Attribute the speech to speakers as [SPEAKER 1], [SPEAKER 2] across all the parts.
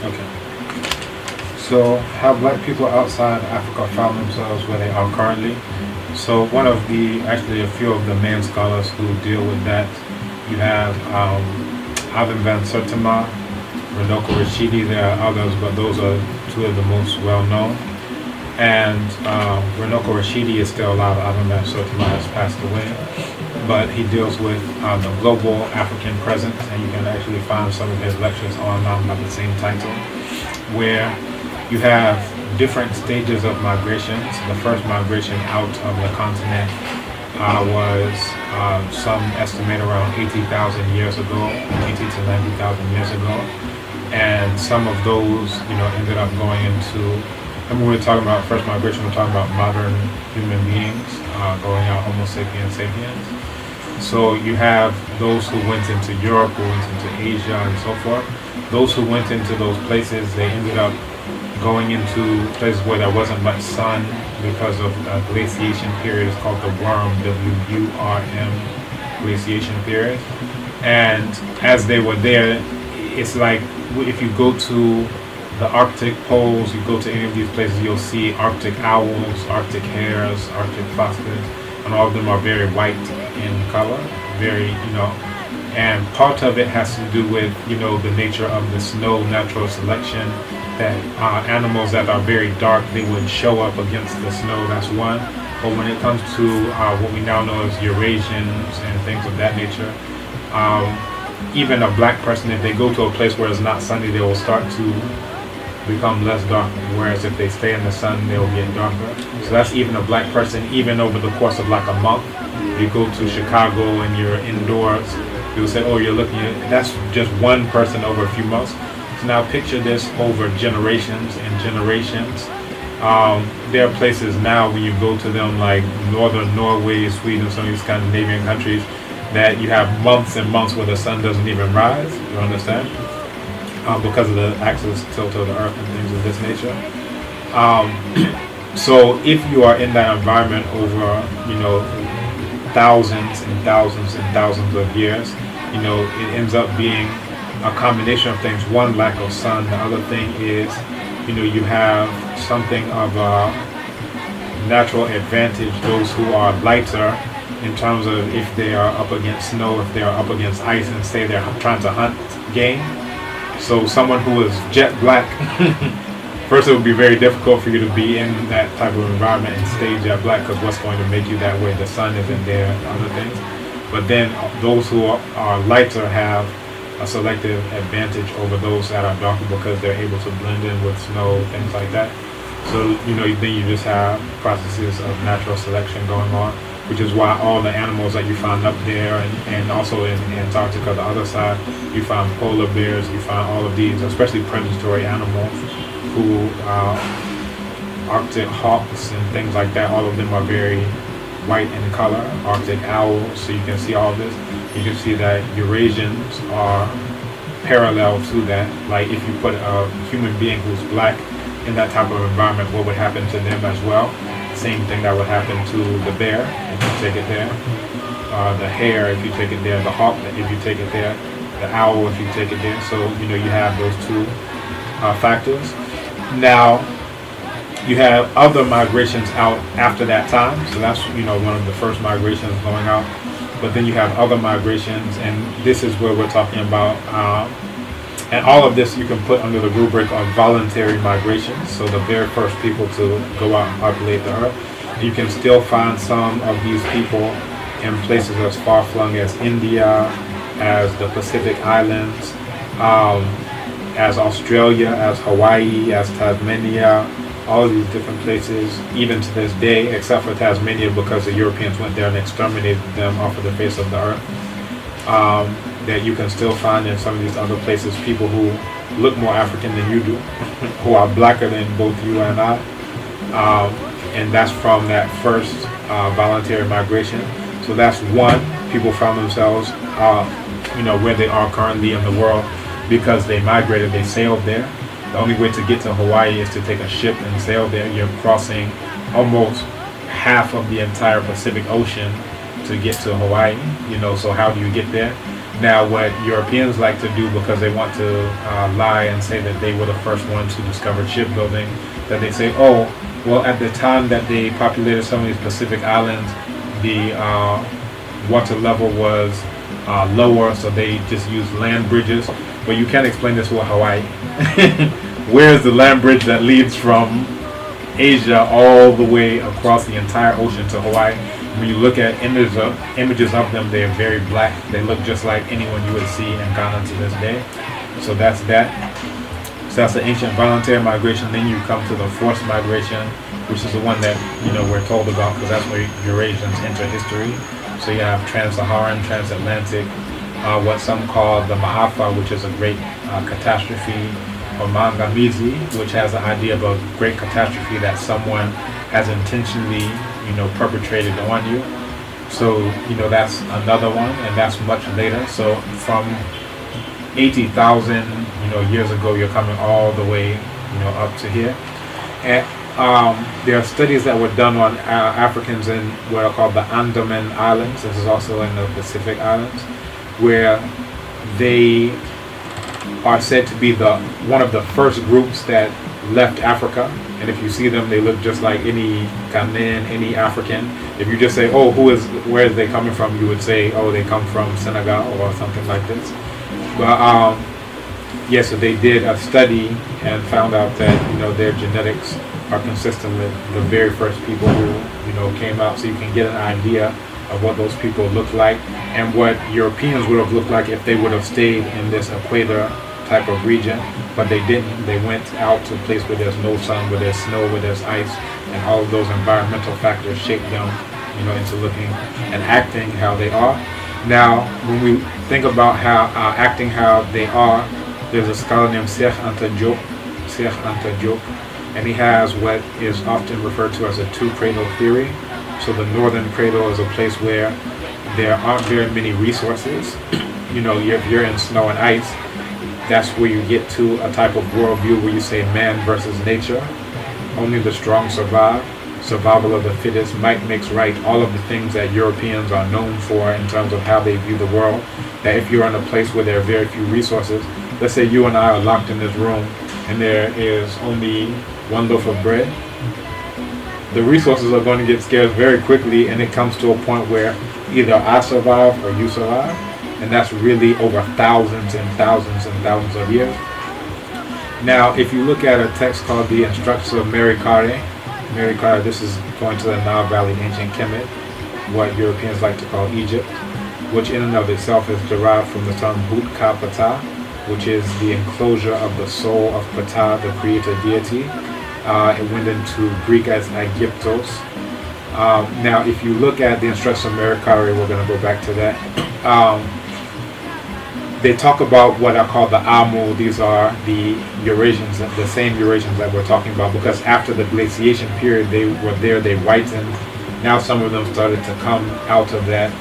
[SPEAKER 1] Okay. So, how black people outside Africa found themselves where they are currently? So, actually a few of the main scholars who deal with that, you have Ivan van Sertima, Renoko Rashidi. There are others, but those are two of the most well known. And Renoko Rashidi is still alive. Ivan van Sertima has passed away, but he deals with the global African presence, and you can actually find some of his lectures online by the same title, where you have different stages of migrations. The first migration out of the continent was some estimate around 80,000 years ago, 80 to 90,000 years ago, and some of those, ended up going into. And when we're talking about first migration, we're talking about modern human beings going out, Homo sapiens sapiens. So you have those who went into Europe, who went into Asia, and so forth. Those who went into those places, they ended up going into places where there wasn't much sun because of a glaciation period. It's called the WURM, W-U-R-M, glaciation period. And as they were there, it's like if you go to the Arctic poles, you go to any of these places, you'll see Arctic owls, Arctic hares, Arctic foxes, and all of them are very white in color, and part of it has to do with, the nature of the snow natural selection, that animals that are very dark, they would show up against the snow, that's one. But when it comes to what we now know as Eurasians and things of that nature, even a black person, if they go to a place where it's not sunny, they will start to become less dark, whereas if they stay in the sun, they'll get darker. So that's even a black person, even over the course of like a month. You go to Chicago and you're indoors, you'll say, oh, you're looking at, that's just one person over a few months. So now picture this over generations and generations. There are places now when you go to them like northern Norway, Sweden, some of these Scandinavian countries, that you have months and months where the sun doesn't even rise, you understand? Because of the axis tilt of the earth and things of this nature. So if you are in that environment over, thousands and thousands and thousands of years, it ends up being a combination of things. One, lack of sun. The other thing is, you have something of a natural advantage, those who are lighter in terms of if they are up against snow, if they are up against ice, and say they're trying to hunt game. So someone who is jet black, first it would be very difficult for you to be in that type of environment and stay jet black, because what's going to make you that way? The sun isn't there and other things. But then those who are lighter have a selective advantage over those that are darker because they're able to blend in with snow, things like that. So, then you just have processes of natural selection going on, which is why all the animals that you find up there and also in Antarctica, the other side, you find polar bears, you find all of these, especially predatory animals, who Arctic hawks and things like that, all of them are very white in color. Arctic owls, so you can see all of this. You can see that Eurasians are parallel to that. Like if you put a human being who's black in that type of environment, what would happen to them as well? Same thing that would happen to the bear if you take it there, the hare if you take it there, the hawk if you take it there, the owl if you take it there. So you have those two factors. Now you have other migrations out after that time, so that's one of the first migrations going out. But then you have other migrations, and this is where we're talking about. And all of this you can put under the rubric of voluntary migrations. So the very first people to go out and populate the earth. You can still find some of these people in places as far-flung as India, as the Pacific Islands, as Australia, as Hawaii, as Tasmania, all of these different places, even to this day, except for Tasmania because the Europeans went there and exterminated them off of the face of the earth. That you can still find in some of these other places people who look more African than you do, who are blacker than both you and I. And that's from that first voluntary migration. So that's one, people found themselves, where they are currently in the world because they migrated, they sailed there. The only way to get to Hawaii is to take a ship and sail there. You're crossing almost half of the entire Pacific Ocean to get to Hawaii, so how do you get there? Now, what Europeans like to do, because they want to lie and say that they were the first ones who discovered shipbuilding, that they say, oh, well, at the time that they populated some of these Pacific islands, the water level was lower, so they just used land bridges. But you can't explain this with Hawaii. Where's the land bridge that leads from Asia all the way across the entire ocean to Hawaii? When you look at images of them, they are very black. They look just like anyone you would see in Ghana to this day. So that's that. So that's the ancient voluntary migration. Then you come to the forced migration, which is the one that we're told about, because that's where Eurasians enter history. So you have trans-Saharan, transatlantic, what some call the Ma'afa, which is a great catastrophe, or Mangamizi, which has the idea of a great catastrophe that someone has intentionally perpetrated on you. So that's another one, and that's much later. So from 80,000 years ago, you're coming all the way up to here. And there are studies that were done on Africans in what are called the Andaman Islands. This is also in the Pacific Islands, where they are said to be one of the first groups that left Africa. And if you see them, they look just like any Ghanaian, any African. If you just say, oh, where are they coming from? You would say, oh, they come from Senegal or something like this. But yes, so they did a study and found out that their genetics are consistent with the very first people who came out. So you can get an idea of what those people look like and what Europeans would have looked like if they would have stayed in this equator type of region, but they didn't. They went out to a place where there's no sun, where there's snow, where there's ice, and all of those environmental factors shape them, into looking and acting how they are. Now, when we think about how acting how they are, there's a scholar named Cheikh Anta Diop, and he has what is often referred to as a two-cradle theory. So the northern cradle is a place where there aren't very many resources. If you're in snow and ice, that's where you get to a type of worldview where you say man versus nature. Only the strong survive. Survival of the fittest, might makes right. All of the things that Europeans are known for in terms of how they view the world. That if you're in a place where there are very few resources, let's say you and I are locked in this room and there is only one loaf of bread, the resources are going to get scarce very quickly, and it comes to a point where either I survive or you survive. And that's really over thousands and thousands and thousands of years. Now, if you look at a text called the Instructions of Merikare, this is going to the Nile Valley, ancient Kemet, what Europeans like to call Egypt, which in and of itself is derived from the term Butka Ptah, which is the enclosure of the soul of Ptah, the creator deity. It went into Greek as Aegyptos. Now, if you look at the Instructions of Merikare, we're going to go back to that. They talk about what I call the Amu. These are the Eurasians, the same Eurasians that we're talking about, because after the glaciation period, they were there, they whitened. Now some of them started to come out of that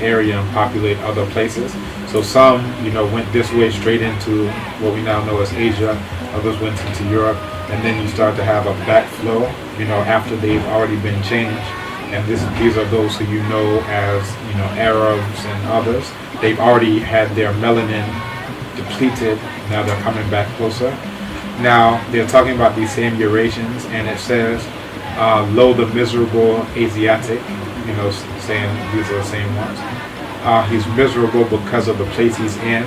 [SPEAKER 1] area and populate other places. So some went this way straight into what we now know as Asia. Others went into Europe, and then you start to have a backflow after they've already been changed. And these are those who as Arabs and others. They've already had their melanin depleted. Now they're coming back closer. Now they're talking about these same Eurasians, and it says, "Lo, the miserable Asiatic," saying these are the same ones. He's miserable because of the place he's in,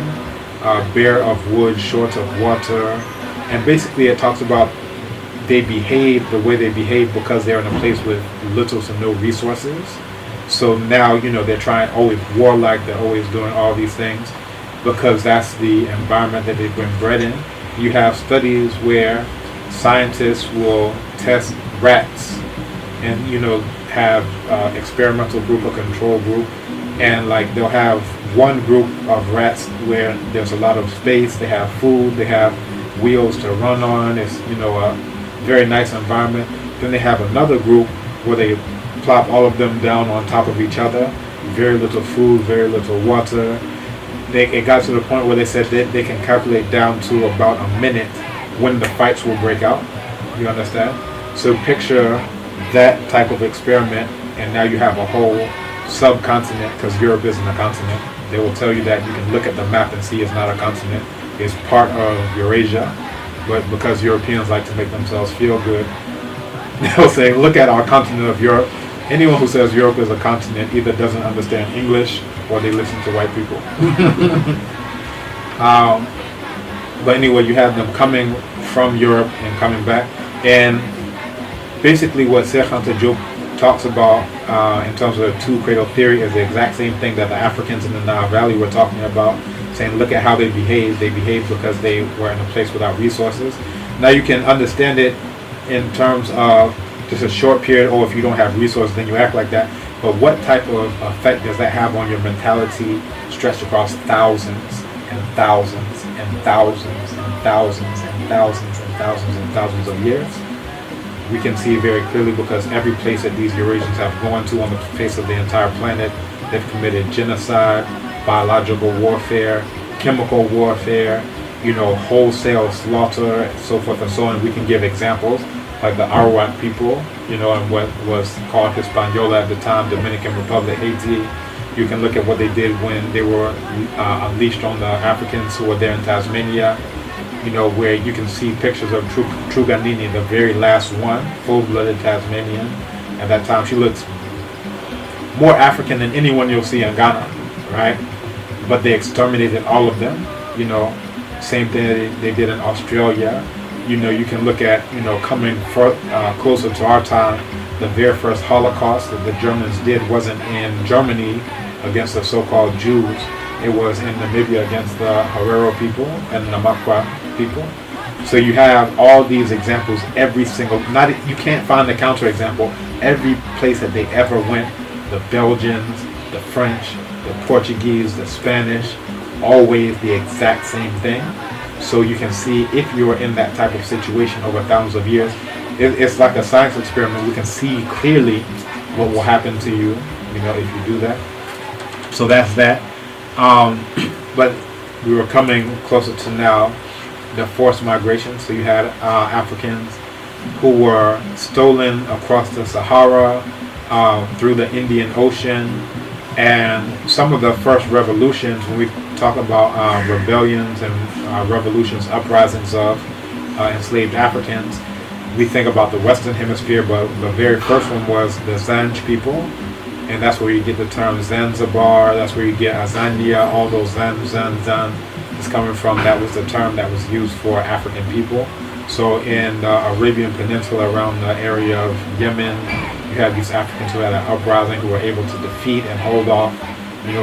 [SPEAKER 1] bare of wood, short of water, and basically it talks about they behave the way they behave because they're in a place with little to no resources. So now, they're trying, always warlike, they're always doing all these things because that's the environment that they've been bred in. You have studies where scientists will test rats and, have experimental group or control group, and they'll have one group of rats where there's a lot of space, they have food, they have wheels to run on, it's, a very nice environment. Then they have another group where they plop all of them down on top of each other, very little food, very little water. It got to the point where they said that they can calculate down to about a minute when the fights will break out. You understand? So picture that type of experiment, and now you have a whole subcontinent, because Europe isn't a continent, They will tell you that you can look at the map and see it's not a continent. It's part of Eurasia, but because Europeans like to make themselves feel good, they'll say, look at our continent of Europe. Anyone who says Europe is a continent either doesn't understand English or they listen to white people. But anyway, you have them coming from Europe and coming back. And basically what Sheikh Anta Diop talks about in terms of the two cradle theory is the exact same thing that the Africans in the Nile Valley were talking about, saying look at how they behaved. They behaved because they were in a place without resources. Now you can understand it in terms of just a short period, or if you don't have resources then you act like that. But what type of effect does that have on your mentality stretched across thousands and thousands and thousands and thousands and thousands and thousands and thousands of years? We can see very clearly because every place that these Eurasians have gone to on the face of the entire planet, they've committed genocide, biological warfare, chemical warfare, wholesale slaughter, so forth and so on. We can give examples like the Arawak people, and what was called Hispaniola at the time, Dominican Republic, Haiti. You can look at what they did when they were unleashed on the Africans who were there in Tasmania, where you can see pictures of Truganini, the very last one, full-blooded Tasmanian. At that time, she looks more African than anyone you'll see in Ghana, right? But they exterminated all of them, same thing they did in Australia. You can look at, coming closer to our time, the very first Holocaust that the Germans did wasn't in Germany against the so-called Jews. It was in Namibia against the Herero people and Namakwa people. So you have all these examples, every single, you can't find a counterexample. Every place that they ever went, the Belgians, the French, the Portuguese, the Spanish, always the exact same thing. So you can see if you are in that type of situation over thousands of years, it's like a science experiment. We can see clearly what will happen to you, if you do that. So that's that. But we were coming closer to now the forced migration. So you had Africans who were stolen across the Sahara, through the Indian Ocean, and some of the first revolutions, when we talk about rebellions and revolutions, uprisings of enslaved Africans, we think about the Western Hemisphere, but the very first one was the Zanj people, and that's where you get the term Zanzibar, that's where you get Azania, all those Zan is coming from. That was the term that was used for African people. So in the Arabian Peninsula, around the area of Yemen, you had these Africans who had an uprising, who were able to defeat and hold off,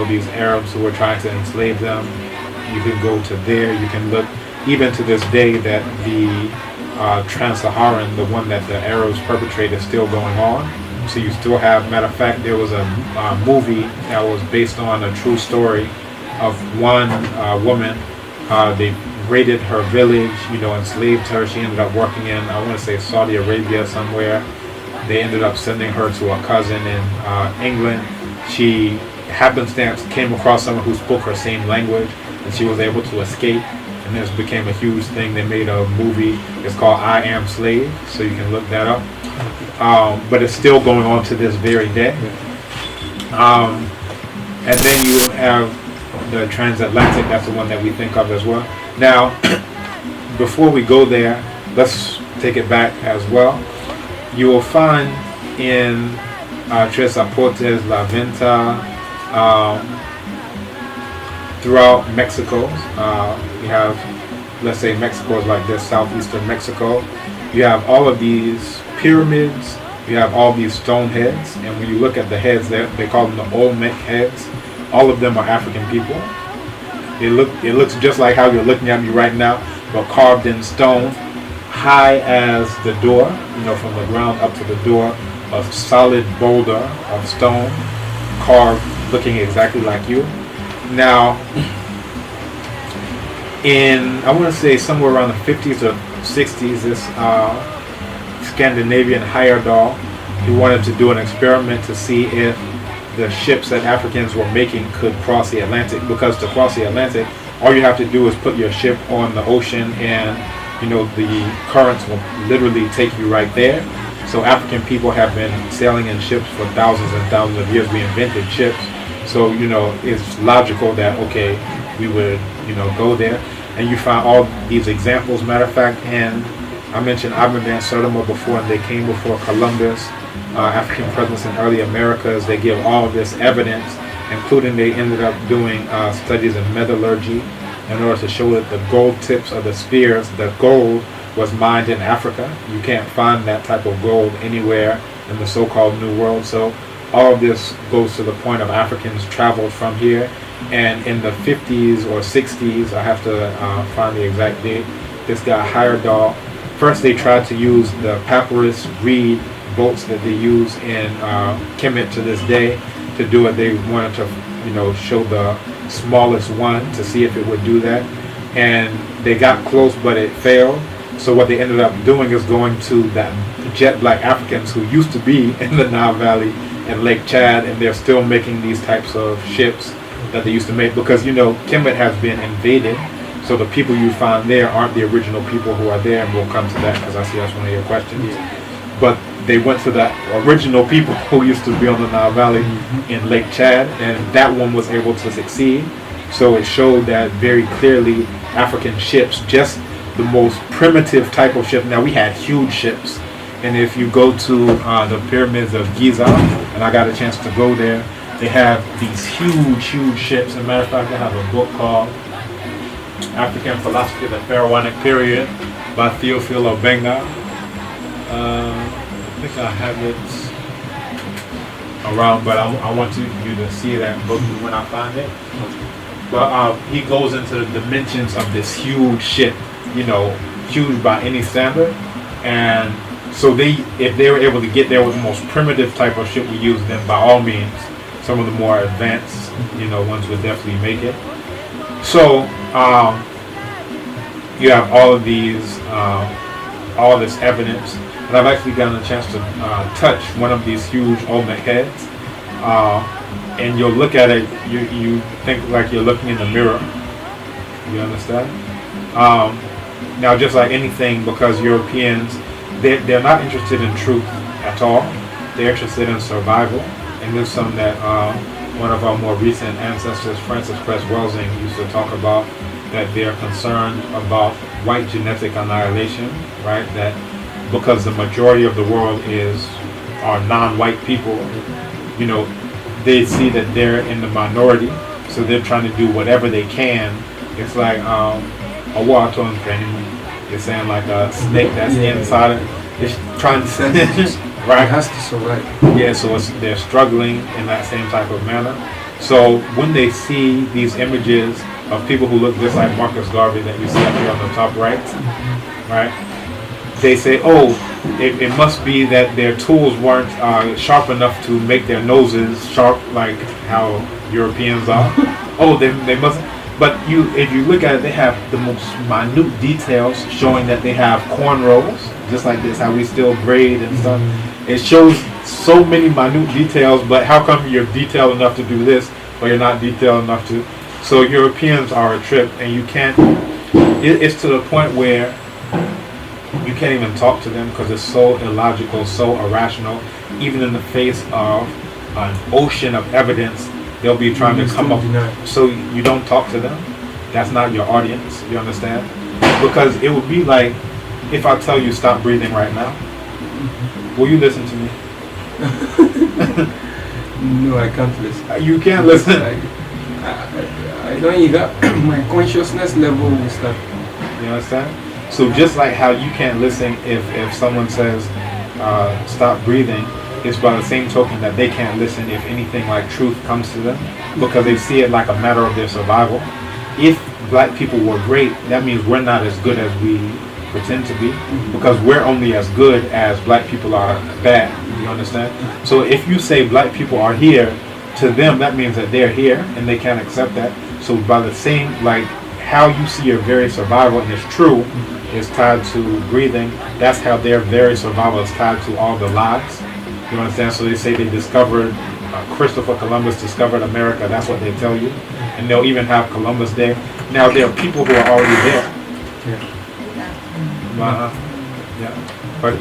[SPEAKER 1] these Arabs who were trying to enslave them. You can go to there, you can look, even to this day, that the Trans-Saharan, the one that the Arabs perpetrate, is still going on. So you still have, matter of fact, there was a movie that was based on a true story of one woman. They raided her village, enslaved her. She ended up working in, I want to say, Saudi Arabia somewhere. They ended up sending her to a cousin in England. She, happenstance, came across someone who spoke her same language, and she was able to escape. And this became a huge thing. They made a movie. It's called I Am Slave, so you can look that up. But it's still going on to this very day. And then you have the transatlantic. That's the one that we think of as well. Now, before we go there, let's take it back as well. You will find in Tres Aportes, La Venta, throughout Mexico, you have, let's say Mexico is like this, southeastern Mexico. You have all of these pyramids, you have all these stone heads, and when you look at the heads, they call them the Olmec heads. All of them are African people. It looks just like how you're looking at me right now, but carved in stone, high as the door, from the ground up to the door, a solid boulder of stone, carved, looking exactly like you. Now, in, I want to say somewhere around the 50s or 60s, this Scandinavian Heyerdahl, he wanted to do an experiment to see if the ships that Africans were making could cross the Atlantic, because to cross the Atlantic, all you have to do is put your ship on the ocean, and the currents will literally take you right there. So African people have been sailing in ships for thousands and thousands of years. We invented ships So, it's logical that, okay, we would, go there. And you find all these examples. Matter of fact, and I mentioned Ivan Van Sertima before, and they came before Columbus, African presence in early Americas. They give all of this evidence, including they ended up doing studies in metallurgy in order to show that the gold tips of the spears, the gold was mined in Africa. You can't find that type of gold anywhere in the so-called New World. So all of this goes to the point of Africans traveled from here. And in the 50s or 60s, I have to find the exact date, this guy Heyerdahl, first they tried to use the papyrus reed boats that they use in Kemet to this day to do it. They wanted to, show the smallest one to see if it would do that. And they got close, but it failed. So what they ended up doing is going to that jet black Africans who used to be in the Nile Valley and Lake Chad, and they're still making these types of ships that they used to make, because Kemet has been invaded, so the people you find there aren't the original people who are there, and we'll come to that because I see that's one of your questions. Yeah. But they went to the original people who used to be on the Nile Valley in Lake Chad, and that one was able to succeed. So it showed that very clearly African ships, just the most primitive type of ship. Now we had huge ships, and if you go to the pyramids of Giza, and I got a chance to go there, they have these huge ships. As a matter of fact, they have a book called African Philosophy of the Pharaonic Period by Theophile Obenga. I think I have it around, but I want you to see that book when I find it. But he goes into the dimensions of this huge ship, huge by any standard. And so if they were able to get there with the most primitive type of ship we use, then by all means, some of the more advanced, ones would definitely make it. So you have all of these, all this evidence, and I've actually gotten a chance to touch one of these huge Olmec heads, and you'll look at it, you think like you're looking in the mirror. You understand? Now, just like anything, because Europeans, they're not interested in truth at all. They're interested in survival. And this is something that one of our more recent ancestors, Francis Cress Welsing, used to talk about, that they're concerned about white genetic annihilation, right? That because the majority of the world are non-white people, they see that they're in the minority, so they're trying to do whatever they can. It's like a water training. It's saying like a snake that's inside it. It's trying to right.
[SPEAKER 2] It has to survive.
[SPEAKER 1] Yeah, so they're struggling in that same type of manner. So when they see these images of people who look just like Marcus Garvey that you see up here on the top right, they say, oh, it must be that their tools weren't sharp enough to make their noses sharp like how Europeans are. Oh, they must. But if you look at it, they have the most minute details showing that they have cornrows, just like this, how we still braid and stuff. It shows so many minute details, but how come you're detailed enough to do this, but you're not detailed enough to? So Europeans are a trip, and you can't, it's to the point where you can't even talk to them because it's so illogical, so irrational. Even in the face of an ocean of evidence, they'll be trying to come up. So you don't talk to them. That's not your audience. You understand? Because it would be like if I tell you stop breathing right now. Will you listen to me?
[SPEAKER 2] No, I can't listen.
[SPEAKER 1] You can't listen.
[SPEAKER 2] I don't either. My consciousness level will start.
[SPEAKER 1] You understand? So just like how you can't listen if someone says stop breathing, it's by the same token that they can't listen if anything like truth comes to them, because they see it like a matter of their survival. If black people were great, that means we're not as good as we pretend to be, because we're only as good as black people are bad. You understand? So if you say black people are here, to them that means that they're here and they can't accept that. So by the same, like how you see your very survival and it's true is tied to breathing, that's how their very survival is tied to all the lies. You understand? So they say they discovered, Christopher Columbus discovered America. That's what they tell you. And they'll even have Columbus Day. Now there are people who are already there.
[SPEAKER 2] Yeah.
[SPEAKER 1] Yeah. But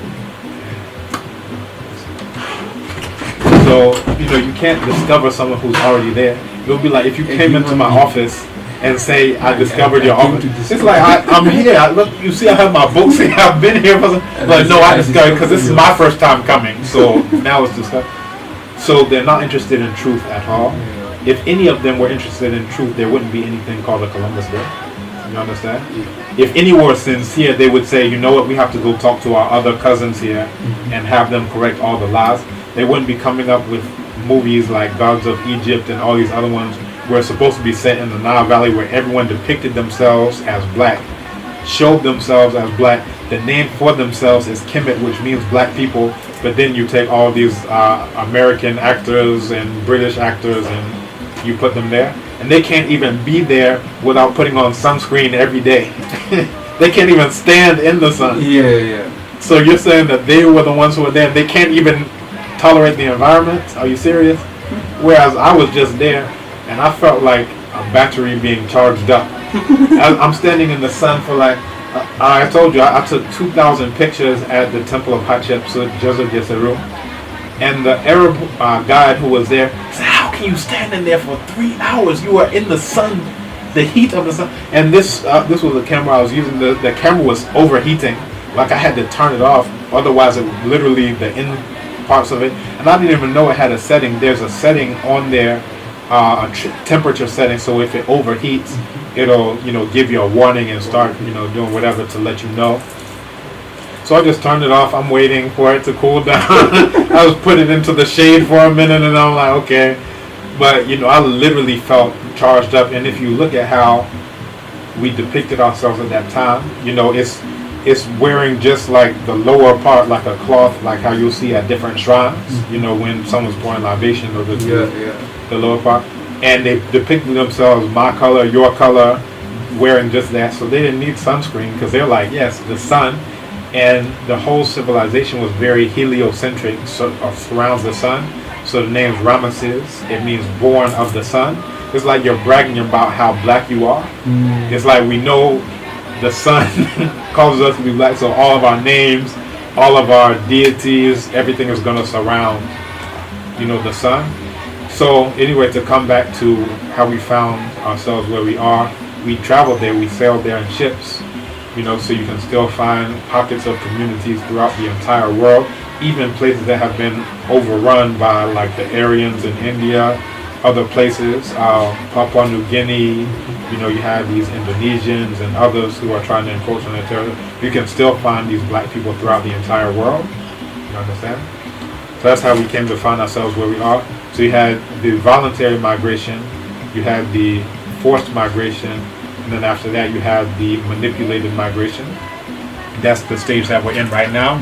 [SPEAKER 1] So, you can't discover someone who's already there. It'll be like if you came into my office and say, I discovered your office. It's like, I'm here. Look, you see, I have my books here. I've been here. Like, no, I discovered because this is my first time coming. So now it's discovered. So they're not interested in truth at all. If any of them were interested in truth, there wouldn't be anything called a Columbus Day. You understand? If any were sincere, they would say, you know what, we have to go talk to our other cousins here and have them correct all the lies. They wouldn't be coming up with movies like Gods of Egypt and all these other ones where it's supposed to be set in the Nile Valley, where everyone depicted themselves as black, showed themselves as black. The name for themselves is Kemet, which means black people. But then you take all these American actors and British actors and you put them there, and they can't even be there without putting on sunscreen every day. They can't even stand in the sun.
[SPEAKER 2] Yeah.
[SPEAKER 1] So you're saying that they were the ones who were there. They can't even tolerate the environment? Are you serious? Whereas I was just there, and I felt like a battery being charged up. I'm standing in the sun for like, I told you, I took 2,000 pictures at the Temple of Hatshepsut, Jesu. And the Arab guide who was there said, how can you stand in there for 3 hours? You are in the sun, the heat of the sun. And this was the camera I was using. The camera was overheating. Like I had to turn it off. Otherwise, it literally, the in parts of it. And I didn't even know it had a setting. There's a setting on there, a temperature setting. So if it overheats, it'll, give you a warning and start, doing whatever to let you know. So I just turned it off. I'm waiting for it to cool down. I was putting it into the shade for a minute, and I'm like, okay. But, I literally felt charged up. And if you look at how we depicted ourselves at that time, it's wearing just like the lower part, like a cloth, like how you'll see at different shrines, when someone's pouring libation over the lower part. And they depicted themselves, my color, your color, wearing just that. So they didn't need sunscreen because they're like, yes, the sun. And the whole civilization was very heliocentric, so surrounds the sun. So the name's Ramesses. It means born of the sun. It's like you're bragging about how black you are. It's like we know the sun causes us to be black, so all of our names, all of our deities, everything is going to surround, the sun. So anyway, to come back to how we found ourselves where we are, we traveled there, we sailed there in ships. So you can still find pockets of communities throughout the entire world, even places that have been overrun by like the Aryans in India, other places, Papua New Guinea, you have these Indonesians and others who are trying to encroach on their territory. You can still find these black people throughout the entire world. You understand? So that's how we came to find ourselves where we are. So you had the voluntary migration, you had the forced migration, and then after that you have the manipulated migration. That's the stage that we're in right now.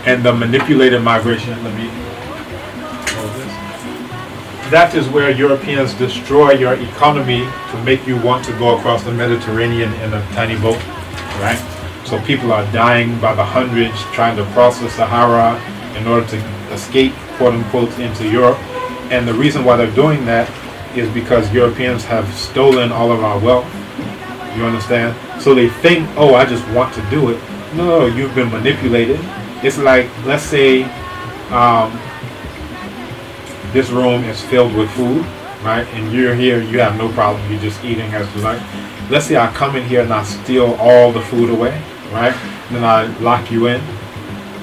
[SPEAKER 1] And the manipulated migration, let me hold this. That is where Europeans destroy your economy to make you want to go across the Mediterranean in a tiny boat, right? So people are dying by the hundreds trying to cross the Sahara in order to escape, quote unquote, into Europe. And the reason why they're doing that is because Europeans have stolen all of our wealth. You understand? So they think, oh, I just want to do it. No, you've been manipulated. It's like, let's say this room is filled with food, right? And you're here, you have no problem. You're just eating as you like. Let's say I come in here and I steal all the food away, right? And then I lock you in.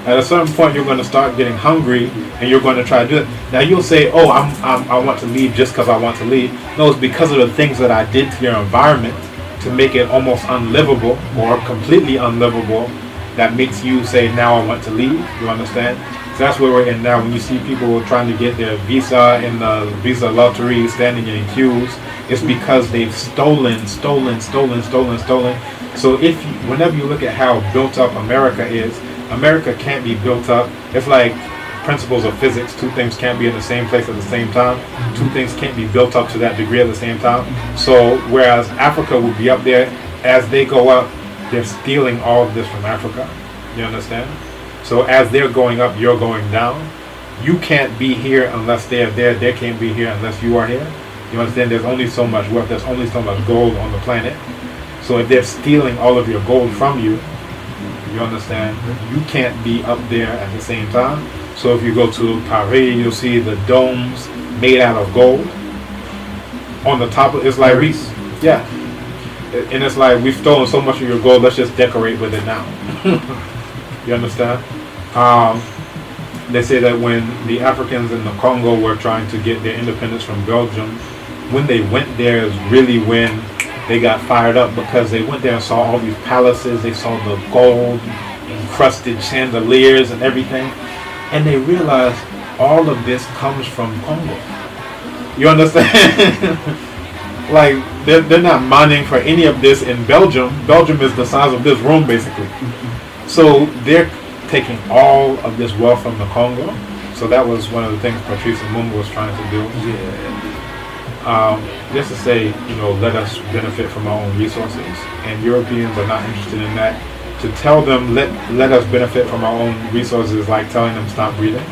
[SPEAKER 1] At a certain point, you're going to start getting hungry, and you're going to try to do it. Now you'll say, "Oh, I want to leave just because I want to leave." No, it's because of the things that I did to your environment to make it almost unlivable or completely unlivable. That makes you say, "Now I want to leave." You understand? So that's where we're in now. When you see people trying to get their visa in the visa lottery, standing in queues, it's because they've stolen. So whenever you look at how built up America is, America can't be built up. It's like principles of physics. Two things can't be in the same place at the same time. Two things can't be built up to that degree at the same time. So whereas Africa will be up there, as they go up, they're stealing all of this from Africa. You understand? So as they're going up, you're going down. You can't be here unless they're there. They can't be here unless you are here. You understand? There's only so much wealth. There's only so much gold on the planet. So if they're stealing all of your gold from you, you understand? You can't be up there at the same time. So if you go to Paris, you'll see the domes made out of gold. On the top of it's like yeah. And it's like we've stolen so much of your gold, let's just decorate with it now. You understand? They say that when the Africans in the Congo were trying to get their independence from Belgium, when they went there is really when they got fired up, because they went there and saw all these palaces, they saw the gold encrusted chandeliers and everything, and they realized all of this comes from Congo. You understand? Like they're not mining for any of this in Belgium. Belgium is the size of this room basically. So they're taking all of this wealth from the Congo. So that was one of the things Patrice Lumumba was trying to do. Just to say, let us benefit from our own resources. And Europeans are not interested in that. To tell them, let us benefit from our own resources is like telling them stop breathing.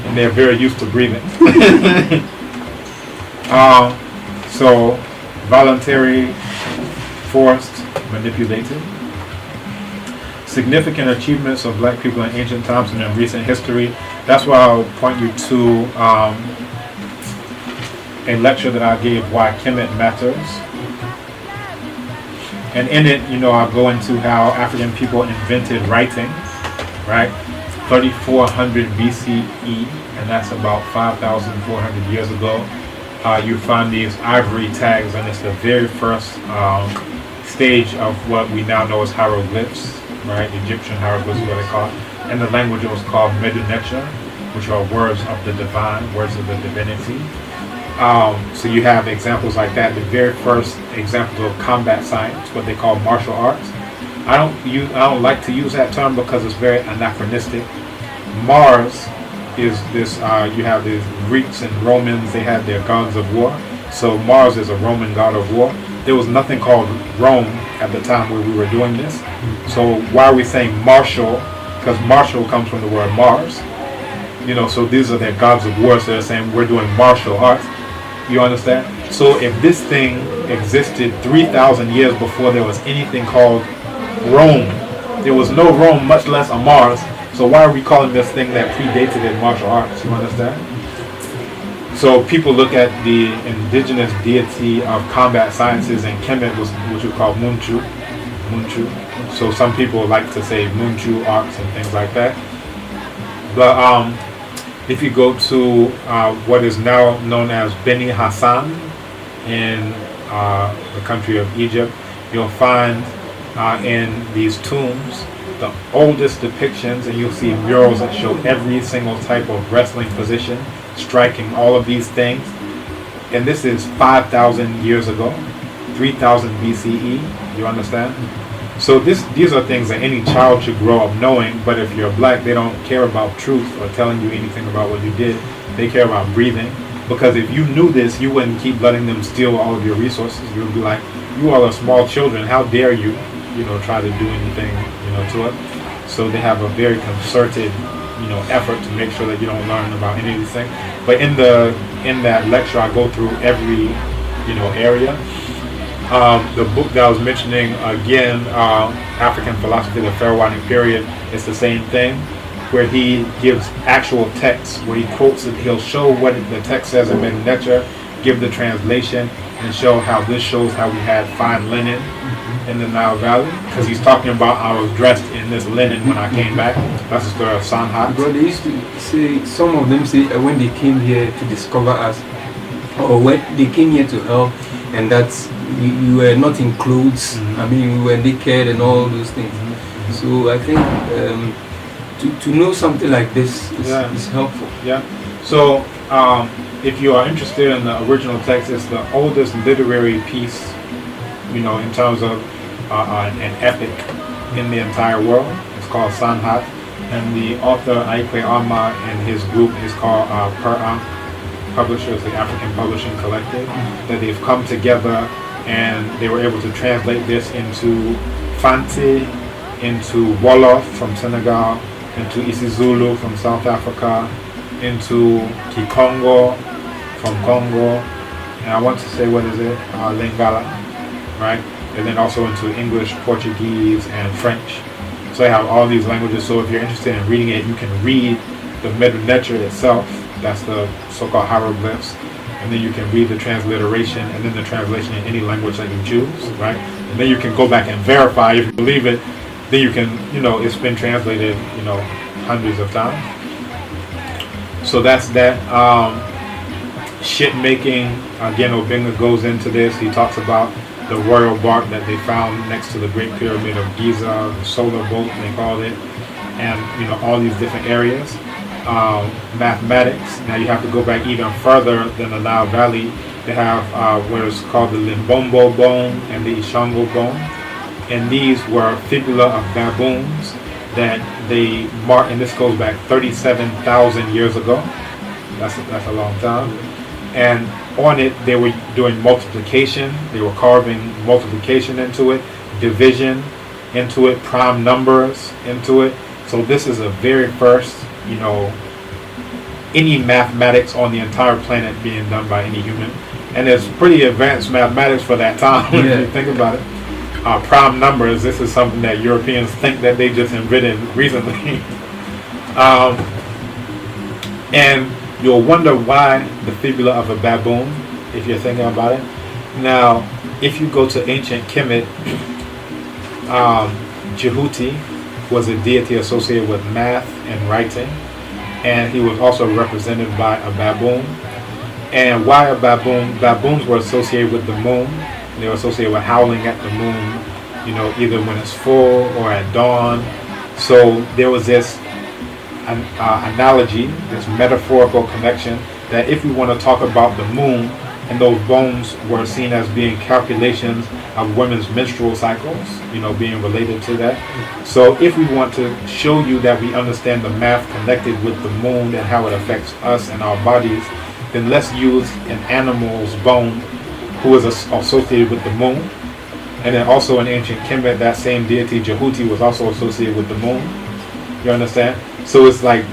[SPEAKER 1] And they're very used to breathing. So, voluntary, forced, manipulated. Significant achievements of black people in ancient times and in recent history. That's why I'll point you to a lecture that I gave, Why Kemet Matters. And in it, I'll go into how African people invented writing, right? 3400 BCE, and that's about 5,400 years ago. You find these ivory tags, and it's the very first stage of what we now know as hieroglyphs, right? Egyptian hieroglyphs is what they call it. And the language was called Medu-Neter, which are words of the divine, words of the divinity. So you have examples like that. The very first examples of combat science, what they call martial arts. I don't like to use that term because it's very anachronistic. Mars is this. You have the Greeks and Romans. They had their gods of war. So Mars is a Roman god of war. There was nothing called Rome at the time where we were doing this. So why are we saying martial? Because martial comes from the word Mars. So these are their gods of war. So they're saying we're doing martial arts. You understand? So if this thing existed 3,000 years before there was anything called Rome, there was no Rome, much less a Mars. So why are we calling this thing that predated in martial arts? You understand? So people look at the indigenous deity of combat sciences in Kemet, which we call Munchu. So some people like to say Munchu arts and things like that. But if you go to what is now known as Beni Hassan in the country of Egypt, you'll find in these tombs the oldest depictions, and you'll see murals that show every single type of wrestling position, striking, all of these things. And this is 5,000 years ago, 3,000 BCE, you understand? So these are things that any child should grow up knowing, but if you're black, they don't care about truth or telling you anything about what you did. They care about breathing. Because if you knew this, you wouldn't keep letting them steal all of your resources. You would be like, you all are small children, how dare you, try to do anything, to it. So they have a very concerted, effort to make sure that you don't learn about any of these things. But in that lecture, I go through every, area. The book that I was mentioning again, African Philosophy, the Pharaonic Period, is the same thing, where he gives actual texts, where he quotes it. He'll show what the text says in Medu-Neter, give the translation, and show how this shows how we had fine linen in the Nile Valley, because he's talking about I was dressed in this linen when I came back. That's the story of Sanhat.
[SPEAKER 2] But they used to say, some of them say when they came here to discover us, or when they came here to help, and that's we were not in clothes. I mean, we were naked and all those things. So I think to know something like this is helpful. Yeah.
[SPEAKER 1] So if you are interested in the original text, it's the oldest literary piece, in terms of an epic in the entire world. It's called Sanhat, and the author Aikwe Ama and his group is called Per-Am Publishers, the African Publishing Collective. That they've come together and they were able to translate this into Fante, into Wolof from Senegal, into Isizulu from South Africa, into Kikongo from Congo, and I want to say, Lingala, right? And then also into English, Portuguese, and French. So I have all these languages. So if you're interested in reading it, you can read the Medu itself. That's the so-called hieroglyphs. And then you can read the transliteration and then the translation in any language that you choose, right? And then you can go back and verify if you believe it. Then you can, it's been translated, hundreds of times. So that's that. Ship making, again, Obinga goes into this. He talks about the royal bark that they found next to the Great Pyramid of Giza, the solar boat they called it, and all these different areas. Mathematics. Now you have to go back even further than the Nile Valley. They have what is called the Limbombo bone and the Ishango bone, and these were fibula of baboons that they marked, and this goes back 37,000 years ago. That's a long time. And on it, they were doing multiplication. They were carving multiplication into it, division into it, prime numbers into it. So this is the very first, any mathematics on the entire planet being done by any human. And it's pretty advanced mathematics for that time when you think about it. Prime numbers, this is something that Europeans think that they just invented recently. And you'll wonder why the fibula of a baboon, if you're thinking about it. Now, if you go to ancient Kemet, Jehuti was a deity associated with math and writing, and he was also represented by a baboon. And why a baboon? Baboons were associated with the moon. They were associated with howling at the moon, either when it's full or at dawn. So there was this analogy, this metaphorical connection, that if we want to talk about the moon, and those bones were seen as being calculations of women's menstrual cycles, being related to that. So if we want to show you that we understand the math connected with the moon and how it affects us and our bodies, then let's use an animal's bone who is associated with the moon. And then also in ancient Kemet, that same deity Jehuti was also associated with the moon. You understand? So it's like,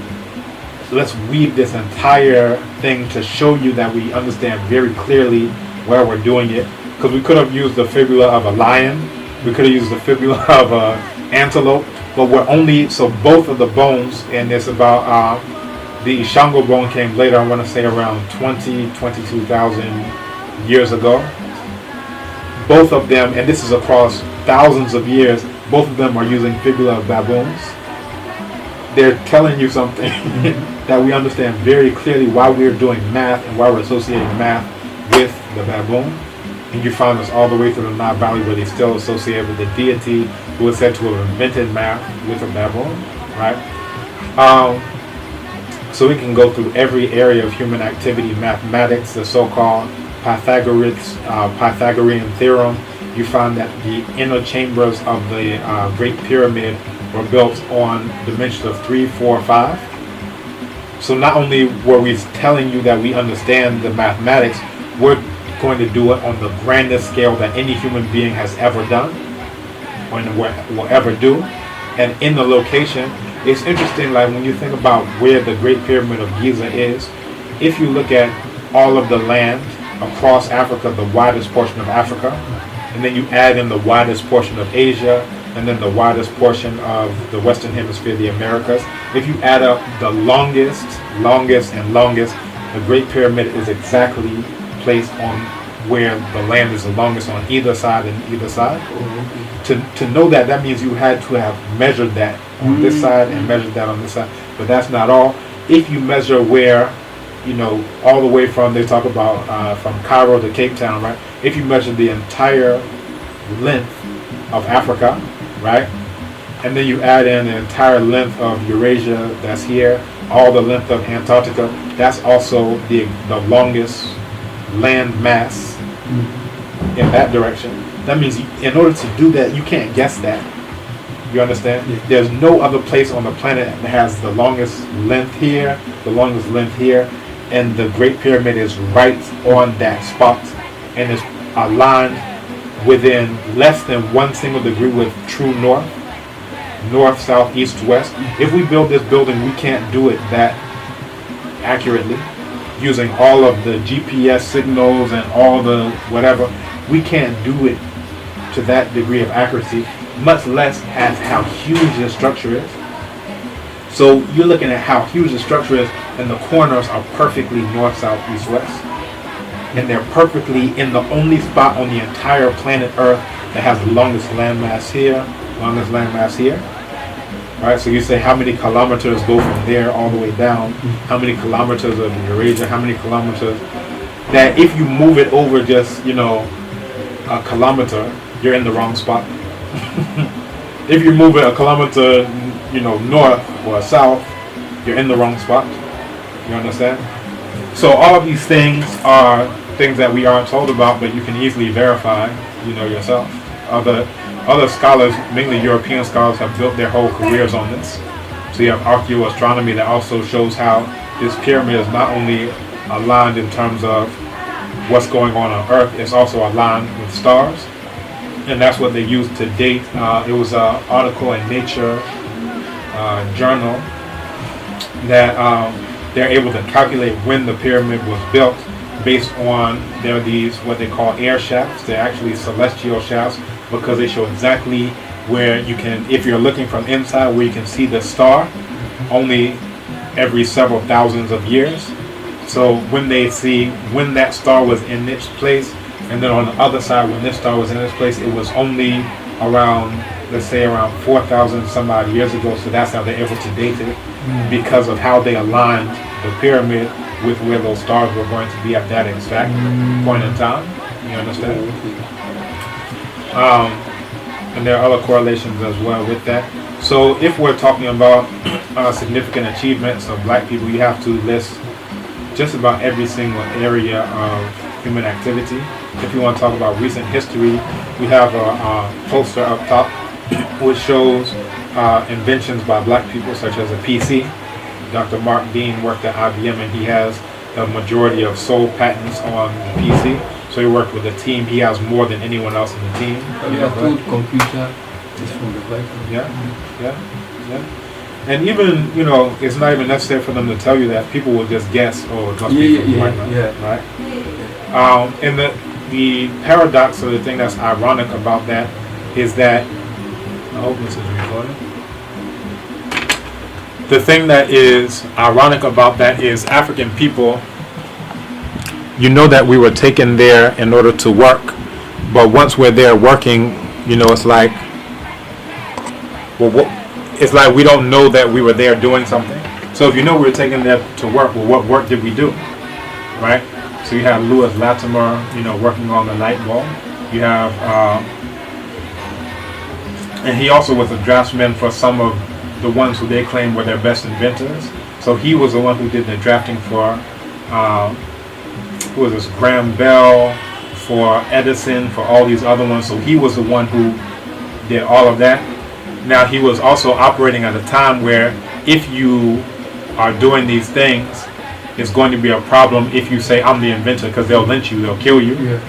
[SPEAKER 1] let's weave this entire thing to show you that we understand very clearly where we're doing it. Because we could have used the fibula of a lion, we could have used the fibula of an antelope, but so both of the bones, and it's about, the Ishango bone came later, I want to say around 22,000 years ago. Both of them, and this is across thousands of years, both of them are using fibula of baboons. They're telling you something that we understand very clearly why we're doing math and why we're associating math with the baboon. And you find this all the way through the Nile Valley, where they still associate with the deity who is said to have invented math with a baboon, right? So we can go through every area of human activity, mathematics, the so-called Pythagorean theorem. You find that the inner chambers of the Great Pyramid were built on dimensions of 3, 4, 5. So not only were we telling you that we understand the mathematics, we're going to do it on the grandest scale that any human being has ever done or will ever do. And in the location, it's interesting, like when you think about where the Great Pyramid of Giza is, if you look at all of the land across Africa, the widest portion of Africa, and then you add in the widest portion of Asia, and then the widest portion of the Western Hemisphere, the Americas. If you add up the longest, the Great Pyramid is exactly placed on where the land is the longest on either side and either side. To know that, that means you had to have measured that on this side and measured that on this side. But that's not all. If you measure where, all the way from, they talk about from Cairo to Cape Town, right? If you measure the entire length of Africa, right? And then you add in the entire length of Eurasia that's here, all the length of Antarctica, that's also the longest land mass in that direction. That means in order to do that, you can't guess that. You understand? Yeah. There's no other place on the planet that has the longest length here, the longest length here, and the Great Pyramid is right on that spot, and it's aligned within less than 1 single degree with true north, south, east, west. If we build this building, we can't do it that accurately using all of the GPS signals and all the whatever. We can't do it to that degree of accuracy much less as how huge the structure is. So you're looking at how huge the structure is, and the corners are perfectly north, south, east, west. And they're perfectly in the only spot on the entire planet Earth that has the longest landmass here, longest landmass here. All right, so you say how many kilometers go from there all the way down, how many kilometers of Eurasia, how many kilometers, that if you move it over just, you know, a kilometer, you're in the wrong spot. If you move it a kilometer, you know, north or south, you're in the wrong spot. You understand? So all of these things are things that we aren't told about, but you can easily verify, you know, yourself. Other scholars, mainly European scholars, have built their whole careers on this. So you have archaeoastronomy that also shows how this pyramid is not only aligned in terms of what's going on Earth, it's also aligned with stars. And that's what they used to date. It was an article in Nature journal that they're able to calculate when the pyramid was built based on, there are these what they call air shafts. They're actually celestial shafts because they show exactly where you can, if you're looking from inside, where you can see the star only every several thousands of years. So when they see when that star was in its place, and then on the other side when this star was in its place, it was only around, let's say around 4,000 some odd years ago. So that's how they're able to date it, because of how they aligned the pyramid with where those stars were going to be at that exact point in time. You understand? And there are other correlations as well with that. So if we're talking about significant achievements of black people, you have to list just about every single area of human activity. If you want to talk about recent history, we have a poster up top which shows inventions by black people, such as a PC. Dr. Mark Dean worked at IBM, and he has the majority of sole patents on the PC. So he worked with a team. He has more than anyone else in the team.
[SPEAKER 2] I told computer is from the black.
[SPEAKER 1] Yeah. And even, you know, it's not even necessary for them to tell you that. People will just guess, oh, it must be from the white man, right? And the paradox, or the thing that's ironic about that, is that, I hope this is recording. The thing that is ironic about that is African people, you know, that we were taken there in order to work, but once we're there working, you know, it's like, well, it's like we don't know that we were there doing something. So if you know we were taken there to work, well, what work did we do, right? So you have Louis Latimer, you know, working on the light bulb. You have, and he also was a draftsman for some of the ones who they claim were their best inventors. So he was the one who did the drafting for, who was this, Graham Bell, for Edison, for all these other ones. So he was the one who did all of that. Now he was also operating at a time where if you are doing these things, it's going to be a problem if you say I'm the inventor, because they'll lynch you, they'll kill you.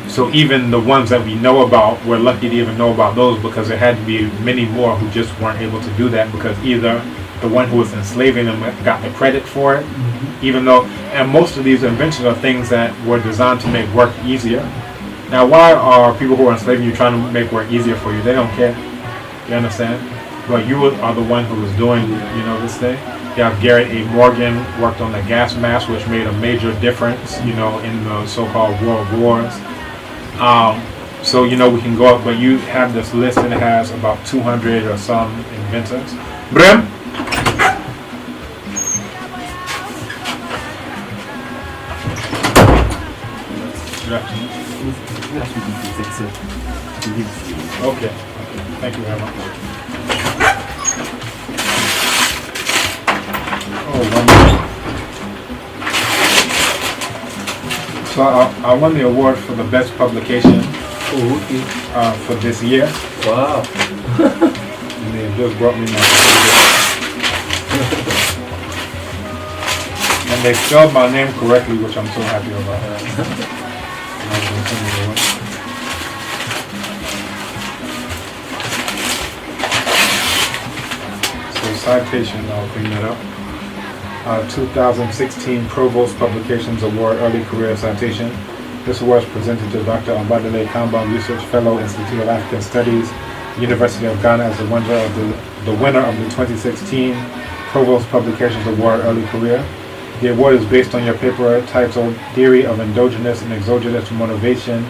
[SPEAKER 1] So even the ones that we know about, we're lucky to even know about those, because there had to be many more who just weren't able to do that, because either the one who was enslaving them got the credit for it, even though, and most of these inventions are things that were designed to make work easier. Now why are people who are enslaving you trying to make work easier for you? They don't care. You understand? But you are the one who was doing, you know, this thing. You have Garrett A. Morgan worked on the gas mask, which made a major difference, you know, in the so-called world wars. So, you know, we can go up, but you have this list and it has about 200 or some inventors. Brim? Okay. Thank you very much. So I won the award for the best publication for this year.
[SPEAKER 2] Wow.
[SPEAKER 1] And they just brought me my and they spelled my name correctly, which I'm so happy about. So citation, I'll clean that up. 2016 Provost Publications Award Early Career Citation. This award is presented to Dr. Obadele Kambon, Research Fellow, Institute of African Studies, University of Ghana as the winner of the 2016 Provost Publications Award Early Career. The award is based on your paper titled Theory of Endogenous and Exogenous Motivation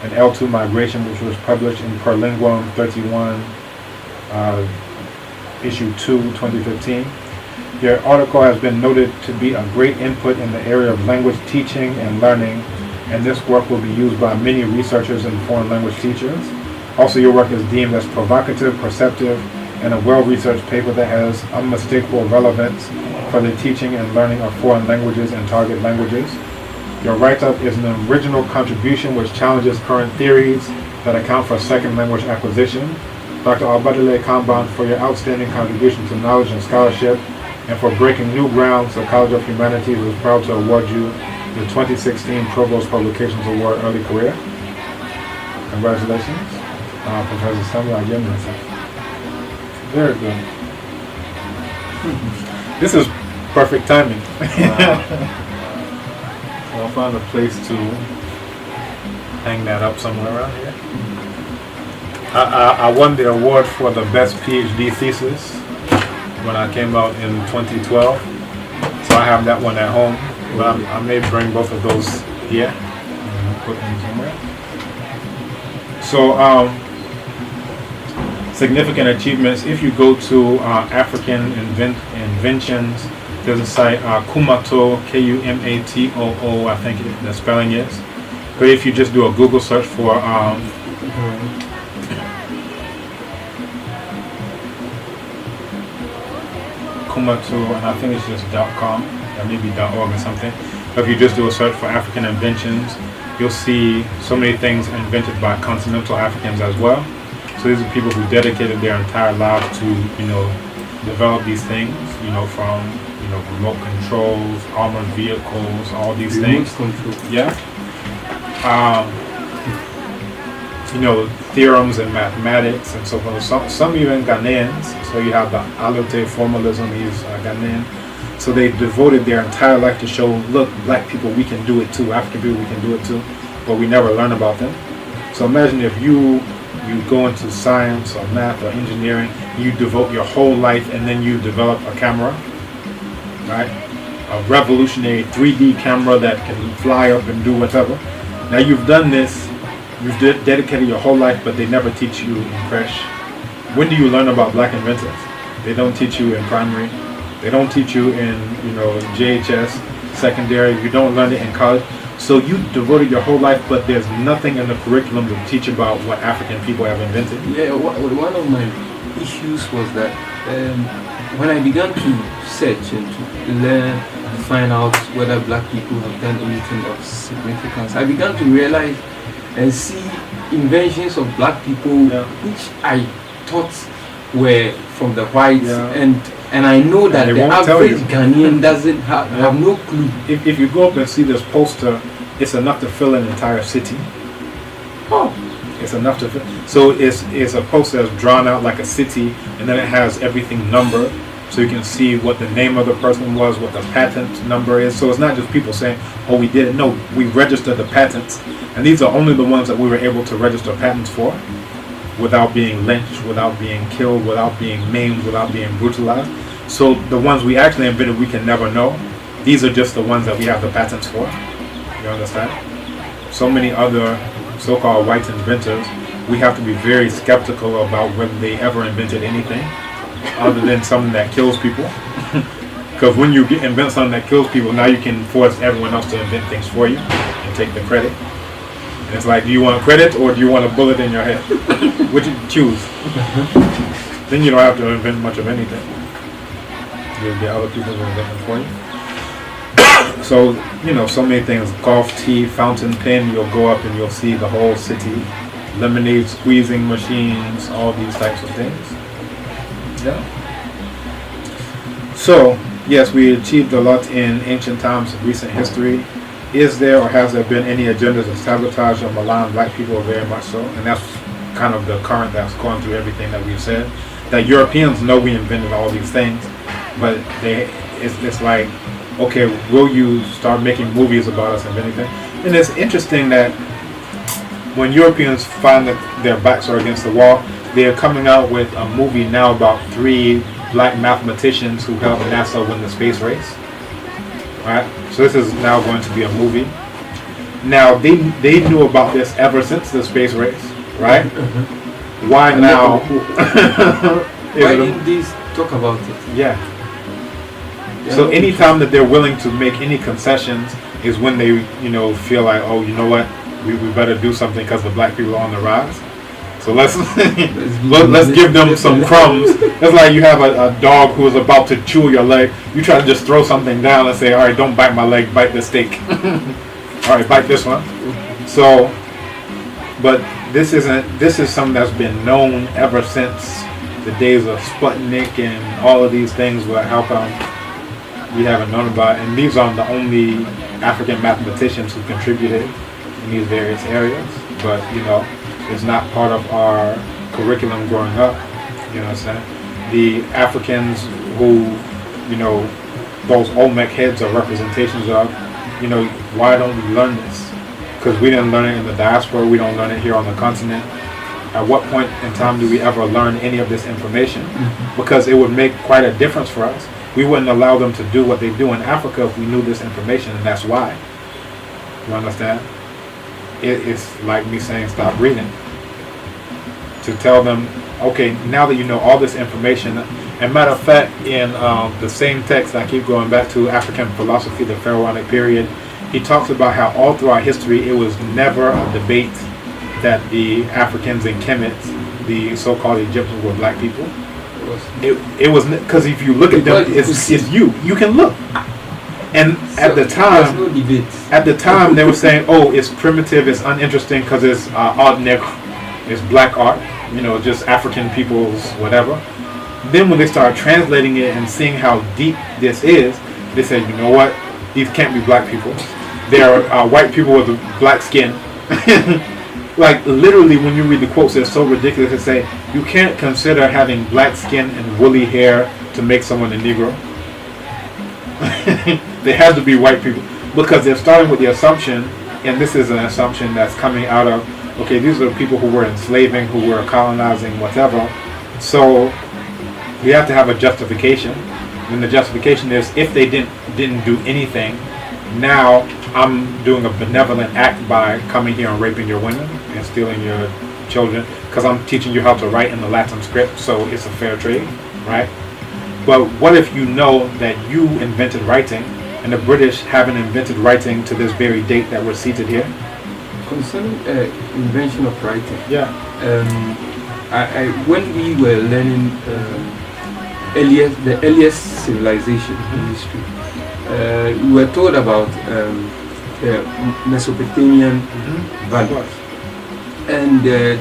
[SPEAKER 1] and L2 Migration, which was published in Perlinguam 31, issue 2, 2015. Your article has been noted to be a great input in the area of language teaching and learning, and this work will be used by many researchers and foreign language teachers. Also, your work is deemed as provocative, perceptive, and a well-researched paper that has unmistakable relevance for the teaching and learning of foreign languages and target languages. Your write-up is an original contribution which challenges current theories that account for second language acquisition. Dr. Albadale Kambon, for your outstanding contribution to knowledge and scholarship and for breaking new grounds, the College of Humanities is proud to award you the 2016 Provost Publications Award Early Career. Congratulations, Professor Samuel Agyemnasa. Very good. This is perfect timing. So I'll find a place to hang that up somewhere around here. I won the award for the best PhD thesis when I came out in 2012. So I have that one at home. But I may bring both of those here and put them somewhere. So significant achievements. If you go to African Inventions, there's a site, Kumato, Kumatoo, I think the spelling is. But if you just do a Google search for Kumato, and I think it's just .com, or maybe .org or something. But if you just do a search for African inventions, you'll see so many things invented by continental Africans as well. So these are people who dedicated their entire lives to, develop these things, from, remote controls, armored vehicles, all these things.
[SPEAKER 2] Control.
[SPEAKER 1] Yeah. Theorems and mathematics and so forth. Some even Ghanaians. So you have the Alote formalism, he's Ghanaian. So they devoted their entire life to show, look, black people, we can do it too. African people, we can do it too. But we never learn about them. So imagine if you go into science or math or engineering, you devote your whole life and then you develop a camera, right? A revolutionary 3D camera that can fly up and do whatever. Now you've done this, you've dedicated your whole life, but they never teach you in fresh. When do you learn about black inventors? They don't teach you in primary. They don't teach you in, JHS, secondary. You don't learn it in college. So you devoted your whole life, but there's nothing in the curriculum to teach about what African people have invented.
[SPEAKER 2] Yeah, one of my issues was that when I began to search and to learn, to find out whether black people have done anything of significance, I began to realize and see inventions of black people, which I thought were from the whites, and I know that the average Ghanaian doesn't have no clue.
[SPEAKER 1] If you go up and see this poster, it's enough to fill an entire city.
[SPEAKER 2] Oh,
[SPEAKER 1] it's enough to fill. So it's a poster that's drawn out like a city, and then it has everything numbered, so you can see what the name of the person was, what the patent number is. So it's not just people saying, "Oh, we did it." No, we registered the patents, and these are only the ones that we were able to register patents for, without being lynched, without being killed, without being maimed, without being brutalized. So the ones we actually invented, we can never know. These are just the ones that we have the patents for. You understand? So many other so-called white inventors, we have to be very skeptical about whether they ever invented anything other than something that kills people. Because when you invent something that kills people, now you can force everyone else to invent things for you and take the credit. And it's like, do you want credit or do you want a bullet in your head? Which you choose. Then you don't have to invent much of anything. You'll get other people to invent them for you. So, so many things. Golf tee, fountain pen, you'll go up and you'll see the whole city. Lemonade squeezing machines, all these types of things. Yeah. So, yes, we achieved a lot in ancient times, recent history. Is there or has there been any agendas to sabotage or malign black people? Very much so. And that's kind of the current that's going through everything that we've said. That Europeans know we invented all these things, but it's like, okay, will you start making movies about us inventing things? And it's interesting that when Europeans find that their backs are against the wall, they're coming out with a movie now about 3 black mathematicians who helped NASA win the space race. Right? So this is now going to be a movie. Now they knew about this ever since the space race, right? Why now?
[SPEAKER 2] Why didn't they talk about it?
[SPEAKER 1] Yeah. So anytime that they're willing to make any concessions is when they, feel like, oh, you know what, we better do something because the black people are on the rise. So let's give them some crumbs. It's like you have a dog who is about to chew your leg. You try to just throw something down and say, all right, don't bite my leg, bite the steak. All right, bite this one. So, but this is something that's been known ever since the days of Sputnik and all of these things. But how come we haven't known about it? And these aren't the only African mathematicians who contributed in these various areas. But it's not part of our curriculum growing up. You know what I'm saying? The Africans who, those Olmec heads are representations of, why don't we learn this? Because we didn't learn it in the diaspora, we don't learn it here on the continent. At what point in time do we ever learn any of this information? Because it would make quite a difference for us. We wouldn't allow them to do what they do in Africa if we knew this information, and that's why. You understand? It's like me saying stop reading. To tell them, okay, now that you know all this information, and matter of fact, in the same text I keep going back to, African philosophy, the Pharaonic period, he talks about how all throughout history it was never a debate that the Africans and Kemits, the so-called Egyptians, were black people. It was because if you look at them, it's you can look. And at the time,
[SPEAKER 2] no debate.
[SPEAKER 1] At the time, they were saying, "Oh, it's primitive, it's uninteresting because it's art negro, it's black art, just African people's whatever." Then when they started translating it and seeing how deep this is, they said, "You know what? These can't be black people. They're white people with black skin." Like literally, when you read the quotes, they're so ridiculous. They say you can't consider having black skin and woolly hair to make someone a Negro. They had to be white people because they're starting with the assumption, and this is an assumption that's coming out of, okay, these are people who were enslaving, who were colonizing, whatever. So we have to have a justification. And the justification is if they didn't do anything, now I'm doing a benevolent act by coming here and raping your women and stealing your children because I'm teaching you how to write in the Latin script, so it's a fair trade, right? But what if you know that you invented writing and the British haven't invented writing to this very date that we're seated here?
[SPEAKER 2] Concerning invention of writing,
[SPEAKER 1] yeah.
[SPEAKER 2] I when we were learning the earliest civilization in history, we were told about the Mesopotamian Valley and the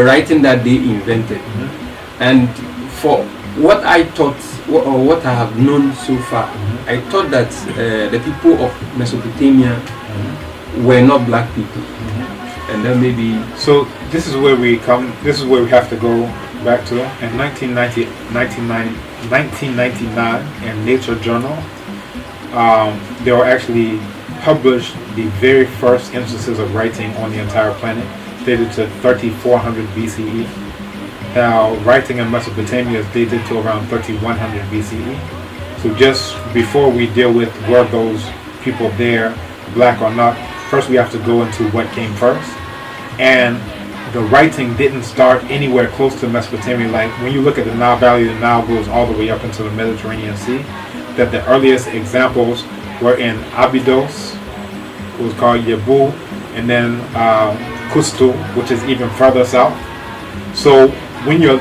[SPEAKER 2] writing that they invented. And for what I thought, or what I have known so far, I thought that the people of Mesopotamia were not black people. And then maybe... So
[SPEAKER 1] this is where we come, this is where we have to go back to. In 1999 in Nature Journal, they were actually published the very first instances of writing on the entire planet, dated to 3400 BCE. Now, writing in Mesopotamia is dated to around 3100 BCE. So just before we deal with were those people there, black or not, first we have to go into what came first. And the writing didn't start anywhere close to Mesopotamia. Like when you look at the Nile Valley, the Nile goes all the way up into the Mediterranean Sea. That the earliest examples were in Abydos, it was called Yebu, and then Kustu, which is even further south. So when you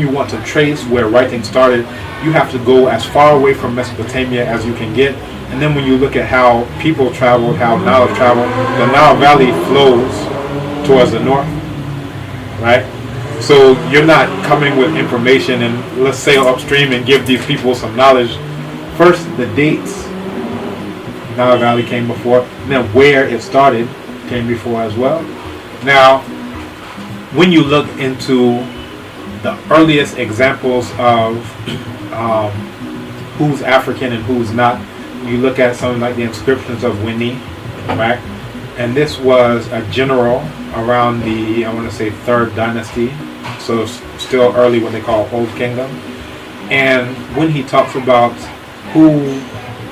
[SPEAKER 1] want to trace where writing started, you have to go as far away from Mesopotamia as you can get. And then when you look at how people traveled, how Nile traveled, the Nile Valley flows towards the north, right? So you're not coming with information and let's sail upstream and give these people some knowledge. First, the dates. Nile Valley came before, and then where it started came before as well. Now, when you look into the earliest examples of who's African and who's not, you look at something like the inscriptions of Winnie, right? And this was a general around the, I want to say, 3rd dynasty. So still early what they call Old Kingdom. And when he talks about who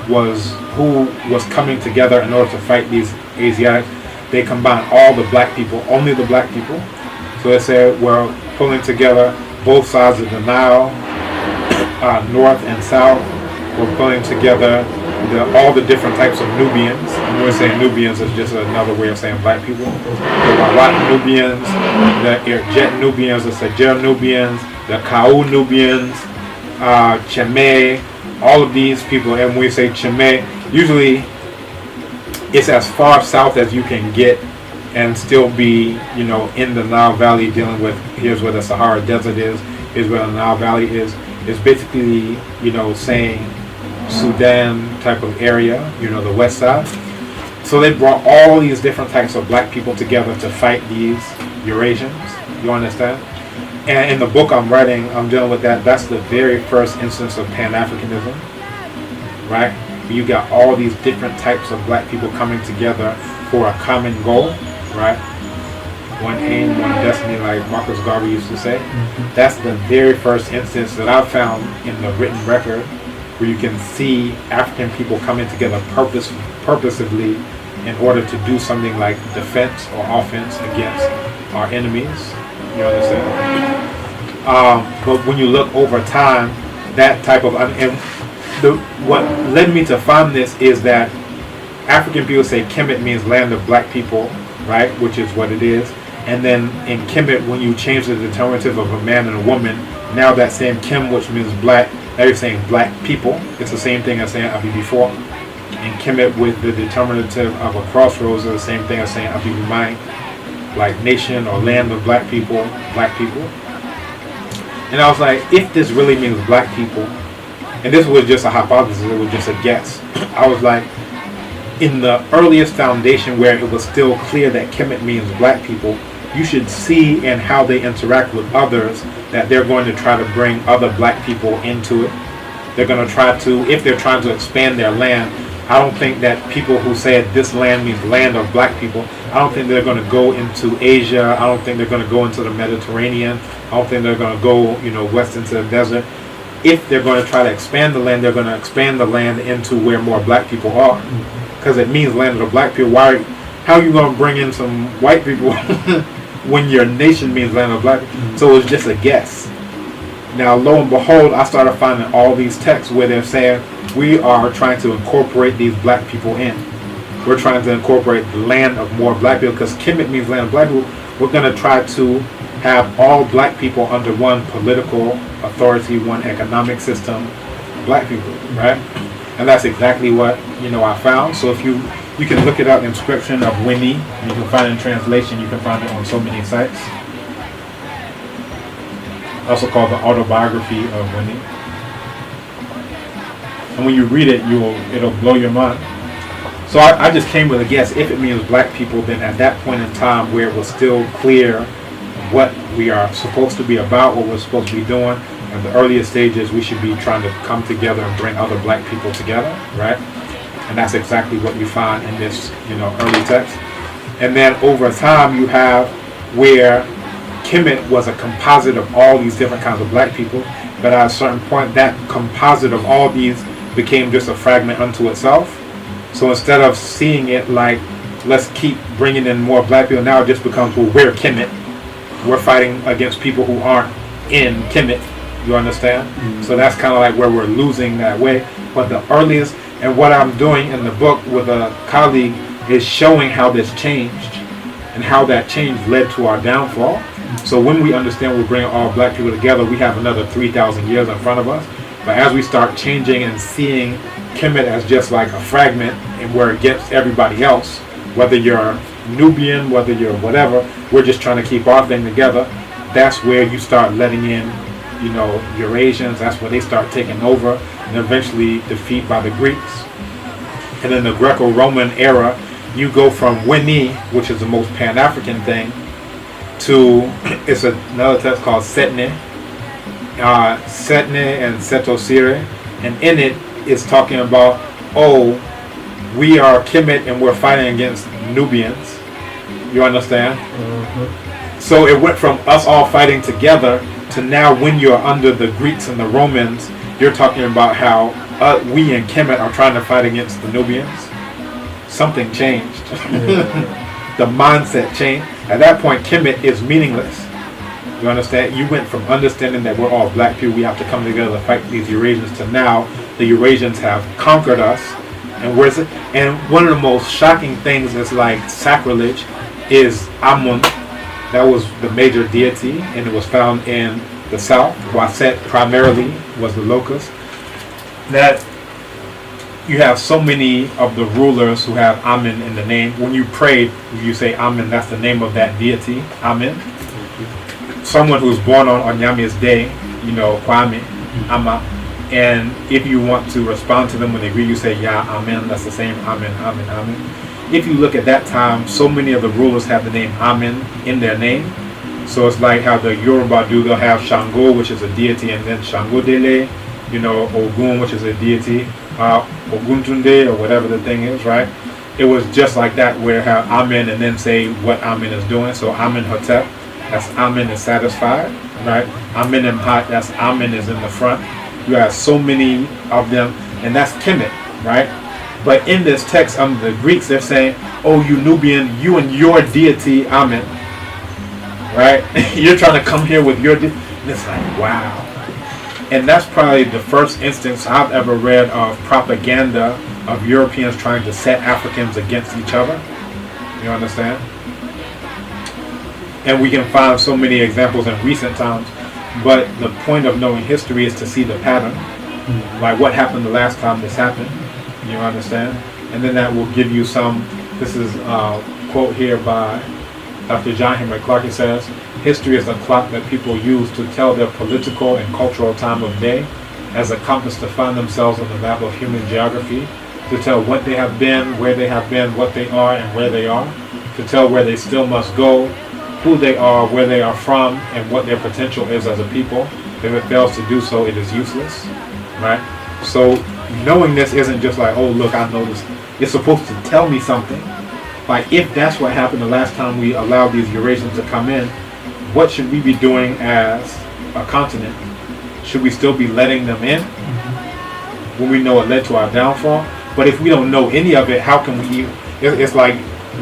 [SPEAKER 1] was coming together in order to fight these Asiatics, they combine all the black people, only the black people. So they say we're pulling together both sides of the Nile, north and south. We're pulling together all the different types of Nubians. And when we say Nubians, it's just another way of saying black people. The Warat Nubians, the Irjet Nubians, the Sajer Nubians, the Kau Nubians, Cheme, all of these people. And when we say Cheme, usually it's as far south as you can get and still be, in the Nile Valley dealing with, here's where the Sahara Desert is, here's where the Nile Valley is. It's basically, saying Sudan type of area, the west side. So they brought all these different types of black people together to fight these Eurasians. You understand? And in the book I'm writing, I'm dealing with that. That's the very first instance of Pan-Africanism, right? You got all these different types of black people coming together for a common goal, right? One aim, one destiny, like Marcus Garvey used to say. That's the very first instance that I've found in the written record where you can see African people coming together purposively in order to do something like defense or offense against our enemies. You understand? But when you look over time, that type of what led me to find this is that African people say Kemet means land of black people, right? Which is what it is. And then in Kemet, when you change the determinative of a man and a woman, now that same Kim, which means black, now you're saying black people. It's the same thing as saying Abi before. In Kemet, with the determinative of a crossroads, is the same thing as saying Abi Mine, like nation or land of black people, black people. And I was like, if this really means black people, and this was just a hypothesis, it was just a guess. I was like, in the earliest foundation where it was still clear that Kemet means black people, you should see in how they interact with others that they're going to try to bring other black people into it. They're going to try to, if they're trying to expand their land, I don't think that people who say this land means land of black people, I don't think they're going to go into Asia. I don't think they're going to go into the Mediterranean. I don't think they're going to go, west into the desert. If they're going to try to expand the land, they're going to expand the land into where more black people are. Because it means land of the black people. How are you going to bring in some white people when your nation means land of black people? So it was just a guess. Now, lo and behold, I started finding all these texts where they're saying, we are trying to incorporate these black people in. We're trying to incorporate the land of more black people, because Kemet means land of black people. We're going to try to have all black people under one political authority, one economic system, black people, right? And that's exactly what, I found. So if you can look it up, inscription of Winnie, and you can find it in translation, you can find it on so many sites. Also called the autobiography of Winnie. And when you read it, it'll blow your mind. So I just came with a guess. If it means black people, then at that point in time where it was still clear what we are supposed to be about, what we're supposed to be doing, in the earliest stages, we should be trying to come together and bring other black people together, right? And that's exactly what you find in this, early text. And then over time, you have where Kemet was a composite of all these different kinds of black people, but at a certain point, that composite of all these became just a fragment unto itself. So instead of seeing it like, let's keep bringing in more black people, now it just becomes, well, we're Kemet. We're fighting against people who aren't in Kemet. You understand? Mm-hmm. So that's kind of like where we're losing that way. But the earliest, and what I'm doing in the book with a colleague is showing how this changed and how that change led to our downfall. Mm-hmm. So when we understand we're bringing all black people together, we have another 3,000 years in front of us. But as we start changing and seeing Kemet as just like a fragment and we're against everybody else, whether you're Nubian, whether you're whatever, we're just trying to keep our thing together. That's where you start letting in, Eurasians. That's where they start taking over and eventually defeat by the Greeks. And in the Greco-Roman era, you go from Winnie, which is the most Pan-African thing, to it's another text called Setne, Setne and Setosire, and in it is talking about, we are Kemet and we're fighting against Nubians. You understand? Mm-hmm. So it went from us all fighting together to now when you're under the Greeks and the Romans, you're talking about how we in Kemet are trying to fight against the Nubians. Something changed. The mindset changed. At that point, Kemet is meaningless. You understand? You went from understanding that we're all black people, we have to come together to fight these Eurasians, to now the Eurasians have conquered us. And where's it? And one of the most shocking things is like sacrilege is Amun. That was the major deity, and it was found in the south. Waset primarily was the locus. That you have so many of the rulers who have Amen in the name. When you pray, you say Amen, that's the name of that deity, Amen. Someone who's born on Onyami's day, Kwame, Ama. And if you want to respond to them when they greet you, say, yeah, Amen, that's the same, Amen, Amen, Amen. If you look at that time, so many of the rulers have the name Amen in their name. So it's like how the Yoruba do, they'll have Shango, which is a deity, and then Shango Dele, Ogun, which is a deity, Oguntunde, or whatever the thing is, right? It was just like that, where have Amen and then say what Amen is doing. So Amen Hotep, that's Amen is satisfied, right? Amen Imhat, that's Amen is in the front. You have so many of them, and that's Kemet, right? But in this text, the Greeks, they're saying, oh, you Nubian, you and your deity, Amen, right? You're trying to come here with your deity. It's like, wow. And that's probably the first instance I've ever read of propaganda of Europeans trying to set Africans against each other. You understand? And we can find so many examples in recent times. But the point of knowing history is to see the pattern. Like what happened the last time this happened. You understand? And then that will give you some, this is a quote here by Dr. John Henry Clark. He says, history is a clock that people use to tell their political and cultural time of day, as a compass to find themselves on the map of human geography, to tell what they have been, where they have been, what they are, and where they are, to tell where they still must go, who they are, where they are from, and what their potential is as a people. If it fails to do so, it is useless, right? So knowing this isn't just like, oh, look, I know this. It's supposed to tell me something. Like, if that's what happened the last time we allowed these Eurasians to come in, what should we be doing as a continent? Should we still be letting them in when we know it led to our downfall? But if we don't know any of it, how can we even? It's like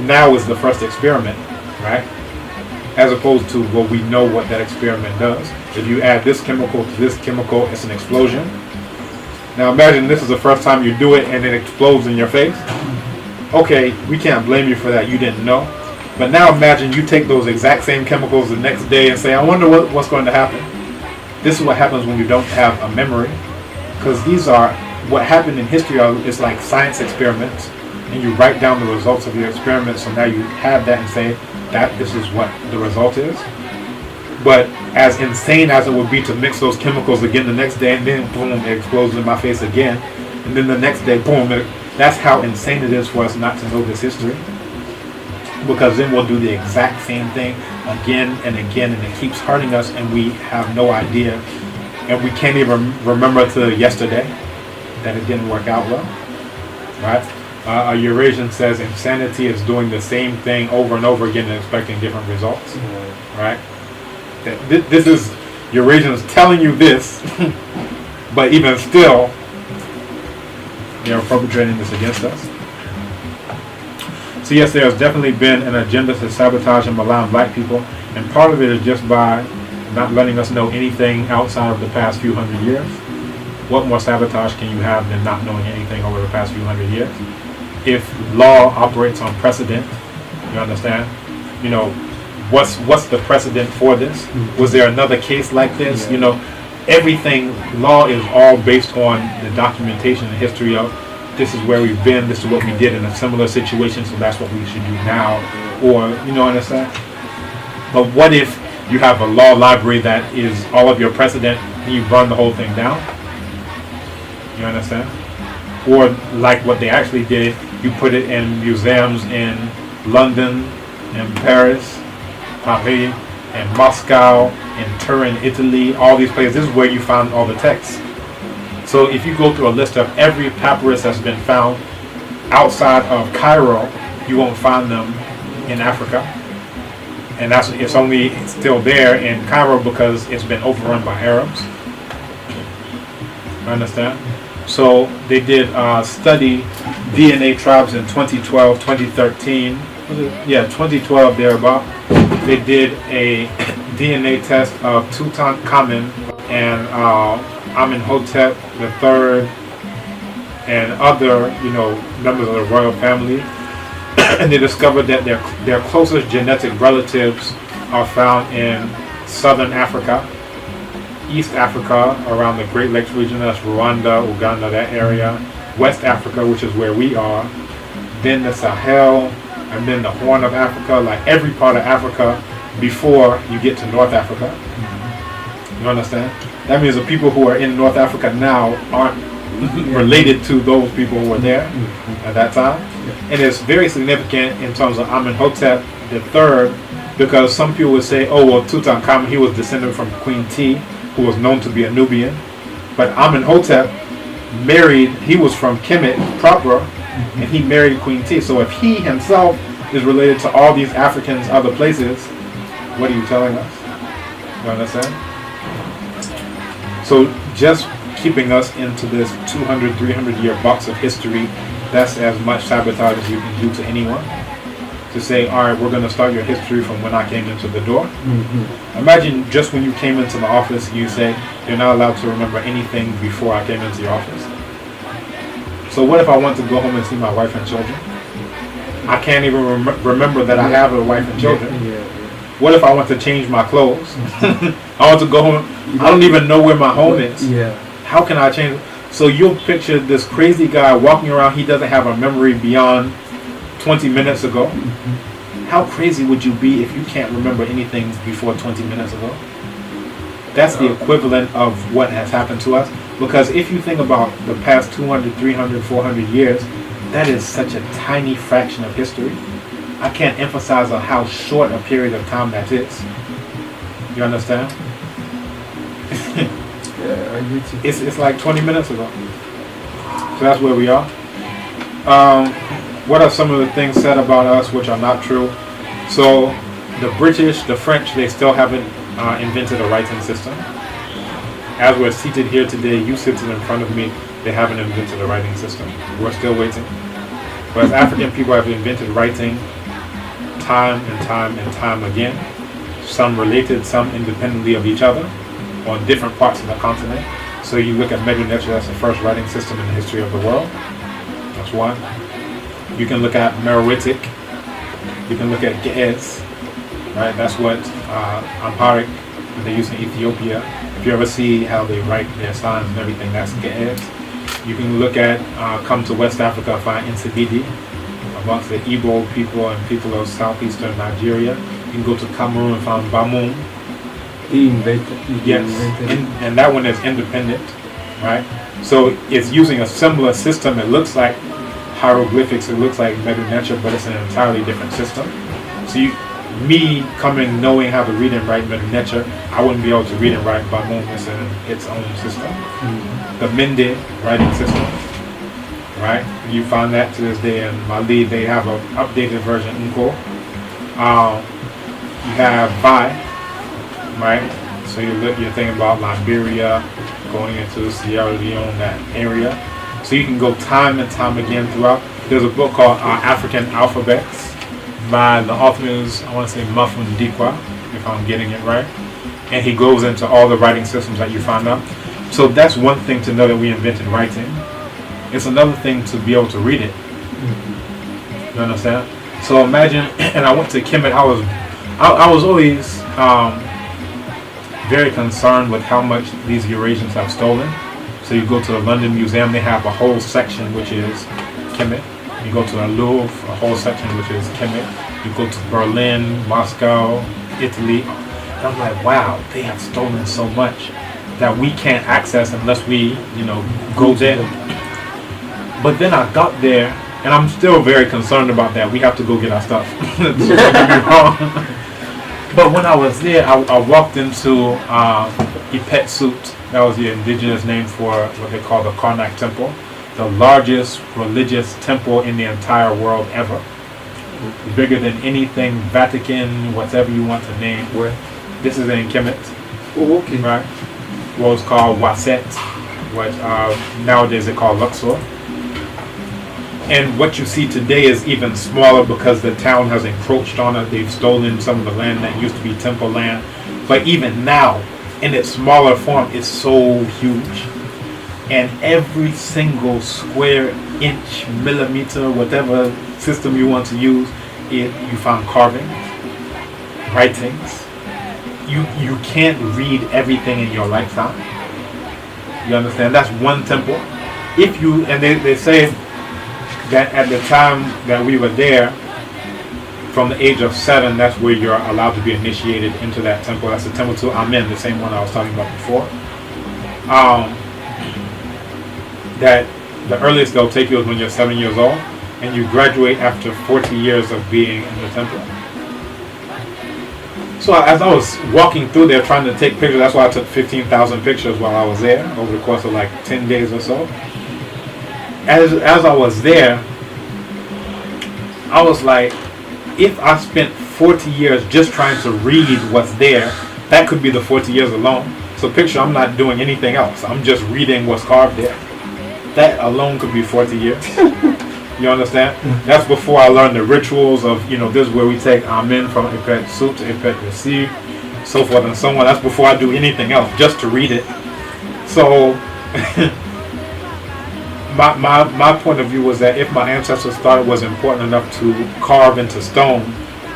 [SPEAKER 1] now is the first experiment, right? As opposed to, well, we know what that experiment does. If you add this chemical to this chemical, it's an explosion. Now imagine this is the first time you do it and it explodes in your face. Okay, we can't blame you for that. You didn't know. But now imagine you take those exact same chemicals the next day and say, I wonder what's going to happen. This is what happens when you don't have a memory. Because these are, what happened in history is like science experiments. And you write down the results of your experiments, so now you have that and say that this is what the result is. But as insane as it would be to mix those chemicals again the next day, and then boom, it explodes in my face again. And then the next day, boom, that's how insane it is for us not to know this history. Because then we'll do the exact same thing again and again, and it keeps hurting us, and we have no idea, and we can't even remember to yesterday that it didn't work out well, right? A Eurasian says insanity is doing the same thing over and over again and expecting different results, right? This is Eurasians telling you this, but even still, they're perpetrating this against us. So yes, there has definitely been an agenda to sabotage and malign black people, and part of it is just by not letting us know anything outside of the past few hundred years. What more sabotage can you have than not knowing anything over the past few hundred years? If law operates on precedent, you understand? What's the precedent for this? Was there another case like this? Everything, law is all based on the documentation and history of this is where we've been, this is what we did in a similar situation, so that's what we should do now. Or, understand? But what if you have a law library that is all of your precedent and you run the whole thing down? You understand? Or like what they actually did, you put it in museums in London, in Paris, Paris, in Moscow, in Turin, Italy, all these places. This is where you found all the texts. So if you go through a list of every papyrus that's been found outside of Cairo, you won't find them in Africa. and it's only still there in Cairo because it's been overrun by Arabs. Understand? So they did study DNA tribes in 2012, 2013. Yeah, 2012 thereabout. They did a DNA test of Tutankhamun and Amenhotep III and other, members of the royal family, and they discovered that their closest genetic relatives are found in southern Africa, East Africa, around the Great Lakes region, that's Rwanda, Uganda, that area, West Africa, which is where we are, then the Sahel, and then the Horn of Africa, like every part of Africa before you get to North Africa. You understand? That means the people who are in North Africa now aren't related to those people who were there at that time. And it's very significant in terms of Amenhotep III, because some people would say, oh, well, Tutankhamun, he was descended from Queen T, who was known to be a Nubian. But Amenhotep he was from Kemet proper, and he married Queen T. So if he himself is related to all these Africans, other places, what are you telling us? You understand? So just keeping us into this 200, 300-year box of history, that's as much sabotage as you can do to anyone. To say, all right, we're going to start your history from when I came into the door. Imagine just when you came into the office, you say, you're not allowed to remember anything before I came into your office. So what if I want to go home and see my wife and children? I can't even remember that I have a wife and children. What if I want to change my clothes? I want to go home. I don't even know where my home is. How can I change? So you'll picture this crazy guy walking around. He doesn't have a memory beyond 20 minutes ago. How crazy would you be if you can't remember anything before 20 minutes ago? That's the equivalent of what has happened to us. Because if you think about the past 200, 300, 400 years, that is such a tiny fraction of history. I can't emphasize on how short a period of time that is. You understand?
[SPEAKER 2] Yeah, I get you.
[SPEAKER 1] It's like 20 minutes ago. So that's where we are. What are some of the things said about us which are not true? So the British, the French, they still haven't invented a writing system. As we're seated here today, you sitting in front of me, they haven't invented a writing system. We're still waiting. Whereas African people have invented writing time and time and time again. Some related, some independently of each other on different parts of the continent. So you look at Medu Neter, that's the first writing system in the history of the world. That's one. You can look at Meroitic. You can look at Ge'ez, right? That's what Amharic they use in Ethiopia. If you ever see how they write their signs and everything, that's Ge'ez. You can look at, come to West Africa, find Nsibidi, amongst the Igbo people and people of southeastern Nigeria. You can go to Cameroon and find Bamum.
[SPEAKER 2] He invented.
[SPEAKER 1] Yes, and that one is independent, right? So it's using a similar system. It looks like hieroglyphics, it looks like Medu Neter, but it's an entirely different system. So me coming knowing how to read and write Medu Neter, I wouldn't be able to read and write Bamum. It's in its own system. The Mende writing system, right? You find that to this day in Mali. They have an updated version, Nko. You have Vai, right? So you're thinking about Liberia, going into Sierra Leone, that area. So you can go time and time again throughout. There's a book called African Alphabets by the authors, I want to say Mafun Dikwa, if I'm getting it right. And he goes into all the writing systems that you find out. So that's one thing to know that we invented writing. It's another thing to be able to read it. You understand? So imagine, and I went to Kemet, I was always very concerned with how much these Eurasians have stolen. So you go to the London Museum, they have a whole section which is Kemet. You go to the Louvre, a whole section which is Kemet. You go to Berlin, Moscow, Italy. And I'm like, wow, they have stolen so much that we can't access unless we, go there. But then I got there, and I'm still very concerned about that. We have to go get our stuff. So don't get me wrong. But when I was there, I walked into Ipet-Sut. That was the indigenous name for what they call the Karnak Temple, the largest religious temple in the entire world ever. bigger than anything Vatican, whatever you want to name.
[SPEAKER 2] Where?
[SPEAKER 1] This is in Kemet,
[SPEAKER 2] Oh, okay.
[SPEAKER 1] right? What was called Waset, what nowadays they call Luxor. And what you see today is even smaller because the town has encroached on it. They've stolen some of the land that used to be temple land. But even now, in its smaller form, it's so huge. And every single square inch, millimeter, whatever system you want to use, you find carving, writings. You can't read everything in your lifetime. You understand? That's one temple. If you, and they say that at the time that we were there, from the age of 7, that's where you're allowed to be initiated into that temple. That's the temple to Amen, the same one I was talking about before. That the earliest they'll take you is when you're 7 years old, and you graduate after 40 years of being in the temple. So as I was walking through there trying to take pictures, that's why I took 15,000 pictures while I was there over the course of like 10 days or so. As I was there, I was like, if I spent 40 years just trying to read what's there, that could be the 40 years alone. So picture I'm not doing anything else. I'm just reading what's carved there. That alone could be 40 years. You understand? That's before I learned the rituals of, this is where we take Amen from Epet Soup to Epet Resi, so forth and so on. That's before I do anything else, just to read it. So my point of view was that if my ancestors thought it was important enough to carve into stone,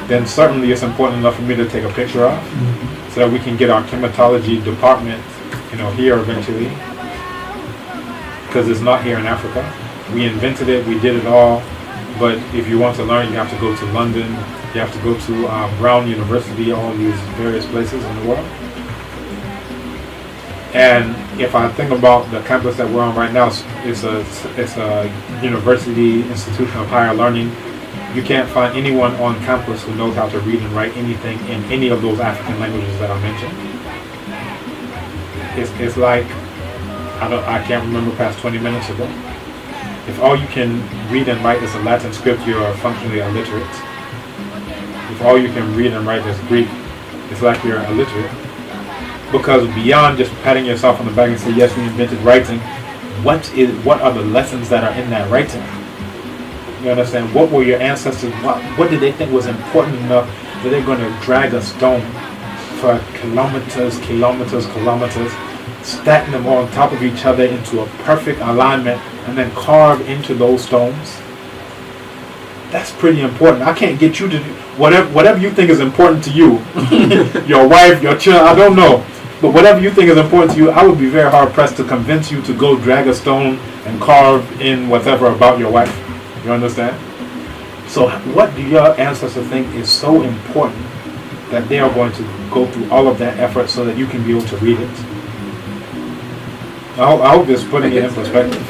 [SPEAKER 1] then certainly it's important enough for me to take a picture of, so that we can get our chematology department, here eventually, because it's not here in Africa. We invented it, we did it all, but if you want to learn, you have to go to London, you have to go to Brown University, all these various places in the world. And if I think about the campus that we're on right now, it's a university, institution of higher learning. You can't find anyone on campus who knows how to read and write anything in any of those African languages that I mentioned. It's like, I can't remember past 20 minutes ago. If all you can read and write is a Latin script, you're functionally illiterate. If all you can read and write is Greek, it's like you're illiterate. Because beyond just patting yourself on the back and say, yes, we invented writing, what are the lessons that are in that writing? You understand? What were your ancestors, what did they think was important enough that they're going to drag a stone for kilometers, stack them on top of each other into a perfect alignment, and then carve into those stones? That's pretty important. I can't get you to do whatever you think is important to you, your wife, your children, I don't know. But whatever you think is important to you, I would be very hard pressed to convince you to go drag a stone and carve in whatever about your wife. You understand? So what do your ancestors think is so important that they are going to go through all of that effort so that you can be able to read it? I hope it's putting it in perspective.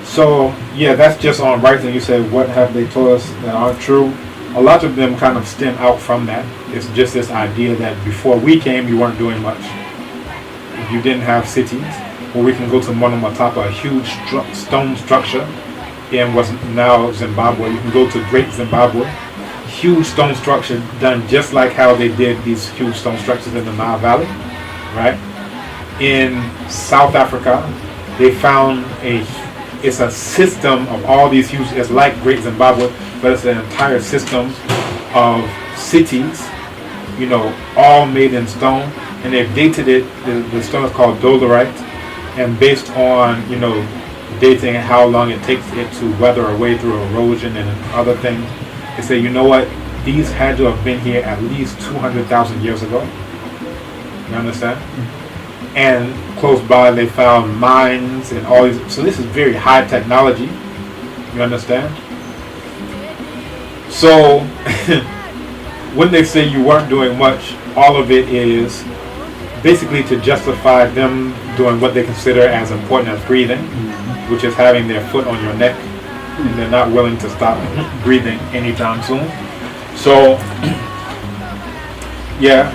[SPEAKER 1] So yeah, that's just on writing. You said, what have they told us that aren't true? A lot of them kind of stem out from that. It's just this idea that before we came, you weren't doing much. You didn't have cities. Where we can go to Monomatapa, a huge stone structure in what's now Zimbabwe. You can go to Great Zimbabwe, huge stone structure done just like how they did these huge stone structures in the Nile Valley, right? In South Africa, they found it's a system of all these huge, it's like Great Zimbabwe, but it's an entire system of cities, all made in stone, and they've dated it, the stone is called dolerite, and based on, dating how long it takes it to weather a way through erosion and other things, they say, you know what, these had to have been here at least 200,000 years ago. You understand? And close by they found mines and all these. So this is very high technology. You understand? So when they say you weren't doing much, all of it is basically to justify them doing what they consider as important as breathing, which is having their foot on your neck, and they're not willing to stop breathing anytime soon. So yeah,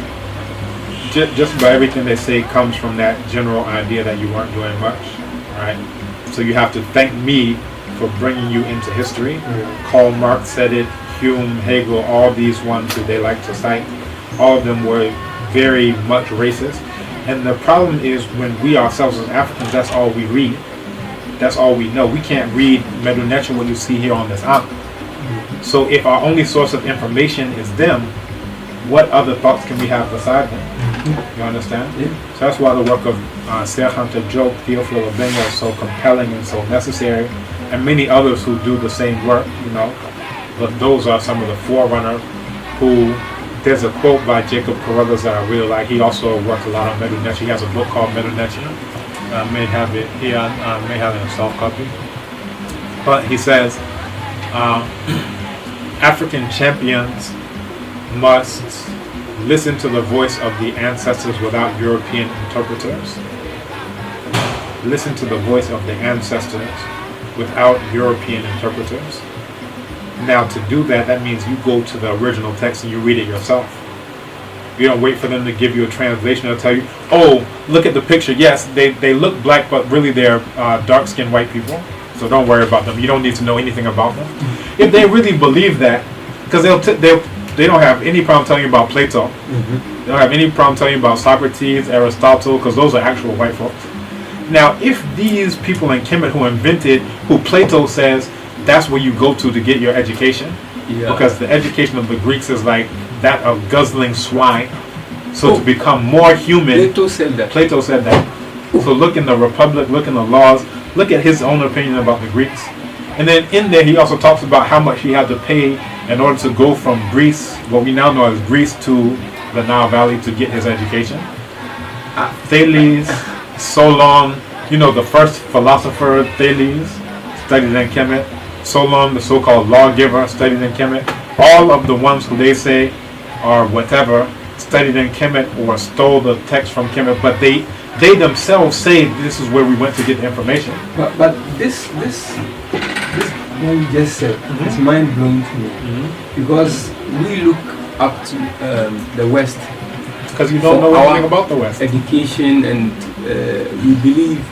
[SPEAKER 1] just about everything they say comes from that general idea that you weren't doing much, right? So you have to thank me for bringing you into history. Karl Marx said it, Hume, Hegel, all these ones who they like to cite, all of them were very much racist. And the problem is when we ourselves as Africans, that's all we read. That's all we know. We can't read Medu Neter, what you see here on this island. So if our only source of information is them, what other thoughts can we have beside them? You understand?
[SPEAKER 2] Yeah.
[SPEAKER 1] So that's why the work of Cheikh Anta Diop, Theophile Obenga is so compelling and so necessary, and many others who do the same work, you know. But those are some of the forerunners who, there's a quote by Jacob Carruthers that I really like. He also worked a lot on Medu Neter. He has a book called Medu Neter. May have it here, may have it in a soft copy. But he says, African champions must listen to the voice of the ancestors without European interpreters. Listen to the voice of the ancestors without European interpreters. Now to do that, that means you go to the original text and you read it yourself. You don't wait for them to give you a translation or tell you, oh, look at the picture. Yes, they look black, but really they're dark-skinned white people. So don't worry about them. You don't need to know anything about them. If they really believe that, because they don't have any problem telling you about Plato. They don't have any problem telling you about Socrates, Aristotle, because those are actual white folks. Now, if these people in Kemet who Plato says that's where you go to get your education, because the education of the Greeks is like that of guzzling swine. So to become more human,
[SPEAKER 2] Plato said that.
[SPEAKER 1] So look in the Republic, look in the laws, look at his own opinion about the Greeks. And then in there he also talks about how much he had to pay in order to go from Greece, what we now know as Greece, to the Nile Valley to get his education. Thales, Solon, you know, the first philosopher, Thales, studied in Kemet. Solon, the so-called lawgiver, studied in Kemet. All of the ones who they say are whatever studied in Kemet or stole the text from Kemet, but they themselves say this is where we went to get the information.
[SPEAKER 2] But this what you just said, it's mind blowing to me, because we look up to the West.
[SPEAKER 1] Because you don't know anything about the West.
[SPEAKER 2] Education, and we believe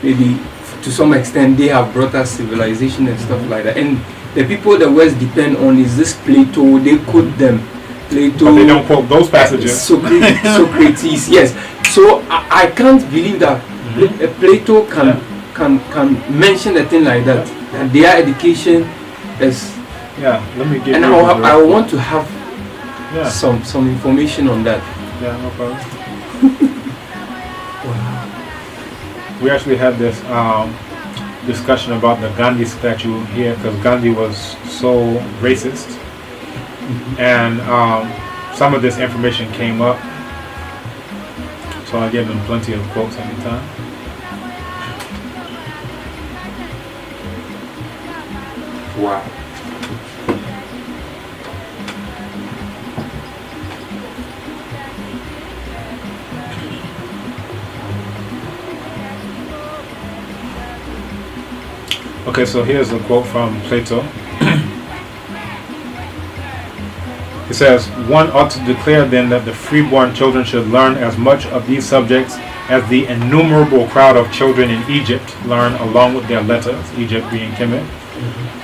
[SPEAKER 2] maybe to some extent they have brought us civilization and stuff like that. And the people the West depend on is this Plato. They quote them. Plato.
[SPEAKER 1] But they don't quote those passages.
[SPEAKER 2] Socrates, yes. So I can't believe that Plato can mention a thing like that. And their education is.
[SPEAKER 1] Yeah, let me give
[SPEAKER 2] and
[SPEAKER 1] you.
[SPEAKER 2] I want to have some information on that.
[SPEAKER 1] Yeah, no problem. We actually had this discussion about the Gandhi statue here because Gandhi was so racist, and some of this information came up. So I gave them plenty of quotes at the time.
[SPEAKER 2] Wow.
[SPEAKER 1] Okay, so here's a quote from Plato. He says, "One ought to declare then that the freeborn children should learn as much of these subjects as the innumerable crowd of children in Egypt learn along with their letters," Egypt being Kemet.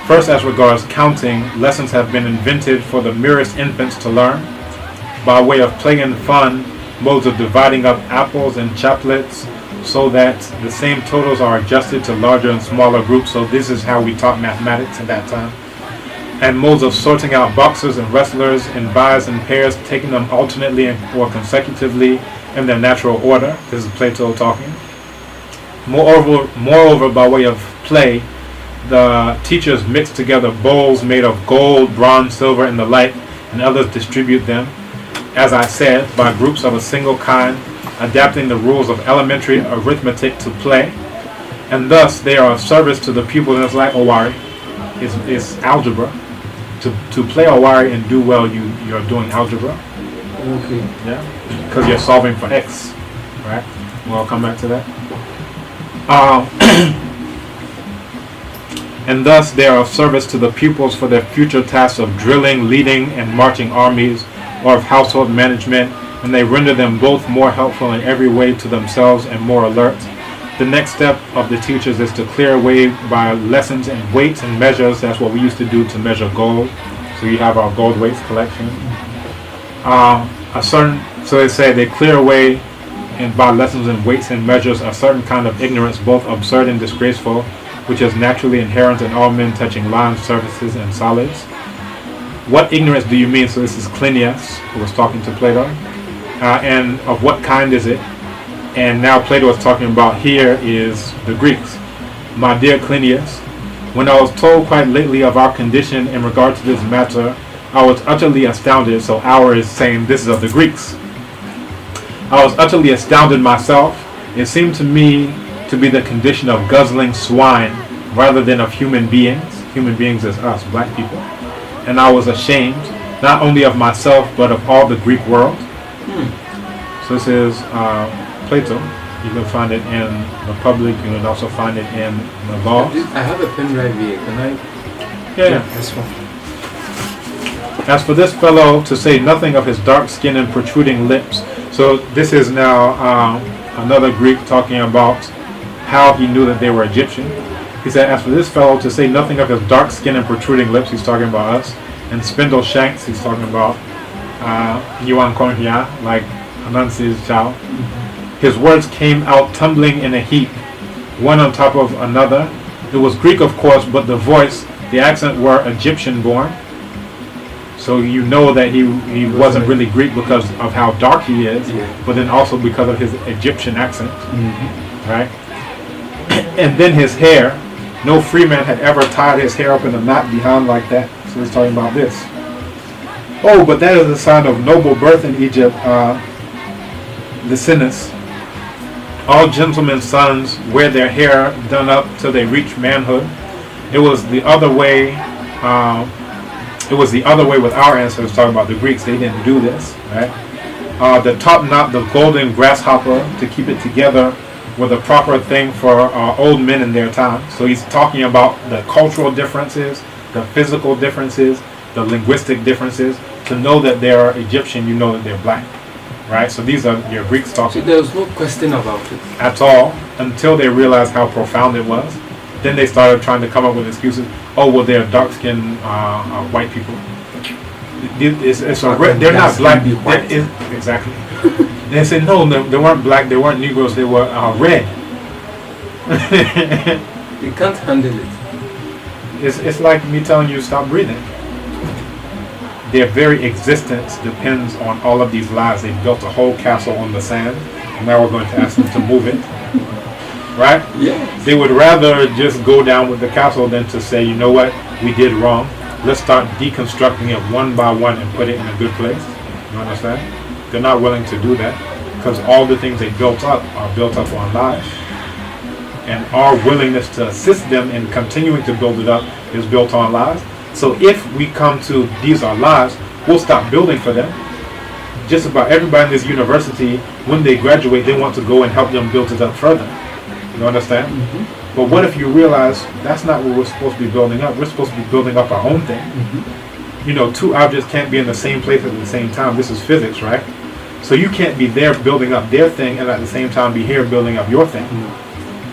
[SPEAKER 1] "First, as regards counting, lessons have been invented for the merest infants to learn. By way of play and fun, modes of dividing up apples in chaplets, so that the same totals are adjusted to larger and smaller groups." So this is how we taught mathematics at that time. "And modes of sorting out boxers and wrestlers in bys and pairs, taking them alternately or consecutively in their natural order." This is Plato talking. Moreover, by way of play, the teachers mix together bowls made of gold, bronze, silver, and the like, and others distribute them, as I said, by groups of a single kind, adapting the rules of elementary arithmetic to play, and thus they are of service to the pupil. And it's like Owari, is algebra. To play Owari and do well, you're doing algebra.
[SPEAKER 2] Okay.
[SPEAKER 1] Yeah, because you're solving for x, right? We'll come back to that. And thus they are of service to the pupils for their future tasks of drilling, leading, and marching armies, or of household management, and they render them both more helpful in every way to themselves and more alert. the next step of the teachers is to clear away by lessons and weights and measures. That's what we used to do to measure gold. So you have our gold weights collection. So they say they clear away and by lessons and weights and measures a certain kind of ignorance, both absurd and disgraceful, which is naturally inherent in all men touching lines, surfaces, and solids. What ignorance do you mean? So this is Clinias, who was talking to Plato. And of what kind is it? And now Plato is talking about here is the Greeks. My dear Clinias, when I was told quite lately of our condition in regard to this matter, I was utterly astounded. So our is saying this is of the Greeks. I was utterly astounded myself. It seemed to me to be the condition of guzzling swine rather than of human beings. Human beings is us, black people. And I was ashamed, not only of myself, but of all the Greek world. So this is Plato. You can find it in the Republic. You can also find it in the Laws.
[SPEAKER 2] I have a pen right here. Can I?
[SPEAKER 1] Yeah.
[SPEAKER 2] This one.
[SPEAKER 1] As for this fellow, to say nothing of his dark skin and protruding lips. So this is now another Greek talking about how he knew that they were Egyptian. He said, as for this fellow, to say nothing of his dark skin and protruding lips, he's talking about us, and spindle shanks, he's talking about Yuan Konghia, like Anansi's child. His words came out tumbling in a heap, one on top of another. It was Greek, of course, but the voice, the accent were Egyptian born. So you know that he wasn't really Greek because of how dark he is, but then also because of his Egyptian accent, right? And then his hair, no free man had ever tied his hair up in a knot behind like that. So he's talking about this. Oh, but that is a sign of noble birth in Egypt, Licinus. All gentlemen's sons wear their hair done up till they reach manhood. It was the other way. It was the other way with our ancestors. Talking about the Greeks, they didn't do this, right? The top knot, the golden grasshopper, to keep it together, were the proper thing for old men in their time. So he's talking about the cultural differences, the physical differences, the linguistic differences. To know that they're Egyptian, you know that they're black, right? So these are your Greeks talking.
[SPEAKER 2] So there was no question about it
[SPEAKER 1] at all until they realized how profound it was. Then they started trying to come up with excuses. Oh, well, they're dark-skinned white people. They're not black. Exactly. They said no, they weren't black. They weren't Negroes. They were red.
[SPEAKER 2] You can't handle it.
[SPEAKER 1] It's like me telling you stop breathing. Their very existence depends on all of these lies. They built a whole castle on the sand, and now we're going to ask them to move it. Right?
[SPEAKER 2] Yeah.
[SPEAKER 1] They would rather just go down with the castle than to say, you know what, we did wrong. Let's start deconstructing it one by one and put it in a good place. You understand? They're not willing to do that because all the things they built up are built up on lies. And our willingness to assist them in continuing to build it up is built on lies. So if we come to these are lies, we'll stop building for them. Just about everybody in this university, when they graduate, they want to go and help them build it up further. You understand? But what if you realize that's not what we're supposed to be building up? We're supposed to be building up our own thing. You know, two objects can't be in the same place at the same time. This is physics, right? So you can't be there building up their thing and at the same time be here building up your thing.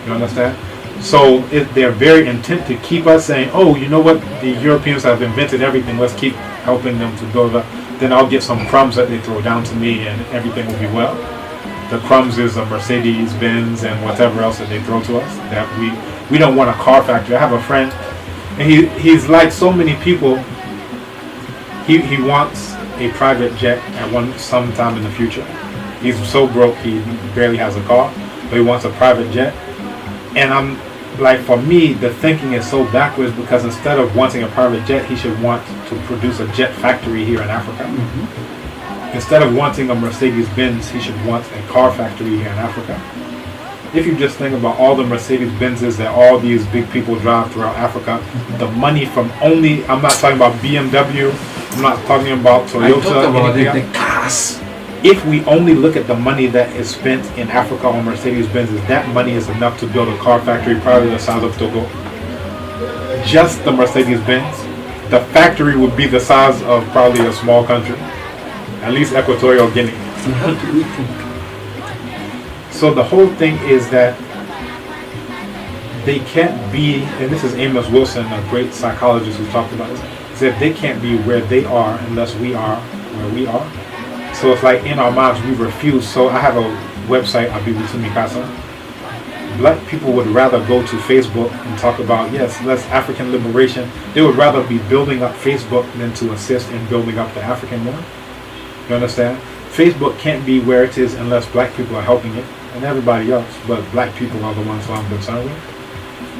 [SPEAKER 1] You understand? So they're very intent to keep us saying, oh, you know what? The Europeans have invented everything. Let's keep helping them to build up. Then I'll get some crumbs that they throw down to me and everything will be well. The crumbs is a Mercedes, Benz, and whatever else that they throw to us. That we don't want a car factory. I have a friend, and he's like so many people. He wants a private jet at sometime in the future. He's so broke he barely has a car, but he wants a private jet. And I'm like, for me, the thinking is so backwards because instead of wanting a private jet, he should want to produce a jet factory here in Africa. Instead of wanting a Mercedes-Benz, he should want a car factory here in Africa. If you just think about all the Mercedes-Benzes that all these big people drive throughout Africa, the money from only, I'm not talking about BMW, I'm not talking about Toyota.
[SPEAKER 2] I talked about the cars.
[SPEAKER 1] If we only look at the money that is spent in Africa on Mercedes-Benzes, that money is enough to build a car factory probably the size of Togo. Just the Mercedes-Benz. The factory would be the size of probably a small country. At least Equatorial Guinea.
[SPEAKER 2] You have to rethink.
[SPEAKER 1] So the whole thing is that they can't be, and this is Amos Wilson, a great psychologist who talked about this, he said they can't be where they are unless we are where we are. So it's like in our minds we refuse. So I have a website, Abibutu Mikasa. Black people would rather go to Facebook and talk about, yes, less African liberation. They would rather be building up Facebook than to assist in building up the African one. You understand? Facebook can't be where it is unless black people are helping it, and everybody else, but black people are the ones who I'm concerned with.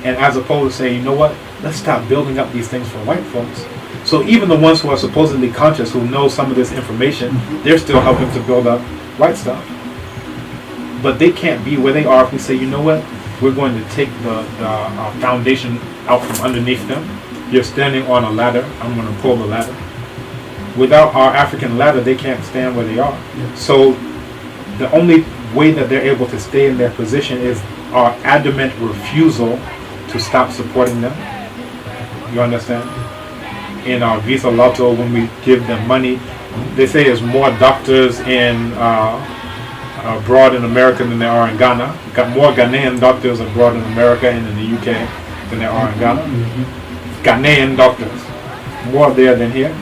[SPEAKER 1] And as opposed to saying, you know what, let's stop building up these things for white folks. So even the ones who are supposedly conscious, who know some of this information, they're still helping to build up white stuff. But they can't be where they are if we say, you know what, we're going to take the foundation out from underneath them. You're standing on a ladder, I'm going to pull the ladder. Without our African ladder, they can't stand where they are. Yeah. So the only way that they're able to stay in their position is our adamant refusal to stop supporting them. You understand? In our Visa Lotto, when we give them money, they say there's more doctors in abroad in America than there are in Ghana. Got more Ghanaian doctors abroad in America and in the UK than there are in Ghana. Ghanaian doctors, more there than here.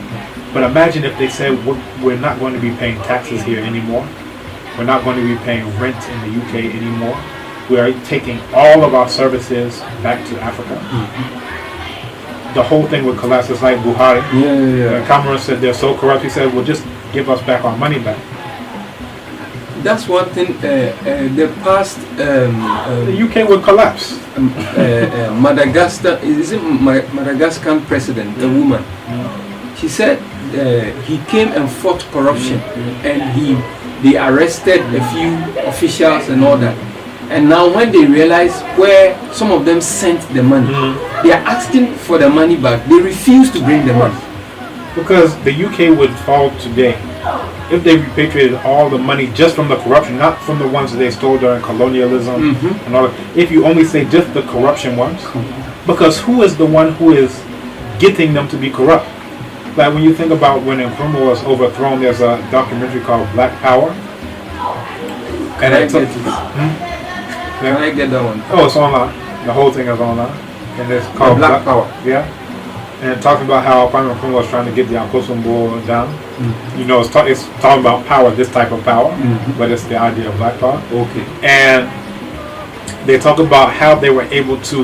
[SPEAKER 1] But imagine if they said we're not going to be paying taxes here anymore. We're not going to be paying rent in the UK anymore. We are taking all of our services back to Africa. The whole thing would collapse. It's like Buhari. Cameron said they're so corrupt. He said, well, just give us back our money back.
[SPEAKER 2] That's one thing. The past
[SPEAKER 1] the UK would collapse.
[SPEAKER 2] Madagascar, is it Madagascan president, the woman? She said he came and fought corruption, and they arrested a few officials and all that. And now when they realize where some of them sent the money, they are asking for the money back. They refuse to bring the money.
[SPEAKER 1] Because the UK would fall today if they repatriated all the money just from the corruption, not from the ones that they stole during colonialism and all that. If you only say just the corruption ones, because who is the one who is getting them to be corrupt? Like when you think about when Nkrumah was overthrown, there's a documentary called Black Power.
[SPEAKER 2] Can I get that one?
[SPEAKER 1] Oh, it's online. The whole thing is online. And it's called Black Power. Yeah. And it talks about how Prime Nkrumah was trying to get the Akosombo down. You know, it's talking about power, this type of power, but it's the idea of black power.
[SPEAKER 2] Okay.
[SPEAKER 1] And they talk about how they were able to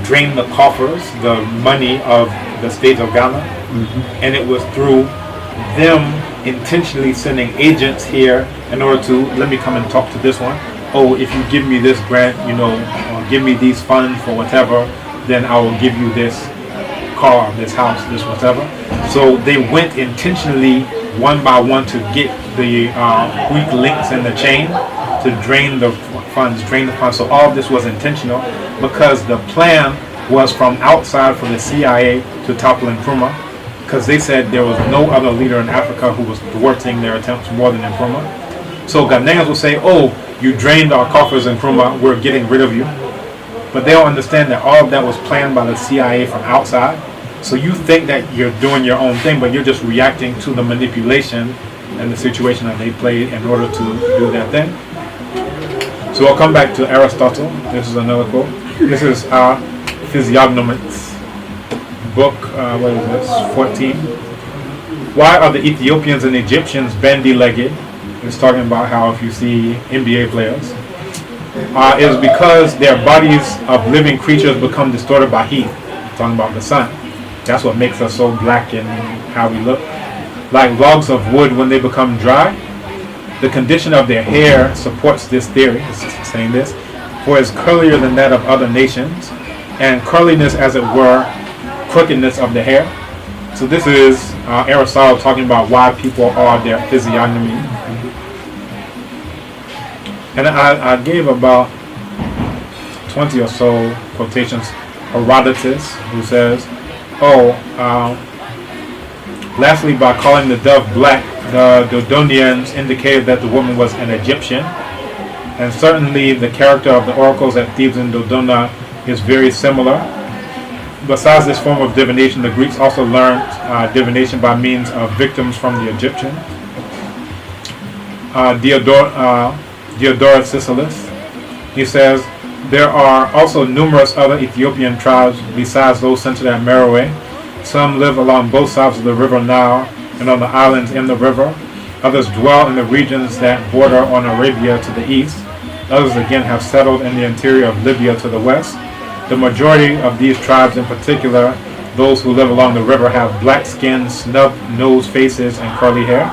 [SPEAKER 1] drain the coffers, the money of the state of Ghana, and it was through them intentionally sending agents here in order to, let me come and talk to this one. Oh, if you give me this grant, you know, or give me these funds for whatever, then I will give you this car, this house, this whatever. So they went intentionally one by one to get the weak links in the chain to drain the funds. So all of this was intentional because the plan was from outside for the CIA to topple Nkrumah, because they said there was no other leader in Africa who was thwarting their attempts more than Nkrumah. So Ghanaians will say, oh, you drained our coffers in Nkrumah, we're getting rid of you. But they don't understand that all of that was planned by the CIA from outside. So you think that you're doing your own thing, but you're just reacting to the manipulation and the situation that they played in order to do their thing. So I'll come back to Aristotle. This is another quote. This is Physiognomics, book, what is this, 14. Why are the Ethiopians and Egyptians bandy-legged? It's talking about how if you see NBA players, it is because their bodies of living creatures become distorted by heat. Talking about the sun. That's what makes us so black in how we look. Like logs of wood when they become dry, the condition of their hair supports this theory. It's saying this. For it's curlier than that of other nations, and curliness, as it were, crookedness of the hair. So this is Aristotle talking about why people are their physiognomy. And I gave about 20 or so quotations. Herodotus, who says, lastly, by calling the dove black, the Dodonians indicated that the woman was an Egyptian. And certainly the character of the oracles at Thebes and Dodona is very similar. Besides this form of divination, the Greeks also learned divination by means of victims from the Egyptians. Diodorus Siculus, he says, There are also numerous other Ethiopian tribes besides those centered at Meroe. Some live along both sides of the river Nile and on the islands in the river. Others dwell in the regions that border on Arabia to the east. Others again have settled in the interior of Libya to the west. The majority of these tribes, in particular those who live along the river, have black skin, snub-nosed faces, and curly hair.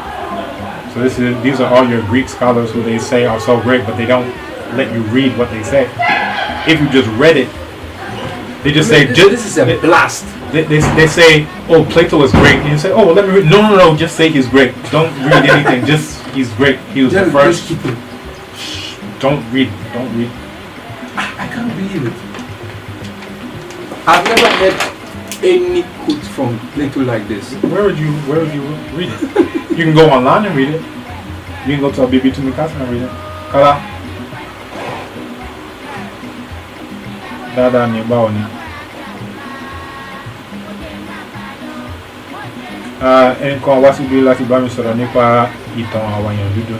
[SPEAKER 1] So these are all your Greek scholars who they say are so great, but they don't let you read what they say. If you just read it, they just say...
[SPEAKER 2] This is a blast.
[SPEAKER 1] They say, oh, Plato is great. And you say, oh, well, let me read. No, just say he's great. Don't read anything. Just, he's great. He was the first. Don't read.
[SPEAKER 2] I can't believe it. I've never heard any quote from Plato like this.
[SPEAKER 1] Where would you read it? You can go online and read it. You can go to a BB2 Mikasa and read it. Kala. Dada ni baoni. Nǹkan wá síbí láti bá mi sọ̀rọ̀ nípa ìtàn àwọn èèyàn dúdú.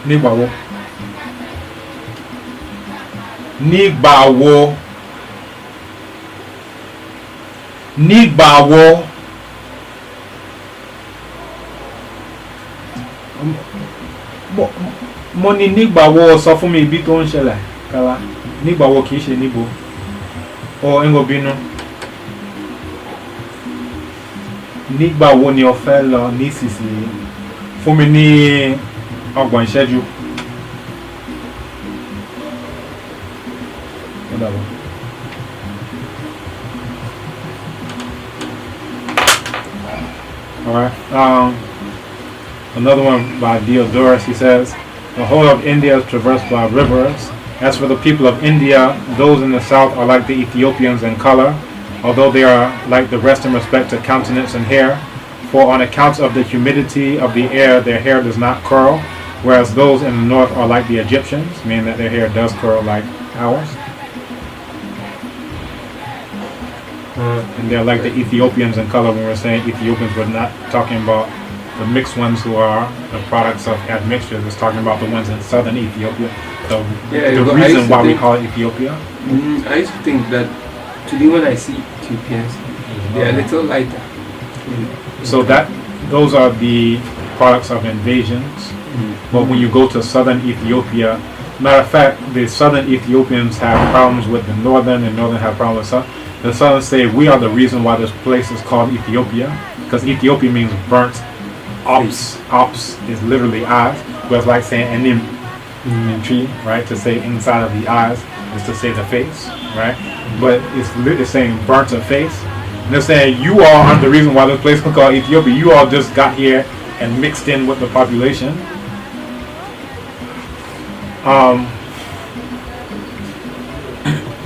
[SPEAKER 1] Nígbà wo mo ní nígbà wo sọ fún mi ibi tó ń ṣẹlẹ̀ Kala nígbà wo kìí ṣe níbo o ń go bínú nígbà wo ni o fẹ́ lọ nísinsìnyí fún mi ní ọgbọ̀n ìṣẹ́jú. Alright. Another one by Diodorus, he says, the whole of India is traversed by rivers. As for the people of India, those in the south are like the Ethiopians in color, although they are like the rest in respect to countenance and hair. For on account of the humidity of the air, their hair does not curl, whereas those in the north are like the Egyptians, meaning that their hair does curl like ours. And they're like the Ethiopians in color. When we're saying Ethiopians, we're not talking about the mixed ones who are the products of admixtures. It's talking about the ones in southern Ethiopia. The reason why we call it Ethiopia.
[SPEAKER 2] I used to think that today when I see Ethiopians, they are a little lighter.
[SPEAKER 1] So those are the products of invasions. But when you go to southern Ethiopia, matter of fact, the southern Ethiopians have problems with the northern, and northern have problems with southern. The southern say we are the reason why this place is called Ethiopia, because Ethiopia means burnt. Ops is literally eyes, but it's like saying enim tree, right? To say inside of the eyes is to say the face, right? But it's saying burnt of face. And they're saying you all are the reason why this place is called Ethiopia. You all just got here and mixed in with the population.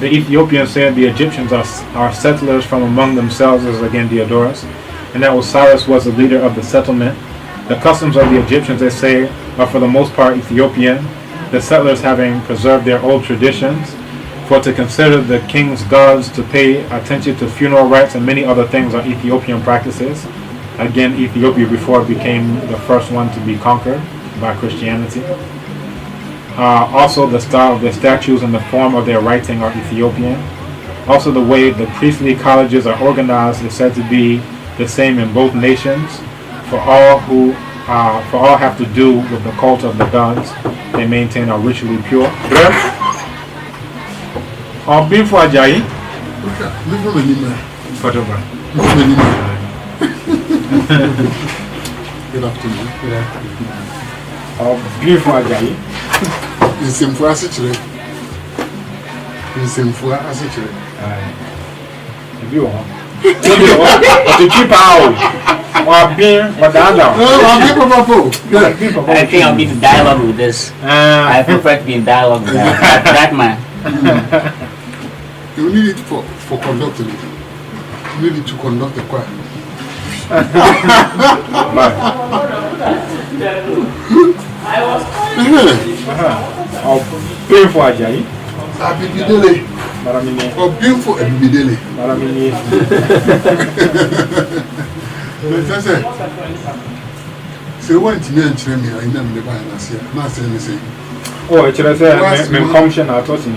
[SPEAKER 1] The Ethiopians said the Egyptians are settlers from among themselves, as again Diodorus, and that Osiris was the leader of the settlement. The customs of the Egyptians, they say, are for the most part Ethiopian, the settlers having preserved their old traditions. For to consider the king's gods, to pay attention to funeral rites, and many other things are Ethiopian practices. Again, Ethiopia before it became the first one to be conquered by Christianity. Also, the style of their statues and the form of their writing are Ethiopian. Also, the way the priestly colleges are organized is said to be the same in both nations. For all have to do with the cult of the gods they maintain are ritually pure. I've been for Ajayi. Whatever.
[SPEAKER 3] Good afternoon.
[SPEAKER 1] I've been for Ajayi.
[SPEAKER 3] Nsimfua asichire.
[SPEAKER 1] If you want. To keep out. I've been for the other.
[SPEAKER 3] I
[SPEAKER 4] think I'll be in dialogue with this. I prefer to be in dialogue with that man.
[SPEAKER 3] You need it for conducting it. You need it to conduct the choir.
[SPEAKER 1] I'll pay for Ajayi.
[SPEAKER 3] Happy Jubilee.
[SPEAKER 1] Maramini.
[SPEAKER 3] Or beautiful immediately.
[SPEAKER 1] Maramini.
[SPEAKER 3] That's it. So one to me and Chimney, I never buy an answer. Not saying anything.
[SPEAKER 1] Oh, it's just a consumption. I told you.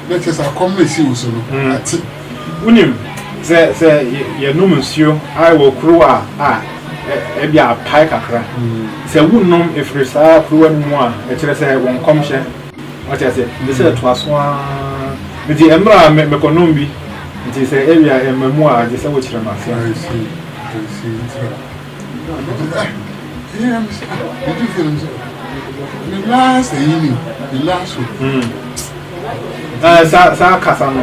[SPEAKER 3] Let us come see you soon.
[SPEAKER 1] Unim, say, you know, monsieur, I will crew a pie cracker. Say, wouldn't know if we saw crew and one, it's just a one consumption. What I said, this is a twas one. The Emra Meconombi, it is a area and memoir, this is which I
[SPEAKER 3] see. Yeah, did you feel the last evening, the last one?
[SPEAKER 1] Sakasano.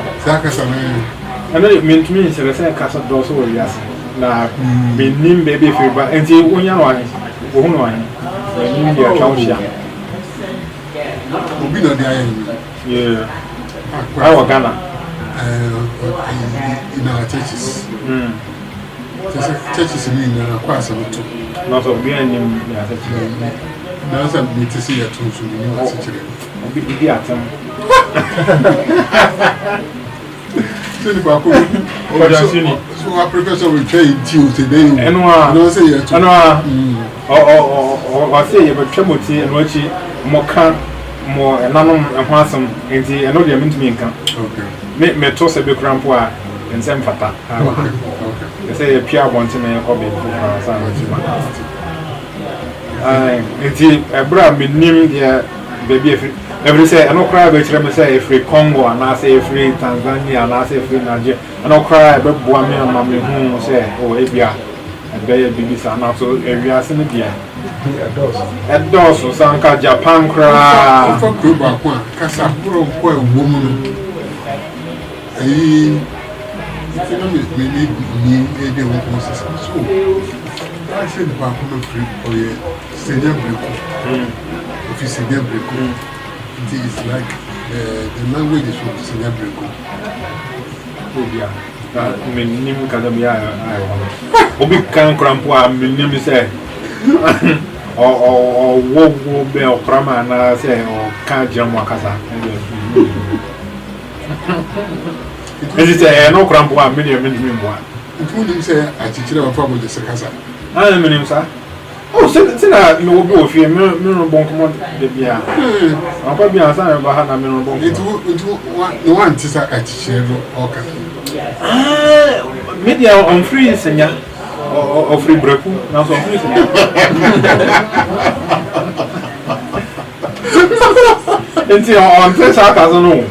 [SPEAKER 1] And then it meant to me, so I said, Castle Dosso, yes. Now, me name baby fever, and see when you're one, when you're a couch.
[SPEAKER 3] We'll be on the island.
[SPEAKER 1] Yeah. Our Ghana.
[SPEAKER 3] In our churches. Churches in quite some too.
[SPEAKER 1] Not of being in
[SPEAKER 3] Now, I'm need to see a tool from the university.
[SPEAKER 1] Be at them.
[SPEAKER 3] So, our professor will trade you today.
[SPEAKER 1] And one, say it. Or say you trouble tea and watch it more and none and handsome, and I know they're meant to me. Okay. Me toss a big rampoa and send fata. They say a pure one to me or be a bra me name there, baby. Every say, I don't cry, but I say free Congo, and I say free Tanzania, and I say free Nigeria. I don't cry, but Buami and Mammy who say, oh, Abia, and Bay Babies are not so area Senedia. At Dosso, Sanka, Japan cry.
[SPEAKER 3] For Cuba, Casapuro, woman. They won't so. I said, Bakuno free or a Senior Break. If you see them break, it is like the language is from Senior Break.
[SPEAKER 1] Oh, yeah. Minim Cadabia, I Obi can cramp one, Minim say, or Wogo Bell Crama, and I say, or Kajam Wakasa. Is it a no cramp 1 million minimum one?
[SPEAKER 3] It wouldn't say, I teach you about the Sakasa.
[SPEAKER 1] I am in sir. Oh, since I know if you're mineral bone command, I'll probably answer about a mineral bone. It one is a teacher or media on free senior or free breakfast. Now, so free until on this, I don't know.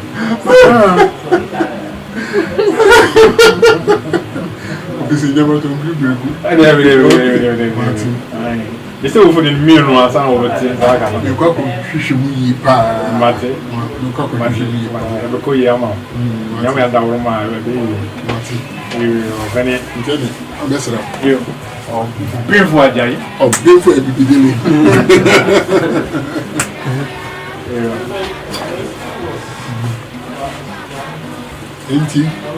[SPEAKER 3] This is never to be good.
[SPEAKER 1] They still for the meal or some over the
[SPEAKER 3] you got fish me pa
[SPEAKER 1] Mate,
[SPEAKER 3] you got
[SPEAKER 1] Mate, Yama, Yama and Daurama, you beautiful Jay,
[SPEAKER 3] of beautiful epidemic.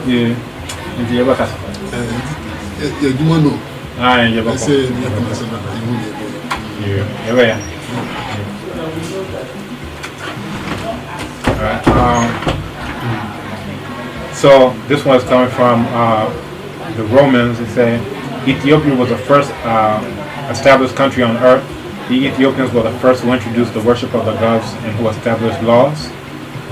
[SPEAKER 1] Yeah, into your back.
[SPEAKER 3] You do know.
[SPEAKER 1] I
[SPEAKER 3] say,
[SPEAKER 1] yeah. So this one is coming from the Romans. They say Ethiopia was the first established country on earth. The Ethiopians were the first who introduced the worship of the gods and who established laws.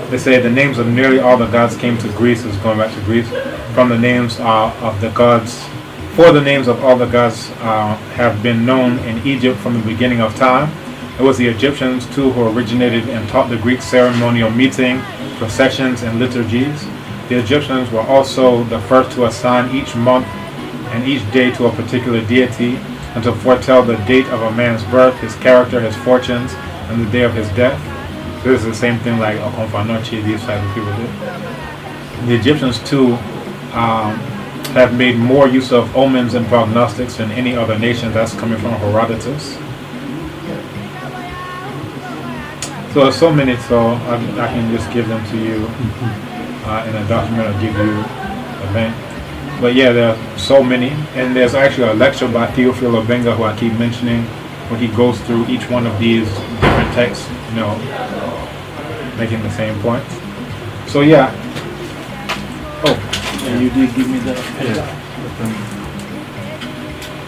[SPEAKER 1] They say the names of nearly all the gods came to Greece. Is going back to Greece from the names of the gods. For the names of all the gods have been known in Egypt from the beginning of time. It was the Egyptians too who originated and taught the Greek ceremonial meeting, processions, and liturgies. The Egyptians were also the first to assign each month and each day to a particular deity and to foretell the date of a man's birth, his character, his fortunes, and the day of his death. This is the same thing like Okonfanochi, these type of people did. The Egyptians too have made more use of omens and prognostics than any other nation. That's coming from Herodotus. So there's so many, so I can just give them to you in a document. I'll give you a link. But yeah, there are so many, and there's actually a lecture by Theophilo Benga who I keep mentioning, where he goes through each one of these different texts, you know, making the same points. So yeah. Oh, and you did give me the
[SPEAKER 2] Yeah.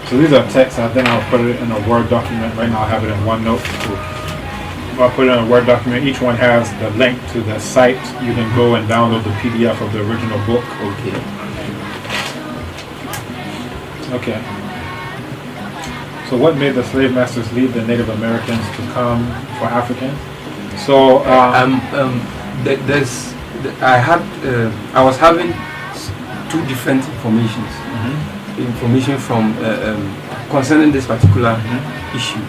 [SPEAKER 1] So these are texts. Then I'll put it in a Word document. Right now I have it in OneNote. I'll put it in a Word document. Each one has the link to the site. You can go and download the PDF of the original book.
[SPEAKER 2] Okay.
[SPEAKER 1] Okay. So what made the slave masters leave the Native Americans to come for Africans? So
[SPEAKER 2] I was having two different informations. Information from concerning this particular issue.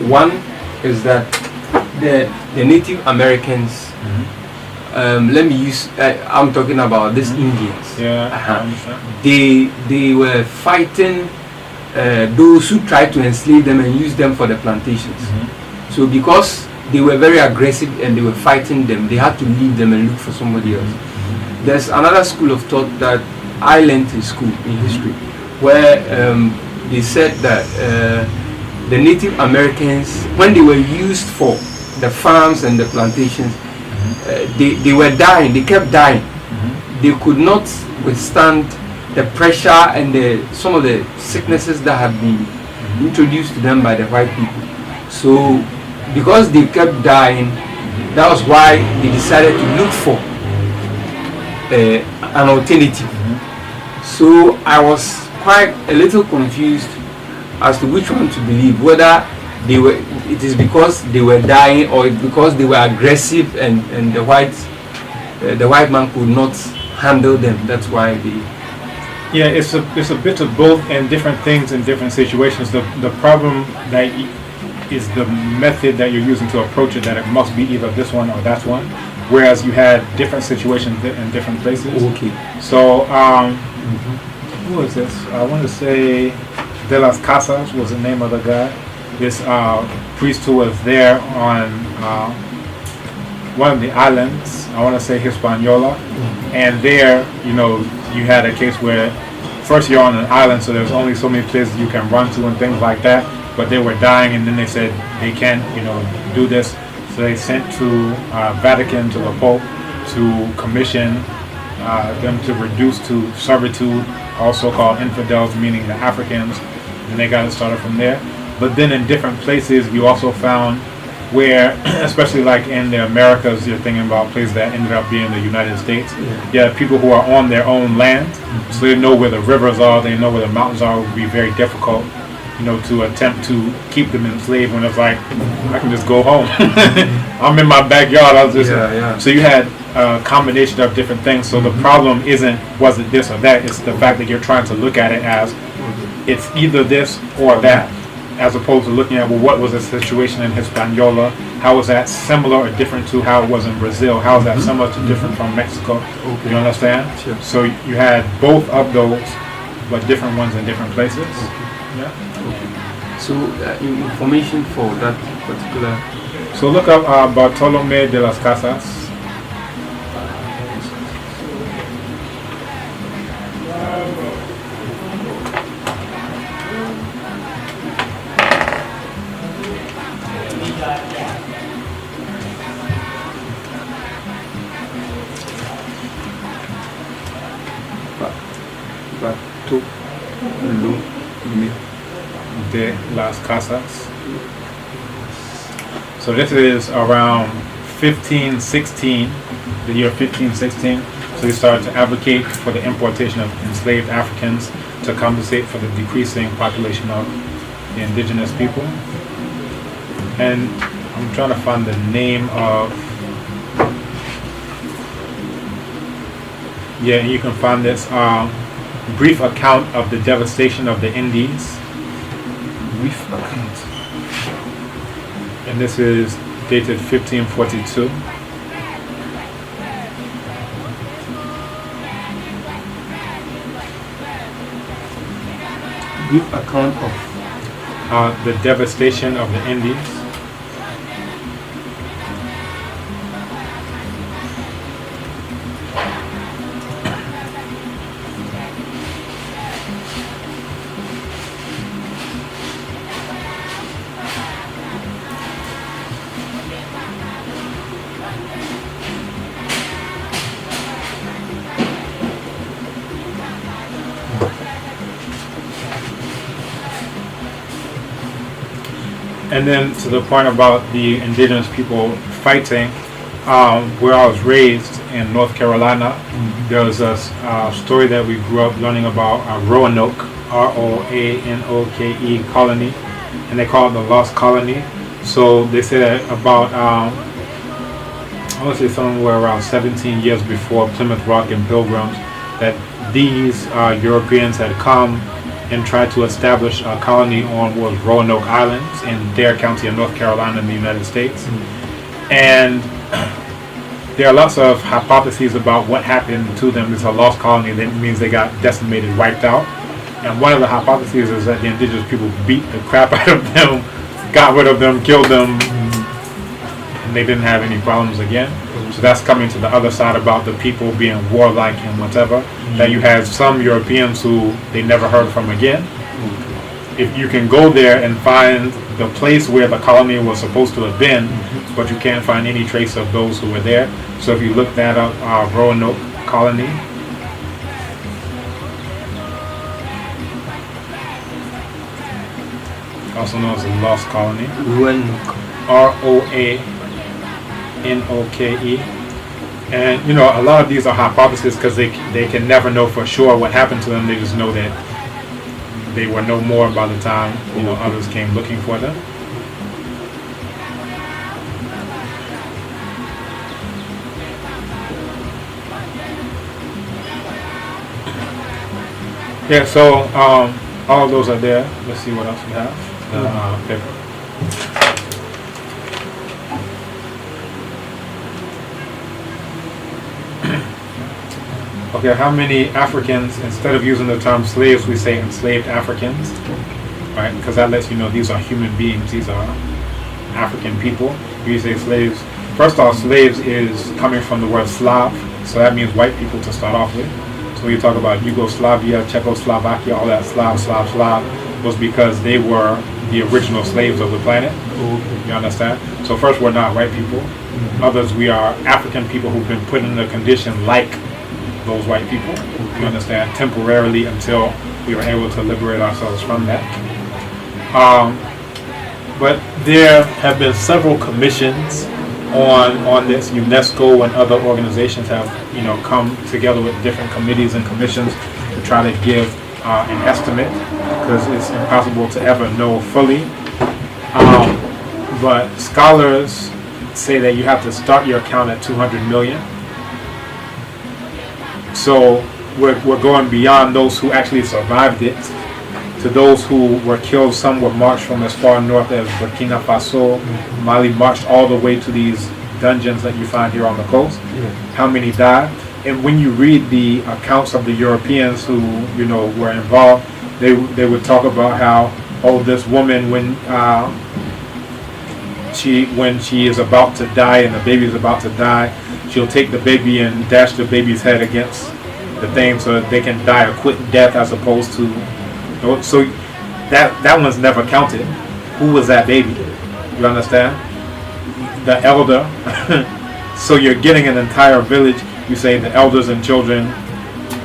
[SPEAKER 2] One is that the Native Americans. Let me use. I'm talking about these Indians.
[SPEAKER 1] Yeah. I understand.
[SPEAKER 2] They were fighting those who tried to enslave them and use them for the plantations. So because they were very aggressive and they were fighting them, they had to leave them and look for somebody else. There's another school of thought that I learned in school in history, where they said that the Native Americans, when they were used for the farms and the plantations, they were dying. They kept dying. They could not withstand the pressure and some of the sicknesses that had been introduced to them by the white people. So because they kept dying, that was why they decided to look for an alternative. So I was quite a little confused as to which one to believe, whether it is because they were dying or because they were aggressive and the white man could not handle them. That's why they.
[SPEAKER 1] Yeah, it's a bit of both and different things in different situations. The problem that is the method that you're using to approach it, that it must be either this one or that one, whereas you had different situations in different places.
[SPEAKER 2] Okay.
[SPEAKER 1] So who was this? I want to say De las Casas was the name of the guy. This priest who was there on one of the islands, I want to say Hispaniola, and there, you had a case where first you're on an island, so there's only so many places you can run to and things like that, but they were dying, and then they said they can't, do this, so they sent to Vatican, to the Pope, to commission them to reduce to servitude, also called infidels, meaning the Africans, and they got it started from there. But then in different places, you also found where, especially like in the Americas, you're thinking about places that ended up being the United States. Yeah, people who are on their own land, so they know where the rivers are, they know where the mountains are. It would be very difficult, to attempt to keep them enslaved when it's like, I can just go home. I'm in my backyard. I'll just. So you had a combination of different things. So the problem was it this or that? It's the fact that you're trying to look at it as it's either this or that, as opposed to looking at, well, what was the situation in Hispaniola? How was that similar or different to how it was in Brazil? How is that similar to different from Mexico? You understand?
[SPEAKER 2] Sure.
[SPEAKER 1] So you had both of those, but different ones in different places. Yeah.
[SPEAKER 2] So information for that particular.
[SPEAKER 1] So look up Bartolome de las Casas. De las Casas. So this is around 1516, the year 1516. So he started to advocate for the importation of enslaved Africans to compensate for the decreasing population of the indigenous people. And I'm trying to find the name of. Yeah, you can find this brief account of the devastation of the Indies. Brief account. And this is dated 1542.
[SPEAKER 2] Brief account of
[SPEAKER 1] the devastation of the Indies. And then to the point about the indigenous people fighting, where I was raised in North Carolina, there was a story that we grew up learning about Roanoke, Roanoke colony, and they call it the Lost Colony. So they say that about, I want to say somewhere around 17 years before Plymouth Rock and Pilgrims, that these Europeans had come and tried to establish a colony on what was Roanoke Islands in Dare County of North Carolina in the United States. And there are lots of hypotheses about what happened to them. It's a lost colony. That means they got decimated, wiped out. And one of the hypotheses is that the indigenous people beat the crap out of them, got rid of them, killed them, and they didn't have any problems again. So that's coming to the other side about the people being warlike and whatever. That you had some Europeans who they never heard from again. If you can go there and find the place where the colony was supposed to have been, but you can't find any trace of those who were there. So if you look that up, Roanoke colony, also known as the Lost Colony, Roanoke. And you know, a lot of these are hypotheses because they can never know for sure what happened to them. They just know that they were no more by the time, you know, others came looking for them. Yeah, so all of those are there. Let's see what else we have. Paper. Okay, how many Africans, instead of using the term slaves, we say enslaved Africans, right? Because that lets you know these are human beings, these are African people. We say slaves. First off, slaves is coming from the word Slav, so that means white people to start off with. So when you talk about Yugoslavia, Czechoslovakia, all that Slav was because they were the original slaves of the planet. You understand? So first, we're not white people. Others, we are African people who've been put in a condition like those white people, you understand, temporarily until we were able to liberate ourselves from that. But there have been several commissions on this. UNESCO and other organizations have, you know, come together with different committees and commissions to try to give an estimate, because it's impossible to ever know fully. But scholars say that you have to start your count at 200 million. So we're going beyond those who actually survived it to those who were killed. Some were marched from as far north as Burkina Faso, Mali, marched all the way to these dungeons that you find here on the coast. How many died? And when you read the accounts of the Europeans who, you know, were involved, they would talk about how, oh, this woman, when she is about to die and the baby is about to die, she'll take the baby and dash the baby's head against the thing so that they can die a quick death, as opposed to, so that one's never counted. Who was that baby? You understand? The elder. So you're getting an entire village. You say the elders and children,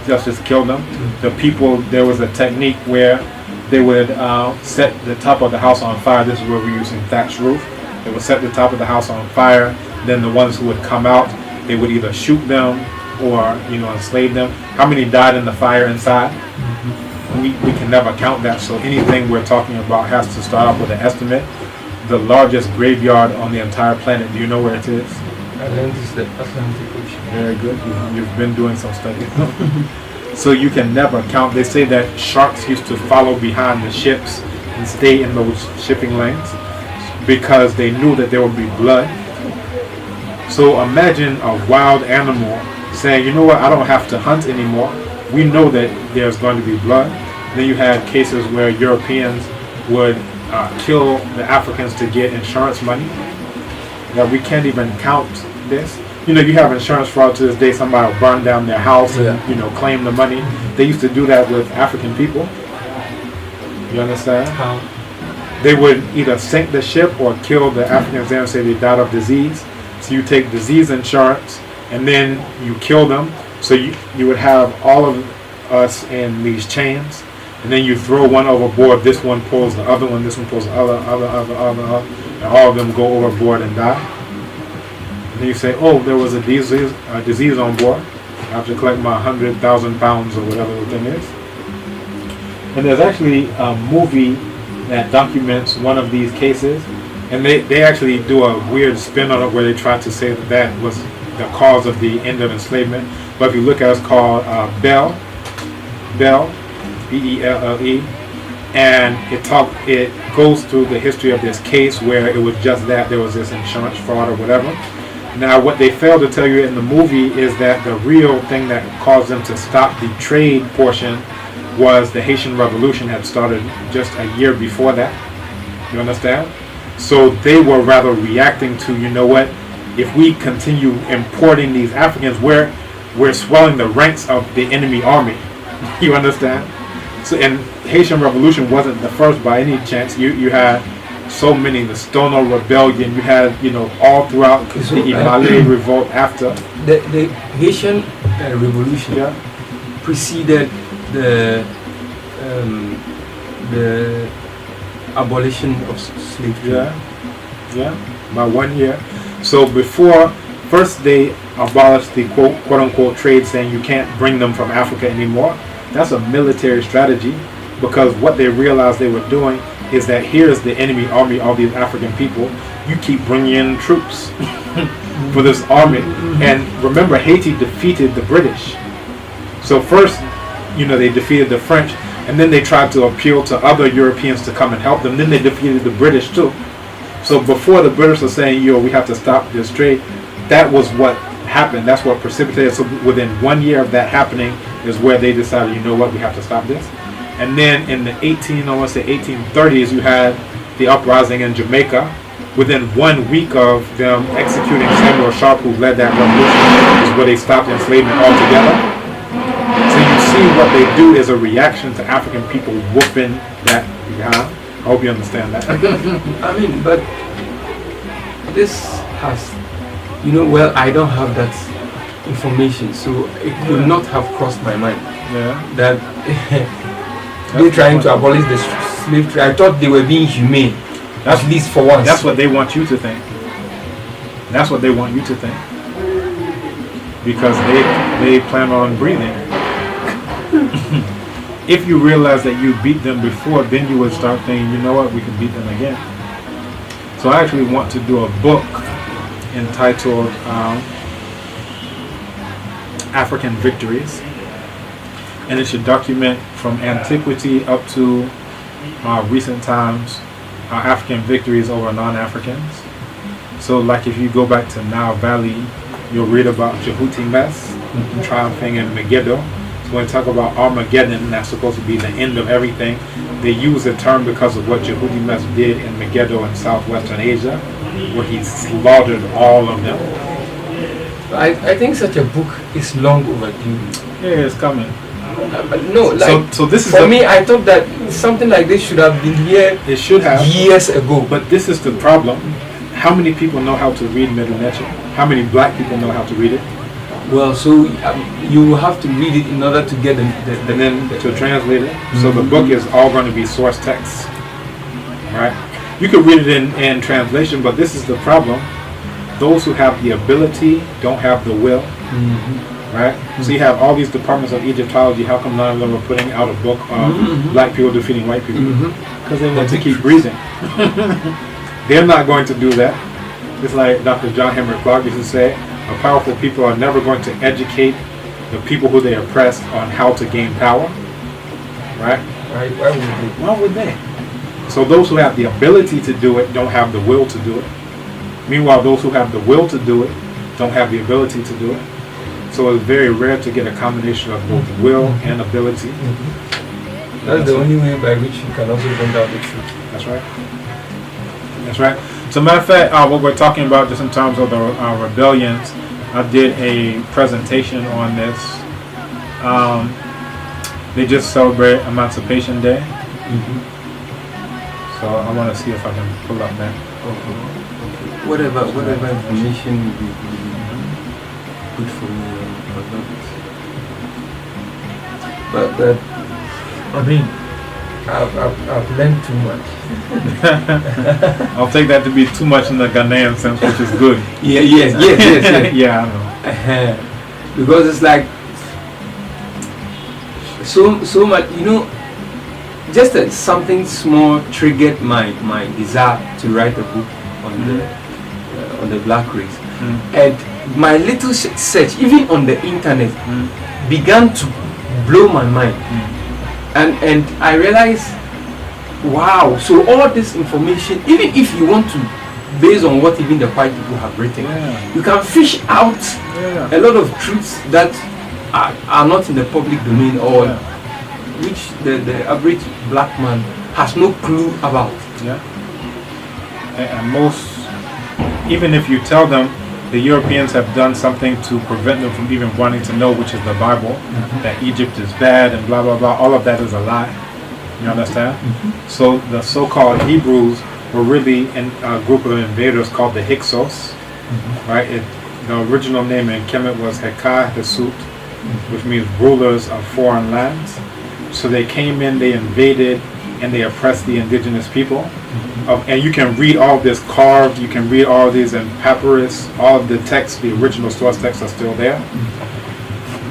[SPEAKER 1] just kill them. The people, there was a technique where they would set the top of the house on fire. This is where we're using thatched roof. They would set the top of the house on fire. Then the ones who would come out, they would either shoot them or, you know, enslave them. How many died in the fire inside? We can never count that. So anything we're talking about has to start off with an estimate. The largest graveyard on the entire planet, do you know where it is?
[SPEAKER 2] The Atlantic Ocean.
[SPEAKER 1] Very good. You've been doing some study. So you can never count. They say that sharks used to follow behind the ships and stay in those shipping lanes because they knew that there would be blood. So imagine a wild animal saying, you know what, I don't have to hunt anymore. We know that there's going to be blood. Then you had cases where Europeans would kill the Africans to get insurance money. That we can't even count this. You know, you have insurance fraud to this day. Somebody will burn down their house and, you know, claim the money. They used to do that with African people. You understand?
[SPEAKER 2] How?
[SPEAKER 1] They would either sink the ship or kill the Africans there and say they died of disease. So you take disease insurance and then you kill them. So you would have all of us in these chains. and then you throw one overboard. This one pulls the other one. This one pulls the other, and all of them go overboard and die. And then you say, oh, there was a disease on board. I have to collect my 100,000 pounds or whatever the thing is. And there's actually a movie that documents one of these cases, and they actually do a weird spin on it where they try to say that that was the cause of the end of enslavement. But if you look at it, it's called Bell, B-E-L-L-E, and it goes through the history of this case where it was just that there was this insurance fraud or whatever. Now, what they failed to tell you in the movie is that the real thing that caused them to stop the trade portion was the Haitian Revolution had started just a year before that. You understand? So they were rather reacting to, you know what, if we continue importing these Africans, we're swelling the ranks of the enemy army. You understand? So, and Haitian Revolution wasn't the first by any chance. You had so many, the Stono Rebellion, you had, you know, all throughout the Imale revolt after.
[SPEAKER 2] The Haitian Revolution preceded the abolition of slavery.
[SPEAKER 1] Yeah, by 1 year. So before, first they abolished the quote unquote trade, saying you can't bring them from Africa anymore. That's a military strategy, because what they realized they were doing is that here's the enemy army, all these African people. You keep bringing in troops for this army. And remember, Haiti defeated the British. So first, you know, they defeated the French, and then they tried to appeal to other Europeans to come and help them. Then they defeated the British too. So before the British were saying, we have to stop this trade, that was what happened. That's what precipitated. So within 1 year of that happening is where they decided, you know what, we have to stop this. And then in the 1830s, you had the uprising in Jamaica. Within 1 week of them executing Samuel Sharp, who led that revolution, is where they stopped enslavement altogether. So you see what they do is a reaction to African people whooping that behind. I hope you understand that.
[SPEAKER 2] I mean, but this has, well, I don't have that information, so it could not have crossed my mind that they're trying to abolish the slave trade. I thought they were being humane, at least for once.
[SPEAKER 1] That's what they want you to think. That's what they want you to think. Because they plan on breathing. If you realize that you beat them before, then you would start thinking, you know what, we can beat them again. So I actually want to do a book entitled African Victories. And it should document from antiquity up to recent times African victories over non-Africans. So like if you go back to Nile Valley, you'll read about Jehuti Mess triumphing in Megiddo. So when they talk about Armageddon, that's supposed to be the end of everything. They use the term because of what Jehuti Mess did in Megiddo in southwestern Asia, where he slaughtered all of them.
[SPEAKER 2] I think such a book is long overdue.
[SPEAKER 1] Yeah, it's coming.
[SPEAKER 2] But no, like
[SPEAKER 1] so this is
[SPEAKER 2] for me. I thought that something like this should have been here.
[SPEAKER 1] It should have
[SPEAKER 2] years ago.
[SPEAKER 1] But this is the problem. How many people know how to read Middle Nature? How many black people know how to read it?
[SPEAKER 2] Well, so you have to read it in order to get
[SPEAKER 1] and then to translate it. So the book is all going to be source text, right? You could read it in translation, but this is the problem. Those who have the ability don't have the will, right? So you have all these departments of Egyptology. How come none of them are putting out a book on black people defeating white people? Because they want to keep breathing. They're not going to do that. It's like Dr. John Henry Clark used to say, powerful people are never going to educate the people who they oppress on how to gain power, right? Why would they? So those who have the ability to do it don't have the will to do it. Meanwhile, those who have the will to do it don't have the ability to do it. So it's very rare to get a combination of both will and ability.
[SPEAKER 2] That's the only way by which you can also bring out the truth.
[SPEAKER 1] That's right. That's right. So matter of fact, what we're talking about just in terms of the rebellions, I did a presentation on this. They just celebrate Emancipation Day. So I want to see if I can pull up that.
[SPEAKER 2] Whatever information would be good for me about that. But I mean, I've learned too much.
[SPEAKER 1] I'll take that to be too much in the Ghanaian sense, which is good.
[SPEAKER 2] Yes.
[SPEAKER 1] Yeah, I know.
[SPEAKER 2] Because it's like so much, just that something small triggered my desire to write a book on the black race. And my little search, even on the internet, began to blow my mind. And I realized, wow, so all this information, even if you want to, based on what even the white people have written, you can fish out a lot of truths that are not in the public domain, or which the average black man has no clue about.
[SPEAKER 1] And most, even if you tell them the Europeans have done something to prevent them from even wanting to know, which is the Bible, that Egypt is bad and blah blah blah, all of that is a lie. You understand? So the so-called Hebrews were really a group of invaders called the Hyksos, right? The original name in Kemet was Hekah Hesut, which means rulers of foreign lands. So they came in, they invaded, and they oppressed the indigenous people. And you can read all this carved, you can read all these in papyrus, all of the texts, the original source texts are still there.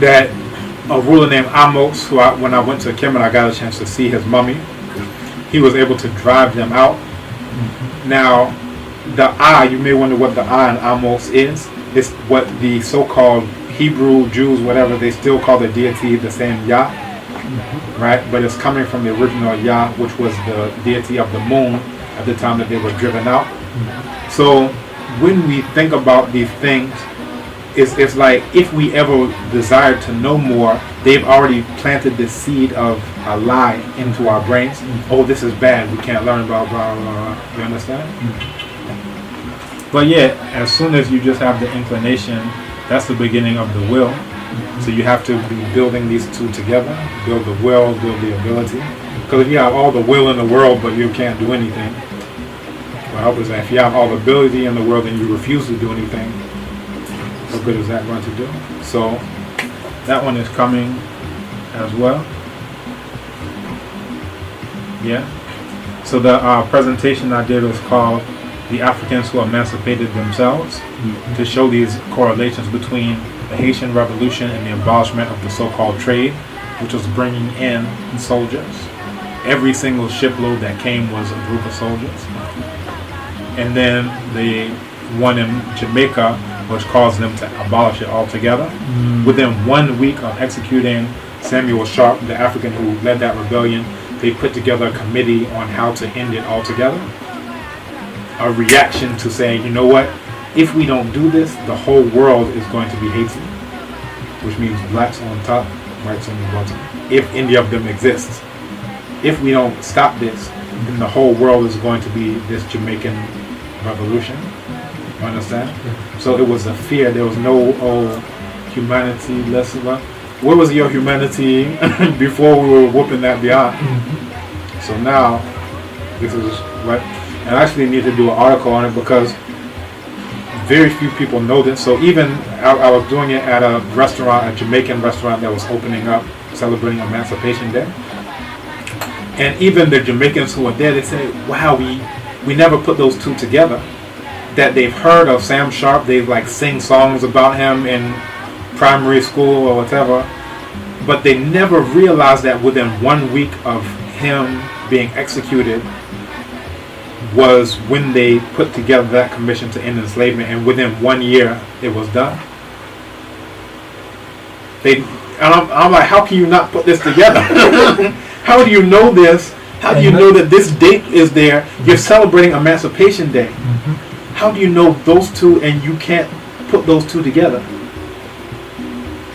[SPEAKER 1] That a ruler named Amos, who when I went to Kemet, I got a chance to see his mummy. He was able to drive them out. Now, the I, you may wonder what the I in Amos is. It's what the so-called Hebrew Jews, whatever, they still call the deity the same Yah, right? But it's coming from the original Yah, which was the deity of the moon at the time that they were driven out. So when we think about these things, it's like if we ever desire to know more, they've already planted the seed of a lie into our brains. Oh, this is bad, we can't learn about blah, blah, blah. You understand? But yeah, as soon as you just have the inclination, that's the beginning of the will. So you have to be building these two together, build the will, build the ability. Because if you have all the will in the world but you can't do anything, what help is that? If you have all the ability in the world and you refuse to do anything, what good is that going to do? So that one is coming as well. Yeah. So the presentation I did was called The Africans Who Emancipated Themselves, to show these correlations between the Haitian Revolution and the abolishment of the so-called trade, which was bringing in soldiers. Every single shipload that came was a group of soldiers. And then the one in Jamaica, which caused them to abolish it altogether. Within 1 week of executing Samuel Sharp, the African who led that rebellion, they put together a committee on how to end it altogether. A reaction to saying, you know what, if we don't do this, the whole world is going to be Haiti, which means blacks on top, whites on the bottom, if any of them exists. If we don't stop this, then the whole world is going to be this Jamaican revolution. You understand? So it was a fear. There was no humanity, less of a... Where was your humanity before we were whooping that behind? So now, this is what... And I actually need to do an article on it because very few people know this. So even I was doing it at a restaurant, a Jamaican restaurant that was opening up, celebrating Emancipation Day. And even the Jamaicans who were there, they say, wow, we never put those two together. That they've heard of Sam Sharp, they've like sing songs about him in primary school or whatever, but they never realized that within 1 week of him being executed was when they put together that commission to end enslavement, and within 1 year it was done. I'm like, how can you not put this together? How do you know this? How do you know that this date is there? You're celebrating Emancipation Day. How do you know those two and you can't put those two together?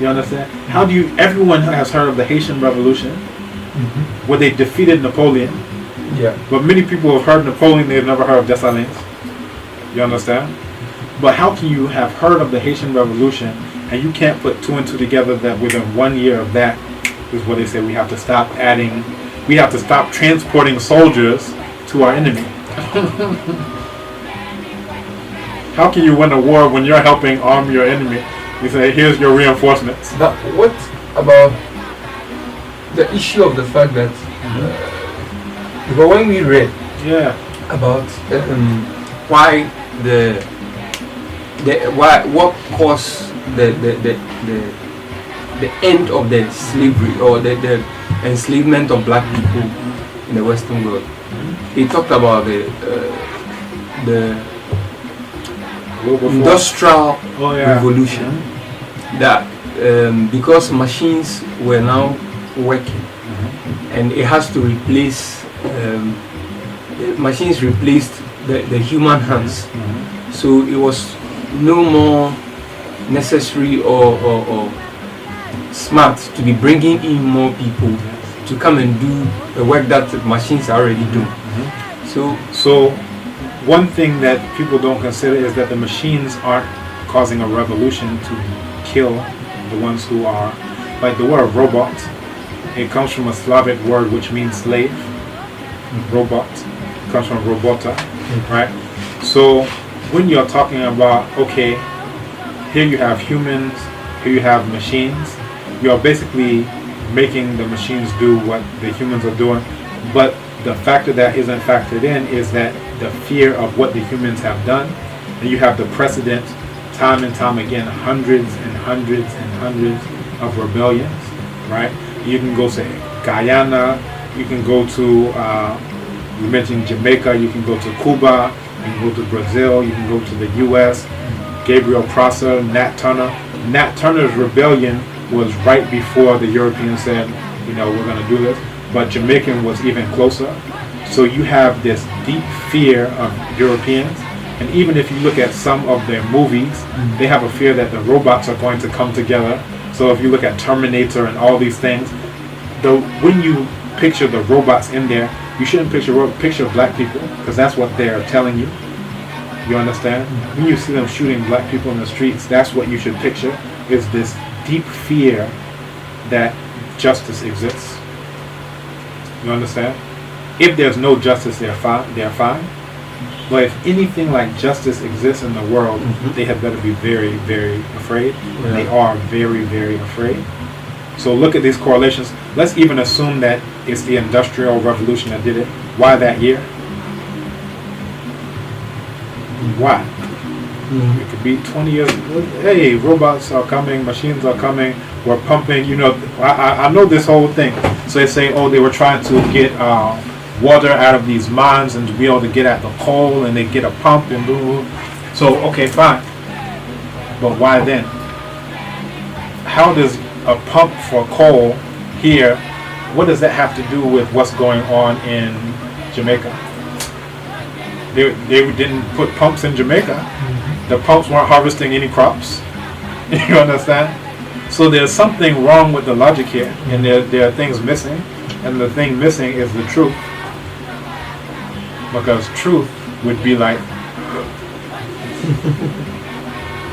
[SPEAKER 1] You understand? How do you... Everyone has heard of the Haitian Revolution, where they defeated Napoleon.
[SPEAKER 2] Yeah.
[SPEAKER 1] But many people have heard Napoleon, they've never heard of Dessalines. You understand? But how can you have heard of the Haitian Revolution and you can't put two and two together that within 1 year of that is what they say we have to stop adding... We have to stop transporting soldiers to our enemy. How can you win a war when you're helping arm your enemy? You say, here's your reinforcements.
[SPEAKER 2] But what about the issue of the fact that Because when we read
[SPEAKER 1] Yeah.
[SPEAKER 2] about why what caused the end of the slavery or the enslavement of black people in the Western world. He talked about the industrial revolution, that because machines were now working, and it has to replace machines replaced the human hands, so it was no more necessary or smart to be bringing in more people to come and do the work that the machines are already doing.
[SPEAKER 1] So one thing that people don't consider is that the machines aren't causing a revolution to kill the ones who are, like the word robot, it comes from a Slavic word which means slave. Robot comes from robota, right? So when you're talking about, okay, here you have humans, here you have machines, you're basically making the machines do what the humans are doing, but the factor that isn't factored in is that the fear of what the humans have done, and you have the precedent time and time again, hundreds and hundreds and hundreds of rebellions, right? You can go to Guyana, you can go to, you mentioned Jamaica, you can go to Cuba, you can go to Brazil, you can go to the US, Gabriel Prosser, Nat Turner. Nat Turner's rebellion was right before the Europeans said, you know, we're going to do this. But Jamaican was even closer. So you have this deep fear of Europeans. And even if you look at some of their movies, they have a fear that the robots are going to come together. So if you look at Terminator and all these things, when you picture the robots in there, you shouldn't picture black people, because that's what they're telling you. You understand? When you see them shooting black people in the streets, that's what you should picture, is this deep fear that justice exists. You understand? If there's no justice, they're fine. But if anything like justice exists in the world, they had better be very, very afraid. And they are very, very afraid. So look at these correlations. Let's even assume that it's the Industrial Revolution that did it. Why that year? Why? It could be 20 years. Hey, robots are coming, machines are coming, we're pumping. You know, I know this whole thing. So they say, oh, they were trying to get water out of these mines and to be able to get at the coal, and they get a pump and blah. So, okay, fine. But why then? How does a pump for coal here, what does that have to do with what's going on in Jamaica? They didn't put pumps in Jamaica. The pumps weren't harvesting any crops. You understand? So there's something wrong with the logic here, and there are things missing, and the thing missing is the truth. Because truth would be like,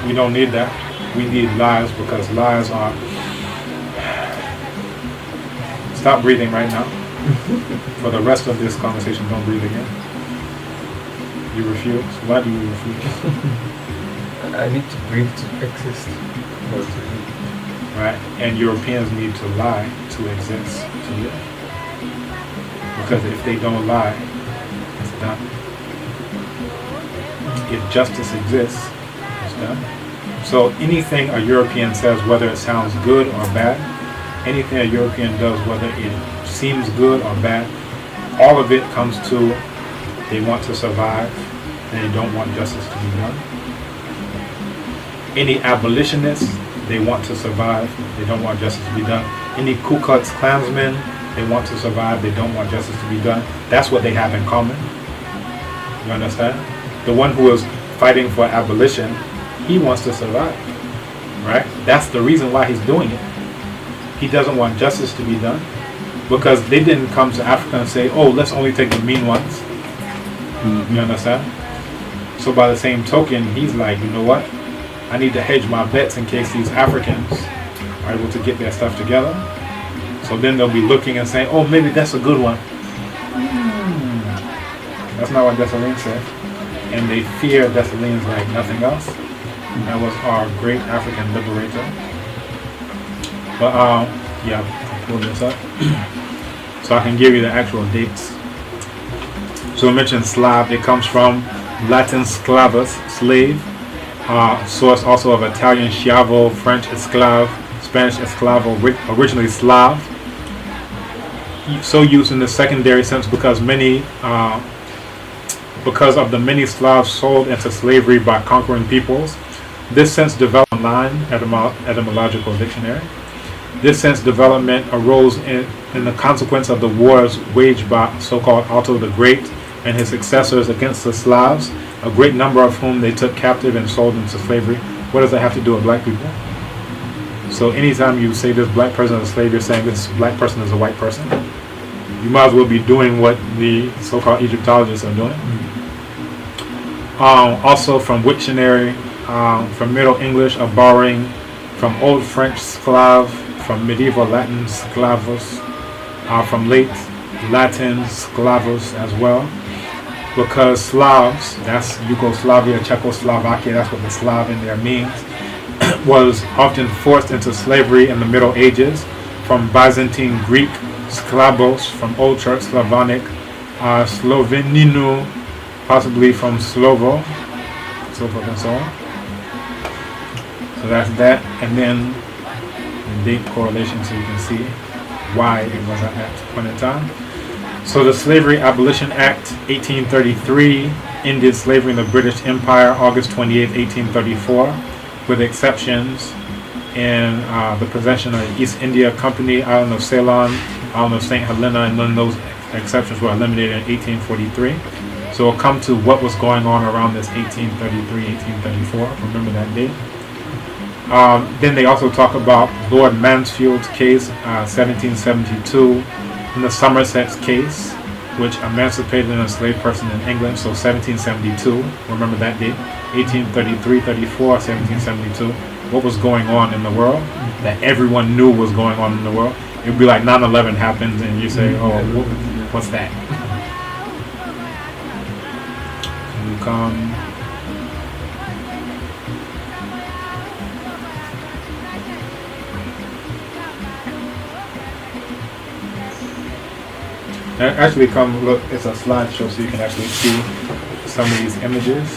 [SPEAKER 1] we don't need that. We need lies, because lies are... Stop breathing right now. For the rest of this conversation, don't breathe again. You refuse? Why do you refuse?
[SPEAKER 2] I need to breathe to exist.
[SPEAKER 1] Right? And Europeans need to lie to exist, to live. Because if they don't lie, it's done. If justice exists, it's done. So anything a European says, whether it sounds good or bad, anything a European does, whether it seems good or bad, all of it comes to they want to survive and they don't want justice to be done. Any abolitionists, they want to survive, they don't want justice to be done. Any Ku Klux Klansmen, they want to survive, they don't want justice to be done. That's what they have in common. You understand? The one who is fighting for abolition, he wants to survive, right? That's the reason why he's doing it. He doesn't want justice to be done, because they didn't come to Africa and say, oh, let's only take the mean ones. You understand? So by the same token, he's like, you know what? I need to hedge my bets in case these Africans are able to get their stuff together. So then they'll be looking and saying, oh, maybe that's a good one. That's not what Dessalines said. And they fear Dessalines like nothing else. That was our great African liberator. But yeah, I'll pull this up so I can give you the actual dates. So I mentioned Slav. It comes from Latin sclavus, slave. Source also of Italian schiavo, French esclave, Spanish esclavo, originally Slav. So used in the secondary sense because because of the many Slavs sold into slavery by conquering peoples. This sense developed online etymological dictionary. This sense development arose in the consequence of the wars waged by so-called Otto the Great and his successors against the Slavs, a great number of whom they took captive and sold into slavery. What does that have to do with black people? So anytime you say this black person is a slave, you're saying this black person is a white person. You might as well be doing what the so-called Egyptologists are doing. Also from Wiktionary, from Middle English, a borrowing from Old French sclave, from medieval Latin sclavus, from late Latin sclavus as well. Because Slavs, that's Yugoslavia, Czechoslovakia, that's what the Slav in there means, was often forced into slavery in the Middle Ages, from Byzantine Greek, sklavos, from Old Church Slavonic, Sloveninu, possibly from Slovo, so forth and so on. So that's that, and then the date correlation so you can see why it was at that point in time. So the Slavery Abolition Act 1833 ended slavery in the British Empire August 28, 1834, with exceptions in the possession of the East India Company, island of Ceylon, island of St. Helena, and then those exceptions were eliminated in 1843. So we'll come to what was going on around this 1833, 1834. Remember that date. Then they also talk about Lord Mansfield's case, 1772, and the Somerset's case, which emancipated an enslaved person in England. So 1772, remember that date. 1833, 34, 1772. What was going on in the world that everyone knew was going on in the world? It would be like 9/11 happens and you say, oh, what's that? You come. Actually, come look. It's a slideshow, so you can actually see some of these images.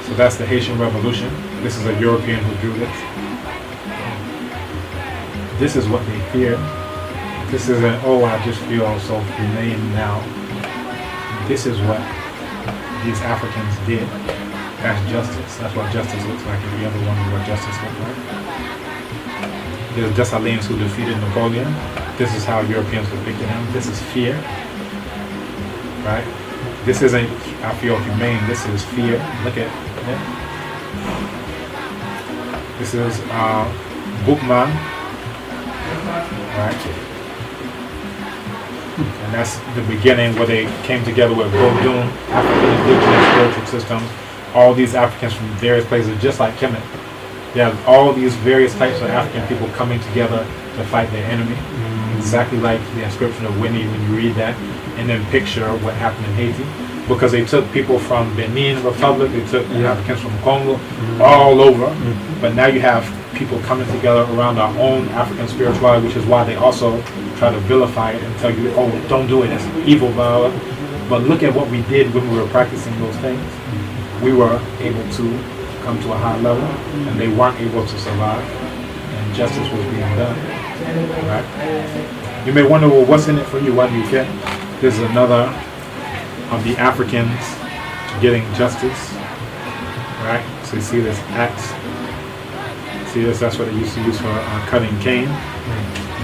[SPEAKER 1] So that's the Haitian Revolution. This is a European who drew this. This is what they fear. This isn't, oh, I just feel so humane now. This is what these Africans did. That's justice. That's what justice looks like if you ever wondered what justice looks like. There's Dessalines who defeated Napoleon. This is how Europeans depicted him. This is fear. Right? This isn't, I feel humane. This is fear. Look at it. This is Bookman. Right? And that's the beginning where they came together with Vodun, African indigenous spiritual systems. All these Africans from various places, just like Kemet. You have all these various types of African people coming together to fight their enemy. Exactly like the inscription of Winnie when you read that, and then picture what happened in Haiti. Because they took people from Benin Republic, they took Africans from Congo, all over. But now you have people coming together around our own African spirituality, which is why they also try to vilify it and tell you, oh, don't do it, it's evil, blah, blah. But look at what we did when we were practicing those things. We were able to come to a high level, and they weren't able to survive, and justice was being done. Right? You may wonder, well, what's in it for you? Why do you care? This is another of the Africans getting justice. Right? So you see this axe. See this? That's what they used to use for cutting cane.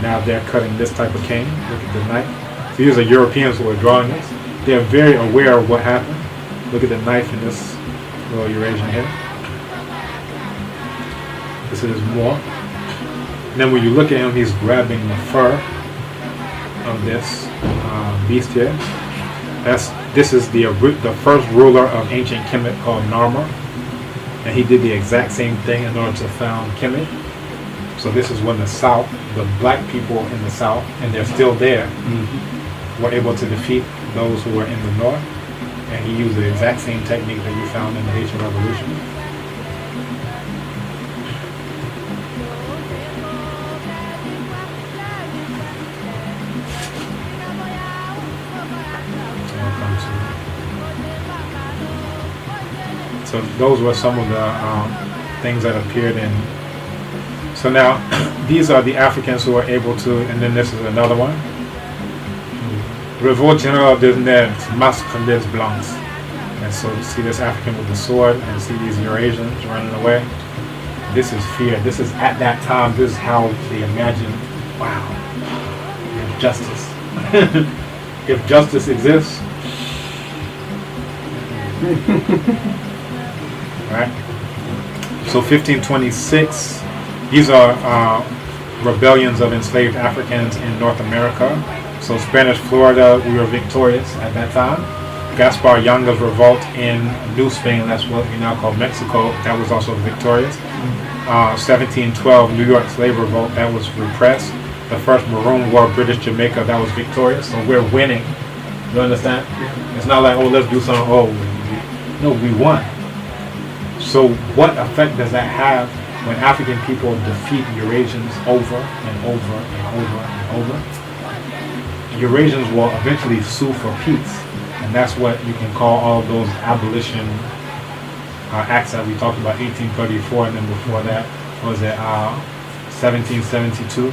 [SPEAKER 1] Now they're cutting this type of cane. Look at the knife. So these are Europeans who are drawing this. They're very aware of what happened. Look at the knife in this little Eurasian here. This is more. And then when you look at him, he's grabbing the fur of this beast here. This is the first ruler of ancient Kemet called Narmer, and he did the exact same thing in order to found Kemet. So this is when the South, the black people in the South, and they're still there, were able to defeat those who were in the North, and he used the exact same technique that you found in the Haitian Revolution. So those were some of the things that appeared in. So now, these are the Africans who were able to, and then this is another one. Révolte générale des Nègres, massacre des Blancs. And so you see this African with the sword, and see these Eurasians running away. This is fear. This is at that time, this is how they imagined, wow, if justice. If justice exists, right? So 1526, these are rebellions of enslaved Africans in North America. So Spanish Florida, we were victorious at that time. Gaspar Yanga's revolt in New Spain, that's what we now call Mexico, that was also victorious. 1712 New York slave revolt, that was repressed. The first Maroon War, British Jamaica, that was victorious. So we're winning. You understand? It's not like, oh, let's do something. Oh, no, we won. So what effect does that have when African people defeat Eurasians over and over and over and over? Eurasians will eventually sue for peace. And that's what you can call all those abolition acts that we talked about, 1834, and then before that was it 1772,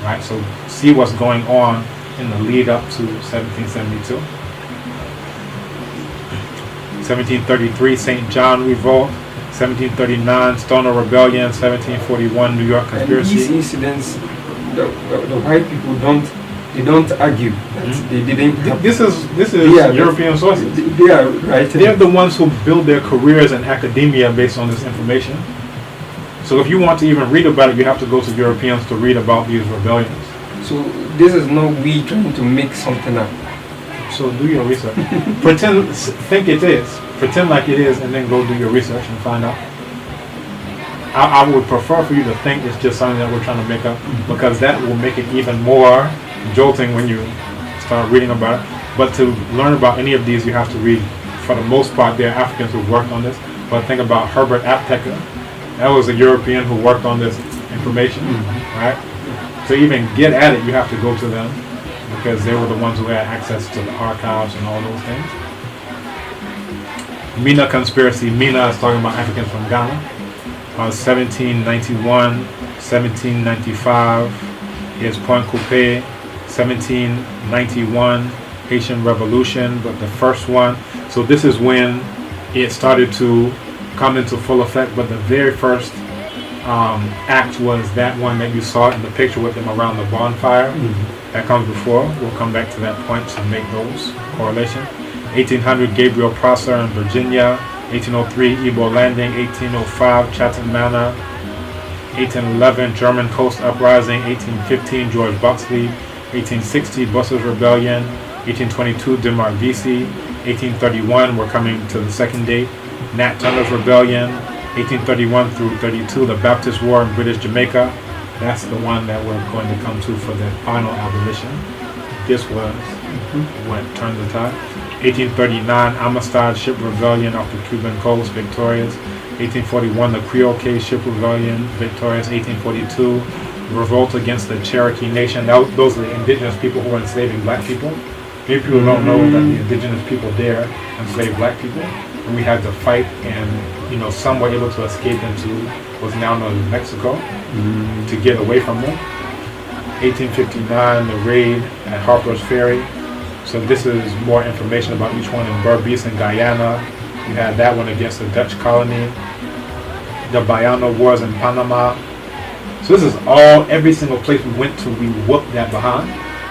[SPEAKER 1] right? So see what's going on in the lead up to 1772. 1733 St. John Revolt, 1739 Stoner Rebellion, 1741 New York Conspiracy.
[SPEAKER 2] And these incidents, the white people don't argue that they didn't have.
[SPEAKER 1] This is European sources.
[SPEAKER 2] They are right.
[SPEAKER 1] They're the ones who build their careers in academia based on this information. So if you want to even read about it, you have to go to Europeans to read about these rebellions.
[SPEAKER 2] So this is not we trying to make something up.
[SPEAKER 1] So do your research. Think it is. Pretend like it is, and then go do your research and find out. I would prefer for you to think it's just something that we're trying to make up, because that will make it even more jolting when you start reading about it. But to learn about any of these, you have to read. For the most part, there are Africans who worked on this. But think about Herbert Aptheker. That was a European who worked on this information, right? To even get at it, you have to go to them, because they were the ones who had access to the archives and all those things. Mina Conspiracy. Mina is talking about Africans from Ghana. 1791, 1795 is Point Coupé. 1791 Haitian Revolution, but the first one. So this is when it started to come into full effect, but the very first act was that one that you saw in the picture with them around the bonfire. That comes before. We'll come back to that point to make those correlation. 1800 Gabriel Prosser in Virginia. 1803 Igbo Landing. 1805 Chatham Manor. 1811 German Coast Uprising. 1815 George Buxley. 1860 Bussers Rebellion. 1822 Demar Vesey. 1831, we're coming to the second date, Nat Turner's Rebellion. 1831 through 32, the Baptist War in British Jamaica. That's the one that we're going to come to for the final abolition. This was what turned the tide. 1839, Amistad Ship Rebellion off the Cuban coast, victorious. 1841, the Creole Cay Ship Rebellion, victorious. 1842, revolt against the Cherokee Nation. Those are the indigenous people who were enslaving black people. Maybe people don't know that the indigenous people there enslaved black people, and we had to fight, and some were able to escape into what's now known as Mexico to get away from them. 1859, the raid at Harper's Ferry. So this is more information about each one. In Berbice and Guyana, you had that one against the Dutch colony. The Bayano Wars in Panama. So this is every single place we went to, we whooped that behind.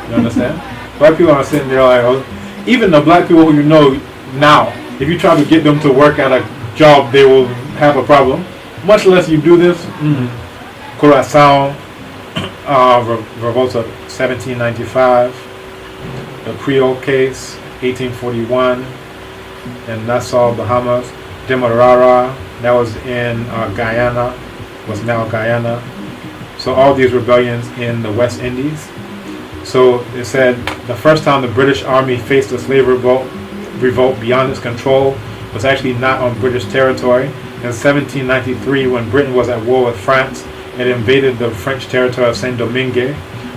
[SPEAKER 1] You understand? Black people are sitting there like, even the black people who you know now, if you try to get them to work at a job, they will have a problem. Much less you do this. Curaçao, revolt of 1795, the Creole case, 1841, in Nassau, Bahamas. Demerara, that was in Guyana, was now Guyana. So all these rebellions in the West Indies. So it said the first time the British Army faced a slave revolt beyond its control was actually not on British territory. In 1793, when Britain was at war with France, it invaded the French territory of Saint-Domingue.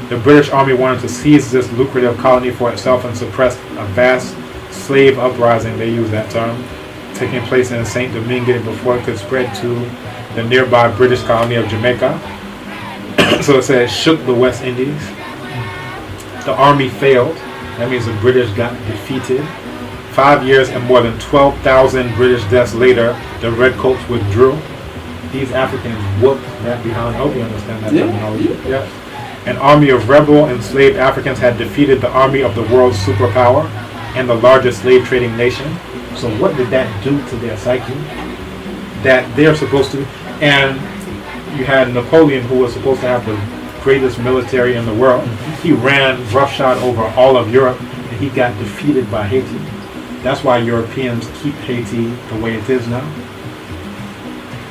[SPEAKER 1] The British Army wanted to seize this lucrative colony for itself and suppress a vast slave uprising, they use that term, taking place in Saint Domingue before it could spread to the nearby British colony of Jamaica. So it says shook the West Indies. The army failed. That means the British got defeated. 5 years and more than 12,000 British deaths later, the Redcoats withdrew. These Africans whooped that behind. I hope you understand that terminology. Yeah. An army of rebel enslaved Africans had defeated the army of the world's superpower and the largest slave trading nation. So what did that do to their psyche? That they're supposed to, and you had Napoleon, who was supposed to have the greatest military in the world. He ran roughshod over all of Europe, and he got defeated by Haiti. That's why Europeans keep Haiti the way it is now.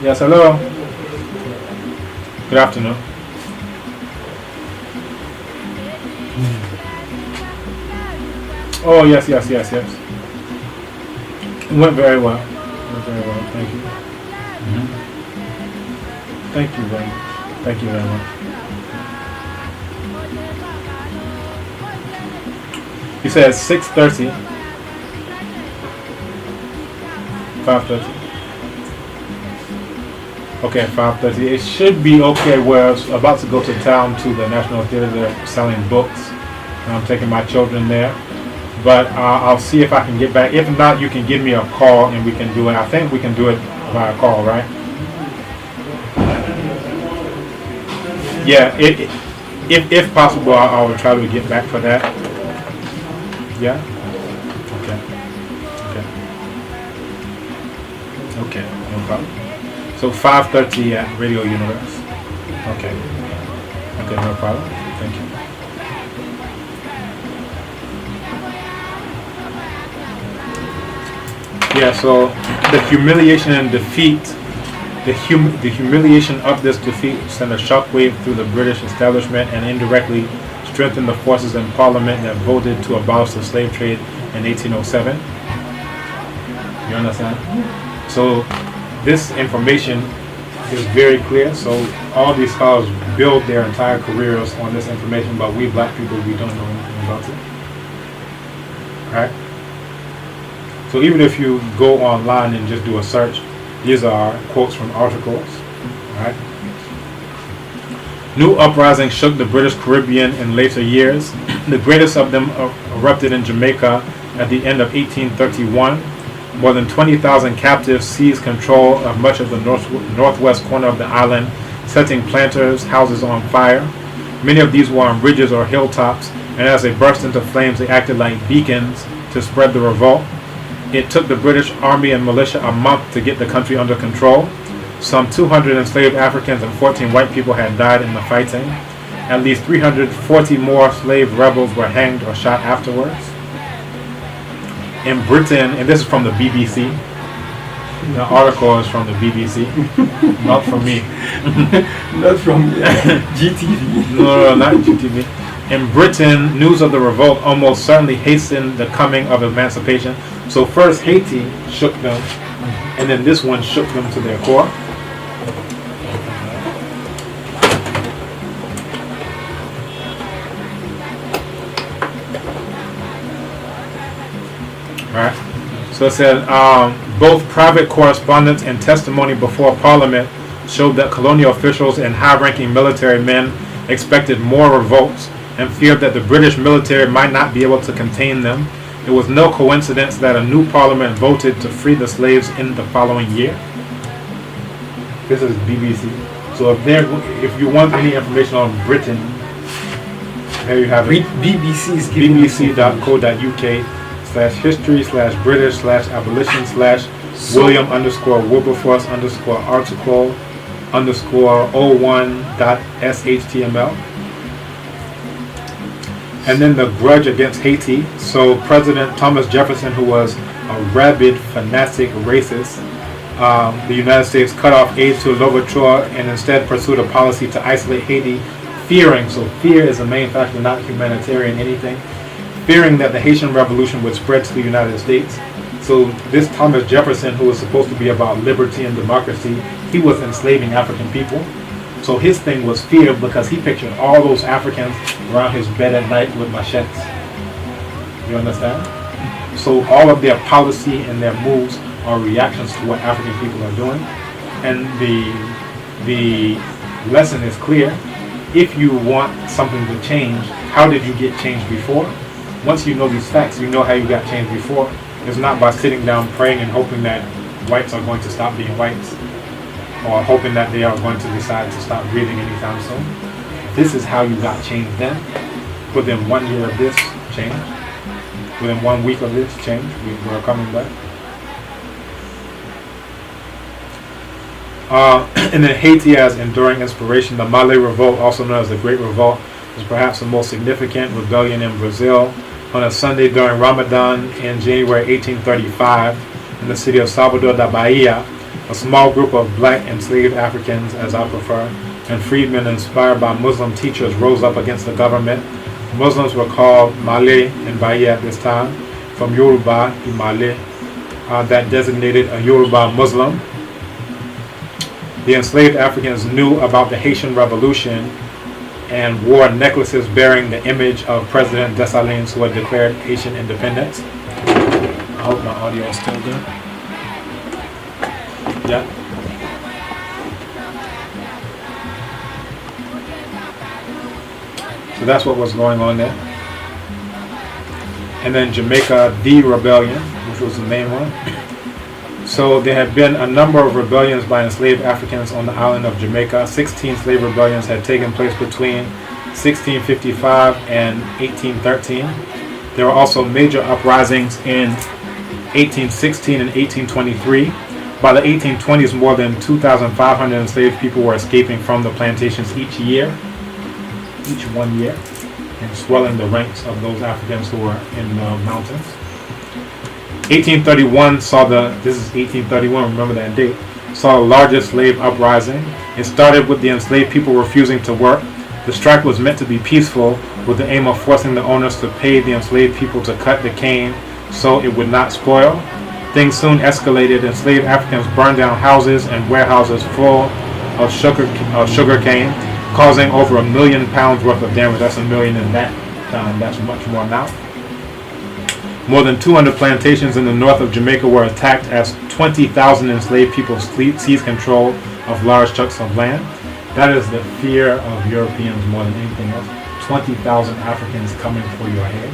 [SPEAKER 1] Yes, hello. Good afternoon. Oh, yes. It went very well. Thank you. Thank you very much. Thank you very much. He says 6:30. 5:30. Okay, 5:30. It should be okay. We're about to go to town to the National Theater. They're selling books. And I'm taking my children there. But I'll see if I can get back. If not, you can give me a call and we can do it. I think we can do it via call, right? Yeah, if possible, I will try to get back for that. Yeah? Okay, no problem. So 5:30 at Radio Universe. Okay, no problem. Thank you. Yeah, so the humiliation and defeat, the humiliation of this defeat sent a shockwave through the British establishment and indirectly strengthened the forces in Parliament that voted to abolish the slave trade in 1807. You understand? So this information is very clear. So all these scholars build their entire careers on this information, but we black people, we don't know anything about it. Right? So even if you go online and just do a search, these are quotes from articles. Right? New uprisings shook the British Caribbean in later years. The greatest of them erupted in Jamaica at the end of 1831. More than 20,000 captives seized control of much of the northwest corner of the island, setting planters' houses on fire. Many of these were on ridges or hilltops, and as they burst into flames, they acted like beacons to spread the revolt. It took the British Army and militia a month to get the country under control. Some 200 enslaved Africans and 14 white people had died in the fighting. At least 340 more slave rebels were hanged or shot afterwards. In Britain, and this is from the BBC. The article is from the BBC, not from me.
[SPEAKER 2] Not from GTV.
[SPEAKER 1] No, not GTV. In Britain, news of the revolt almost certainly hastened the coming of emancipation. So first Haiti shook them, and then this one shook them to their core. Right. So it said both private correspondence and testimony before Parliament showed that colonial officials and high-ranking military men expected more revolts and feared that the British military might not be able to contain them. It was no coincidence that a new Parliament voted to free the slaves in the following year. This is BBC. So if you want any information on Britain, there you have it.
[SPEAKER 2] BBC is giving
[SPEAKER 1] bbc.co.uk/history/British/abolition/William_article_01.shtml. And then the grudge against Haiti. So President Thomas Jefferson, who was a rabid, fanatic racist, the United States cut off aid to Louverture and instead pursued a policy to isolate Haiti, fearing, so fear is the main factor, not humanitarian anything, fearing that the Haitian Revolution would spread to the United States. So this Thomas Jefferson, who was supposed to be about liberty and democracy, he was enslaving African people. So his thing was fear because he pictured all those Africans around his bed at night with machetes. You understand? So all of their policy and their moves are reactions to what African people are doing. And the lesson is clear. If you want something to change, how did you get change before? Once you know these facts, you know how you got change before. It's not by sitting down praying and hoping that whites are going to stop being whites, or hoping that they are going to decide to stop breathing anytime soon. This is how you got change then. Within 1 year of this, change. Within 1 week of this, change. We're coming back. And then Haiti as enduring inspiration. The Malay Revolt, also known as the Great Revolt, was perhaps the most significant rebellion in Brazil. On a Sunday during Ramadan in January 1835, in the city of Salvador da Bahia, a small group of black enslaved Africans, as I prefer, and freedmen inspired by Muslim teachers rose up against the government. Muslims were called Malay in Bahia at this time, from Yoruba to Malay, that designated a Yoruba Muslim. The enslaved Africans knew about the Haitian Revolution and wore necklaces bearing the image of President Dessalines, who had declared Haitian independence. I hope my audio is still good. Yeah. So that's what was going on there. And then Jamaica, the rebellion, which was the main one. So there had been a number of rebellions by enslaved Africans on the island of Jamaica. 16 slave rebellions had taken place between 1655 and 1813. There were also major uprisings in 1816 and 1823. By the 1820s, more than 2,500 enslaved people were escaping from the plantations each 1 year, and swelling the ranks of those Africans who were in the mountains. 1831 saw this is 1831, remember that date, saw the largest slave uprising. It started with the enslaved people refusing to work. The strike was meant to be peaceful, with the aim of forcing the owners to pay the enslaved people to cut the cane so it would not spoil. Things soon escalated. Enslaved Africans burned down houses and warehouses full of sugar cane, causing over £1 million worth of damage. That's $1 million in that time. That's much more now. More than 200 plantations in the north of Jamaica were attacked as 20,000 enslaved people seized control of large chunks of land. That is the fear of Europeans more than anything else. 20,000 Africans coming for your head.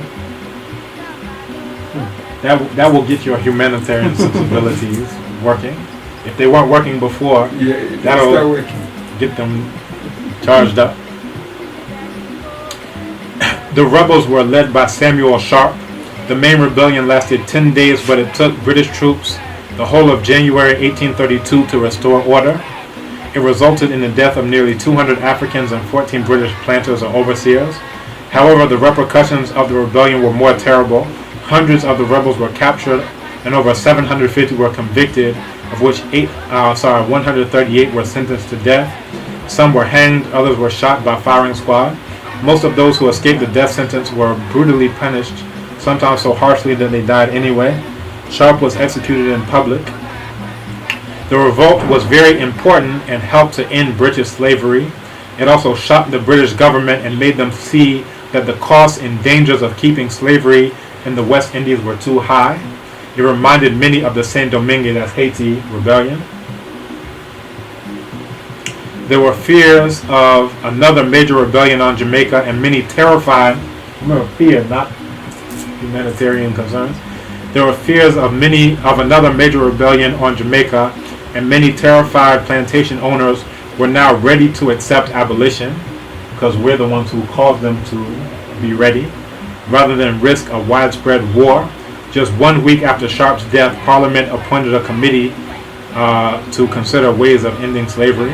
[SPEAKER 1] That will get your humanitarian sensibilities working. If they weren't working before, that'll get them charged up. The rebels were led by Samuel Sharp. The main rebellion lasted 10 days, but it took British troops the whole of January 1832 to restore order. It resulted in the death of nearly 200 Africans and 14 British planters or overseers. However, the repercussions of the rebellion were more terrible. Hundreds of the rebels were captured and over 750 were convicted, of which 138 were sentenced to death. Some were hanged, others were shot by firing squad. Most of those who escaped the death sentence were brutally punished, sometimes so harshly that they died anyway. Sharp was executed in public. The revolt was very important and helped to end British slavery. It also shocked the British government and made them see that the costs and dangers of keeping slavery in the West Indies were too high. It reminded many of the Saint-Domingue, that's Haiti, rebellion. There were fears of another major rebellion on Jamaica, and many terrified, remember fear, not humanitarian concerns. There were fears of another major rebellion on Jamaica, and many terrified plantation owners were now ready to accept abolition, because we're the ones who caused them to be ready, rather than risk a widespread war. Just 1 week after Sharp's death, Parliament appointed a committee to consider ways of ending slavery.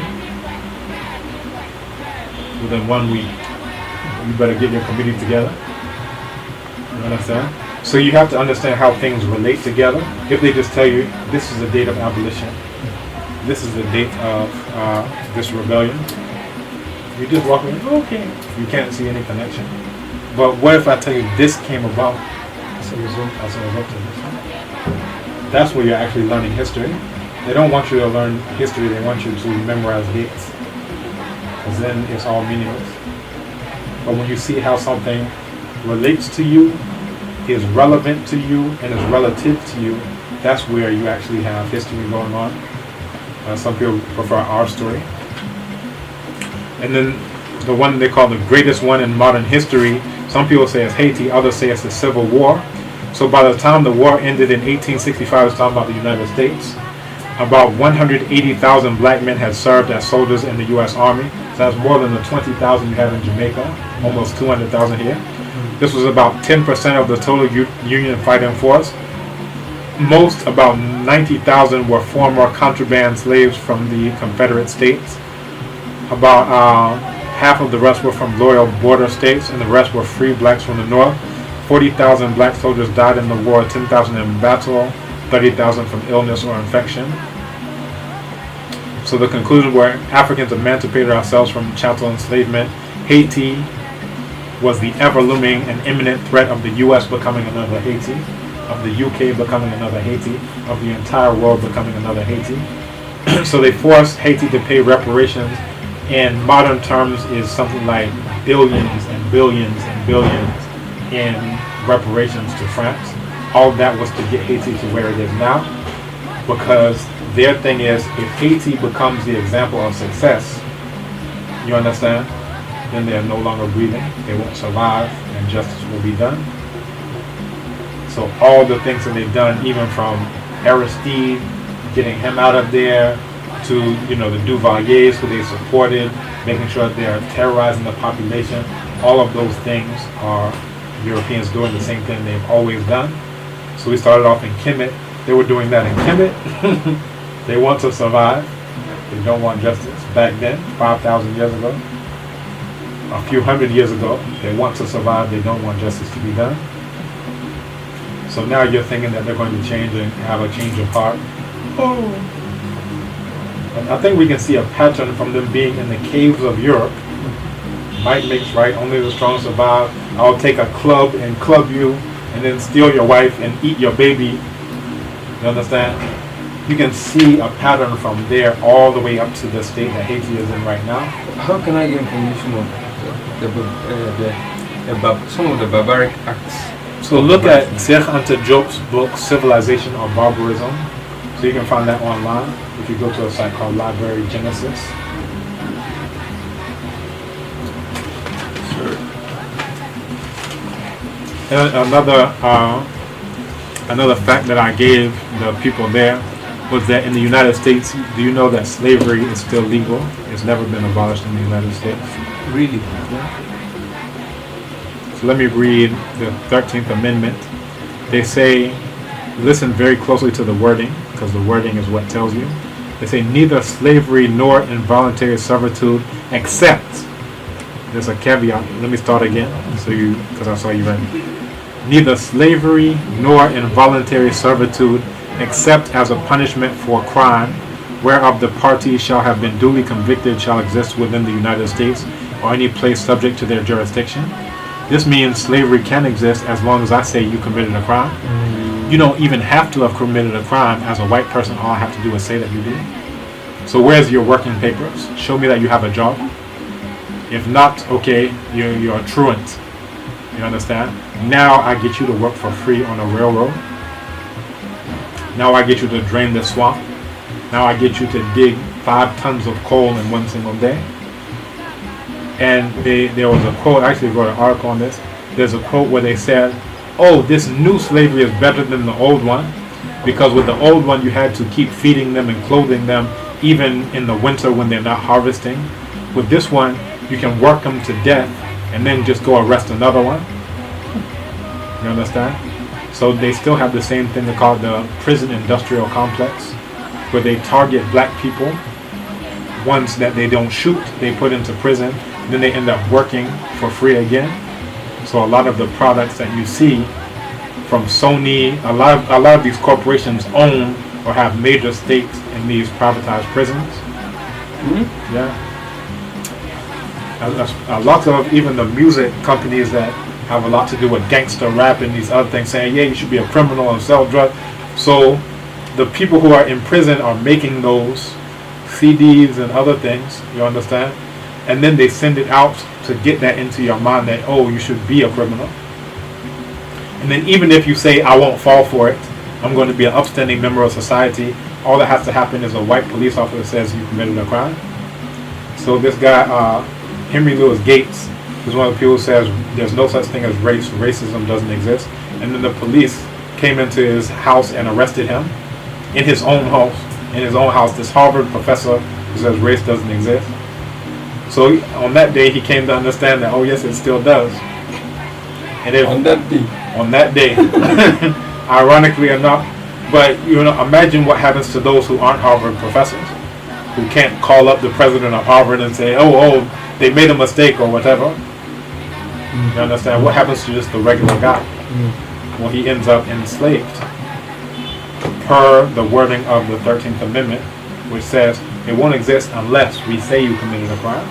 [SPEAKER 1] Within 1 week, you better get your committee together. You understand? So you have to understand how things relate together. If they just tell you, this is the date of abolition, this is the date of this rebellion, you just walk away, okay. You can't see any connection. But what if I tell you this came about as a result of this? That's where you're actually learning history. They don't want you to learn history, they want you to memorize dates, because then it's all meaningless. But when you see how something relates to you, is relevant to you, and is relative to you, That's where you actually have history going on. Some people prefer our story. And then the one they call the greatest one in modern history, some people say it's Haiti, others say it's the Civil War. So by the time the war ended in 1865, it's talking about the United States, about 180,000 black men had served as soldiers in the U.S. Army. So that's more than the 20,000 you have in Jamaica, almost 200,000 here. This was about 10% of the total Union fighting force. Most, about 90,000, were former contraband slaves from the Confederate States. About half of the rest were from loyal border states, and the rest were free blacks from the north. 40,000 black soldiers died in the war, 10,000 in battle, 30,000 from illness or infection. So the conclusion were Africans emancipated ourselves from chattel enslavement. Haiti was the ever-looming and imminent threat of the U.S. becoming another Haiti, of the UK becoming another Haiti, of the entire world becoming another Haiti. So they forced Haiti to pay reparations. In modern terms is something like billions and billions and billions in reparations to France. All that was to get Haiti to where it is now, because their thing is, if Haiti becomes the example of success, you understand, then they're no longer breathing, they won't survive, and justice will be done. So all the things that they've done, even from Aristide, getting him out of there, to the Duvaliers who they supported, making sure that they are terrorizing the population, all of those things are Europeans doing the same thing they've always done. So we started off in Kemet. They were doing that in Kemet. They want to survive. They don't want justice. Back then, 5,000 years ago, a few hundred years ago, they want to survive. They don't want justice to be done. So now you're thinking that they're going to change and have a change of heart. Oh. And I think we can see a pattern from them being in the caves of Europe. Might makes right, only the strong survive. I'll take a club and club you, and then steal your wife and eat your baby. You understand? You can see a pattern from there all the way up to the state that Haiti is in right now.
[SPEAKER 2] How can I get information on some of the barbaric acts?
[SPEAKER 1] So look at Cheikh Anta Diop's book, Civilization or Barbarism. So you can find that online if you go to a site called Library Genesis.
[SPEAKER 2] Sure.
[SPEAKER 1] And another fact that I gave the people there was that in the United States, do you know that slavery is still legal? It's never been abolished in the United States.
[SPEAKER 2] Really?
[SPEAKER 1] Yeah. So let me read the 13th Amendment. They say, listen very closely to the wording, because the wording is what tells you. They say neither slavery nor involuntary servitude except, there's a caveat, let me start again, because I saw you ready. Neither slavery nor involuntary servitude except as a punishment for crime, whereof the parties shall have been duly convicted, shall exist within the United States or any place subject to their jurisdiction. This means slavery can exist as long as I say you committed a crime. You don't even have to have committed a crime as a white person. All I have to do is say that you did. So where's your working papers? Show me that you have a job. If not, okay, you're a truant. You understand? Now I get you to work for free on a railroad. Now I get you to drain the swamp. Now I get you to dig 5 tons of coal in one single day. And there was a quote, I actually wrote an article on this. There's a quote where they said, oh, this new slavery is better than the old one, because with the old one you had to keep feeding them and clothing them even in the winter when they're not harvesting. With this one, you can work them to death and then just go arrest another one. You understand? So they still have the same thing they call the prison industrial complex, where they target black people. Ones that they don't shoot, they put into prison, then they end up working for free again. So a lot of the products that you see from Sony, a lot of these corporations own or have major stakes in these privatized prisons. Mm-hmm. Yeah. A lot of even the music companies that have a lot to do with gangster rap and these other things, saying, yeah, you should be a criminal and sell drugs. So the people who are in prison are making those CDs and other things, you understand? And then they send it out to get that into your mind that, oh, you should be a criminal. And then even if you say, I won't fall for it, I'm going to be an upstanding member of society. All that has to happen is a white police officer says you committed a crime. So this guy, Henry Louis Gates, is one of the people who says there's no such thing as race. Racism doesn't exist. And then the police came into his house and arrested him in his own house. This Harvard professor who says race doesn't exist. So on that day, he came to understand that, oh yes, it still does. And if,
[SPEAKER 2] On that day,
[SPEAKER 1] ironically enough, but imagine what happens to those who aren't Harvard professors, who can't call up the president of Harvard and say, oh, they made a mistake or whatever. You understand? What happens to just the regular guy? Well, he ends up enslaved. Per the wording of the 13th Amendment, which says it won't exist unless we say you committed a crime,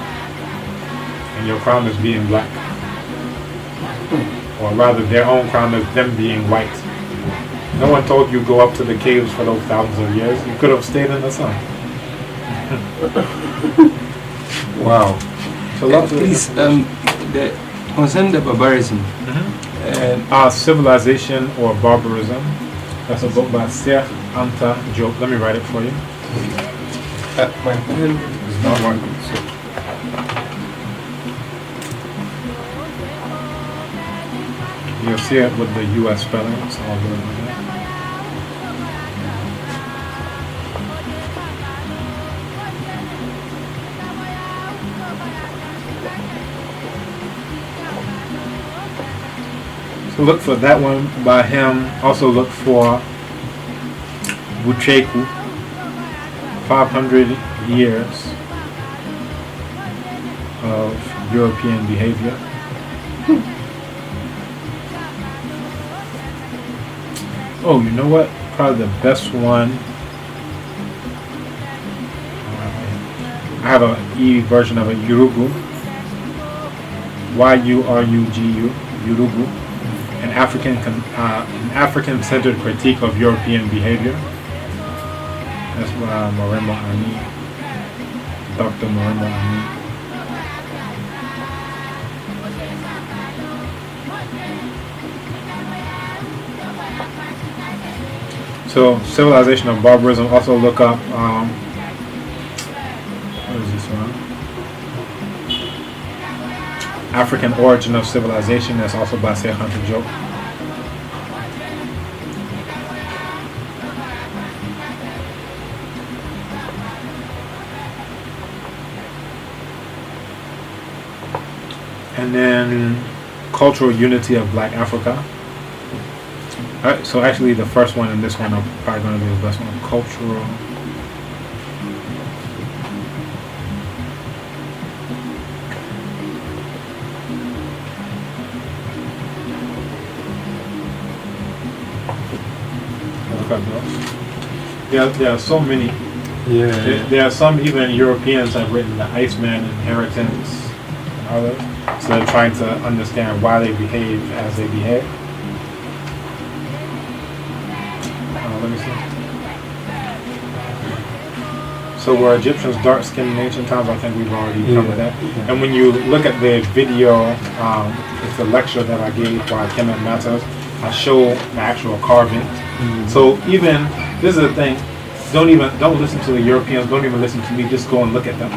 [SPEAKER 1] and your crime is being black. Or rather, their own crime is them being white. No one told you go up to the caves for those thousands of years. You could have stayed in the sun.
[SPEAKER 2] wow.
[SPEAKER 1] So lots of
[SPEAKER 2] Please, concern the barbarism.
[SPEAKER 1] Civilization or Barbarism. That's a book by Sir Anta Diop. Let me write it for you.
[SPEAKER 2] My pen
[SPEAKER 1] It's not working. You'll see it with the U.S. spelling. It's all good with that. So look for that one by him. Also look for Bucheku, 500 years of European behavior. Oh, you know what? Probably the best one. I have an E version of it, Yurugu. Y-U-R-U-G-U, Yurugu. An African-centered critique of European behavior. That's by Moremo Ani, Dr. Moremo Ani. So, Civilization of Barbarism. Also look up, what is this one? African Origin of Civilization. That's also by Sir Hunter Diop. And then Cultural Unity of Black Africa. Alright, so actually the first one and this one are probably going to be the best one. Cultural. Look up those. There are so many.
[SPEAKER 2] Yeah.
[SPEAKER 1] There are some even Europeans have written the Iceman Inheritance and others. So they're trying to understand why they behave as they behave. Let me see. So were Egyptians dark-skinned in ancient times? I think we've already covered that.
[SPEAKER 2] Yeah.
[SPEAKER 1] And when you look at the video, it's a lecture that I gave for Kemet Matters. I show the actual carving. So even, this is the thing, don't listen to the Europeans, don't even listen to me, just go and look at them.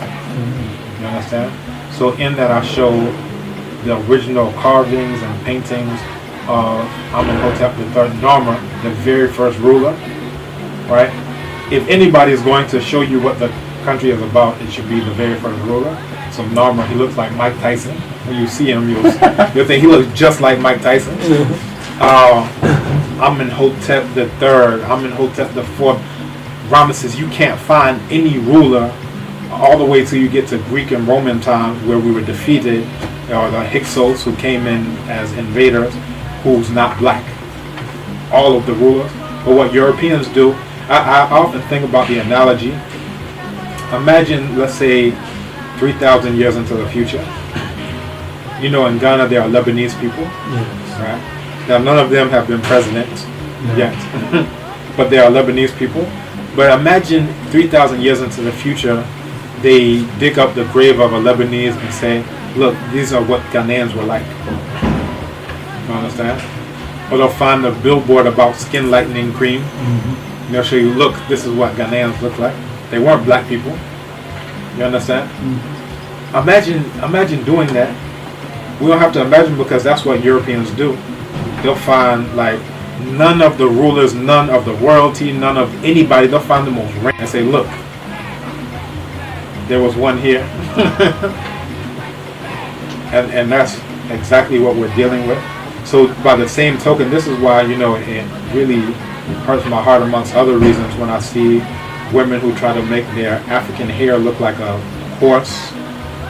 [SPEAKER 1] You understand? So in that I show the original carvings and paintings of Amenhotep III Narmer, the very first ruler, right? If anybody is going to show you what the country is about, it should be the very first ruler. So Narmer, he looks like Mike Tyson. When you see him, you'll think he looks just like Mike Tyson. Amenhotep III, Amenhotep IV, Ramesses. You can't find any ruler all the way till you get to Greek and Roman times where we were defeated, or the Hyksos who came in as invaders, who's not black. All of the rulers. But what Europeans do, I often think about the analogy. Imagine, let's say, 3,000 years into the future. You know, in Ghana there are Lebanese people, right? Now none of them have been president yet, but there are Lebanese people. But imagine 3,000 years into the future, they dig up the grave of a Lebanese and say, look, these are what Ghanaians were like. You understand? Or they'll find a billboard about skin lightening cream. And they'll show you, look, this is what Ghanaians look like. They weren't black people. You understand? Imagine doing that. We don't have to imagine because that's what Europeans do. They'll find like none of the rulers, none of the royalty, none of anybody. They'll find the most random and say, look, there was one here. and that's exactly what we're dealing with. So by the same token, this is why, you know, it really hurts my heart amongst other reasons when I see women who try to make their African hair look like a horse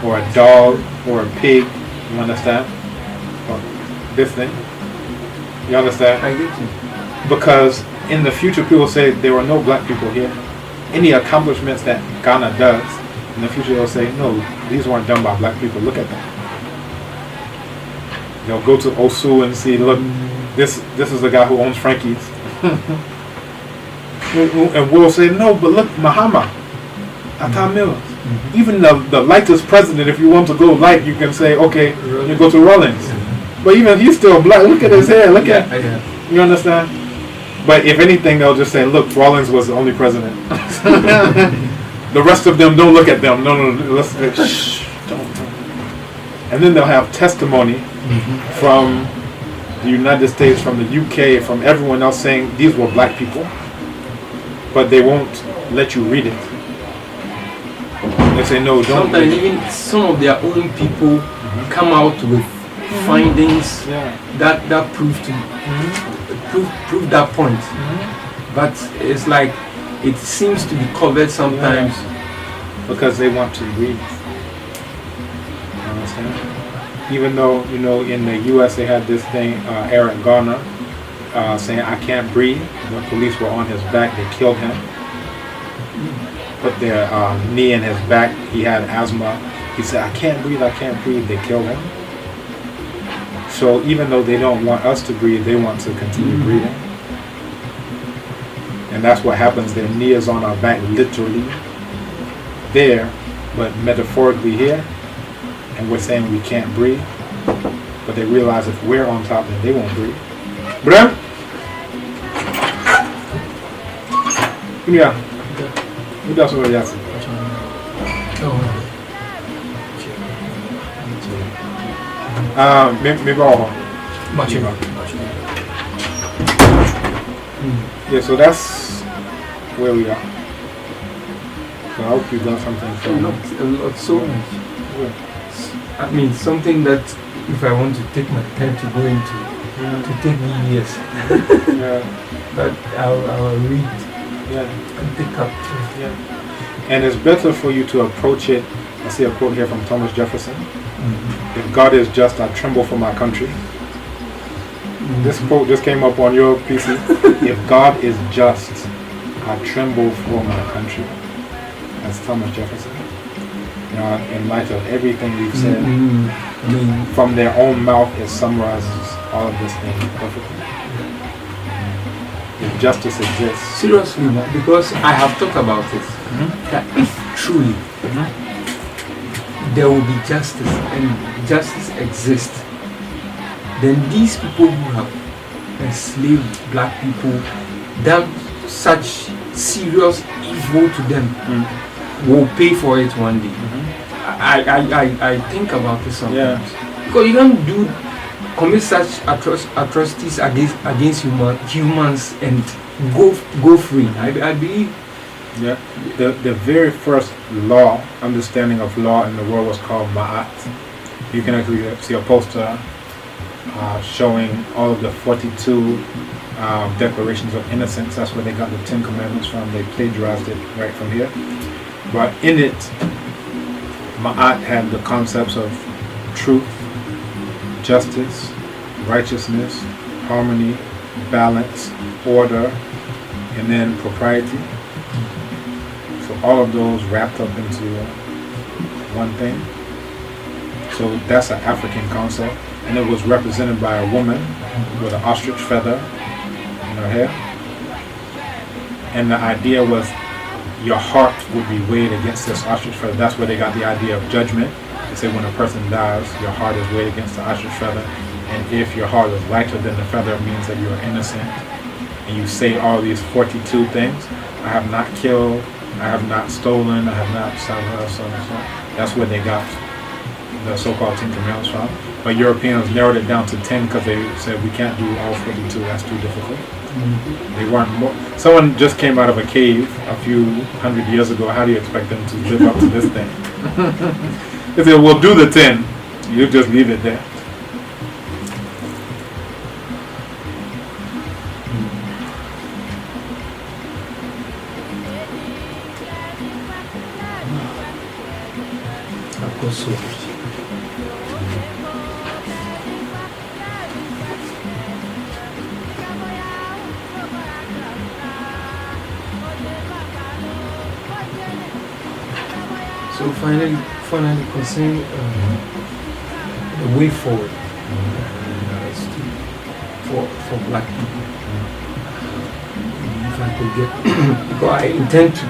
[SPEAKER 1] or a dog or a pig. You understand? Or this thing. You understand?
[SPEAKER 2] I get you.
[SPEAKER 1] Because in the future, people say there were no black people here. Any accomplishments that Ghana does, in the future they'll say, no, these weren't done by black people. Look at them. They'll go to Osu and see, look, this is the guy who owns Frankie's. And we'll say, no, but look, Mahama, Atta Mills. Even the lightest president, if you want to go light, you can say, okay, you go to Rollins. But even he's still black. Look at his hair. Look at. You understand? But if anything, they'll just say, look, Rollins was the only president. The rest of them, don't look at them. No, let's shh, don't. And then they'll have testimony from the United States, from the UK, from everyone else saying these were black people. But they won't let you read it. They say, no, don't.
[SPEAKER 2] Sometimes even some of their own people come out with findings that prove that point. But it's like it seems to be covered sometimes
[SPEAKER 1] because they want to read. You understand? Even though, you know, in the US they had this thing, Eric Garner saying, I can't breathe. The police were on his back, they killed him. Put their knee in his back, he had asthma. He said, I can't breathe, they killed him. So even though they don't want us to breathe, they want to continue breathing. And that's what happens, their knee is on our back, literally there, but metaphorically here. And we're saying we can't breathe. But they realize if we're on top, then they won't breathe. Bram? Yeah. Who does what you maybe all. Yeah, so that's where we are. So I hope you've done something for me.
[SPEAKER 2] a lot, so much. I mean, something that if I want to take my time to go into, to take me years. But I'll read and pick up.
[SPEAKER 1] And it's better for you to approach it. I see a quote here from Thomas Jefferson. If God is just, I tremble for my country. This quote just came up on your PC. If God is just, I tremble for my country. That's Thomas Jefferson. You know, in light of everything we've said, from their own mouth, it summarizes all of this thing perfectly. If justice exists.
[SPEAKER 2] Seriously, because I have talked about it. That if truly there will be justice and justice exists, then these people who have enslaved black people, done such serious evil to them, will pay for it one day. I think about this sometimes. Because you don't commit such atrocities against humans and go free. I believe.
[SPEAKER 1] Yeah, the very first understanding of law in the world was called Ma'at. You can actually see a poster showing all of the 42 declarations of innocence. That's where they got the 10 Commandments from. They plagiarized it right from here. But in it, Ma'at had the concepts of truth, justice, righteousness, harmony, balance, order, and then propriety. So all of those wrapped up into one thing. So that's an African concept. And it was represented by a woman with an ostrich feather in her hair. And the idea was your heart would be weighed against this ostrich feather. That's where they got the idea of judgment. They say when a person dies, your heart is weighed against the ostrich feather. and if your heart is lighter than the feather, it means that you are innocent. And you say all these 42 things. I have not killed, I have not stolen, I have not so. That's where they got the so-called 10 commandments from. But Europeans narrowed it down to 10 because they said we can't do all 42. That's too difficult. They weren't more. Someone just came out of a cave a few hundred years ago. How do you expect them to live up to this thing? They said, "We'll do the 10. You just leave it there."
[SPEAKER 2] I've got so much. So finally concerning the way forward for black people. If I could get, because I intend to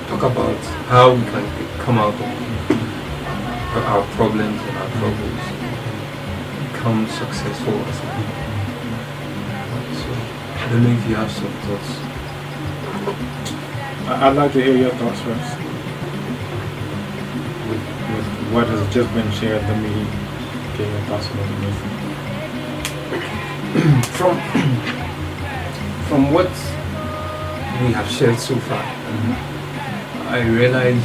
[SPEAKER 2] talk about how we can come out of our problems and our troubles, become successful as a people. So I don't know if you have some thoughts.
[SPEAKER 1] I'd like to hear your thoughts first. With what has just been shared, let me get your thoughts about the movement.
[SPEAKER 2] From what we have shared so far, I realize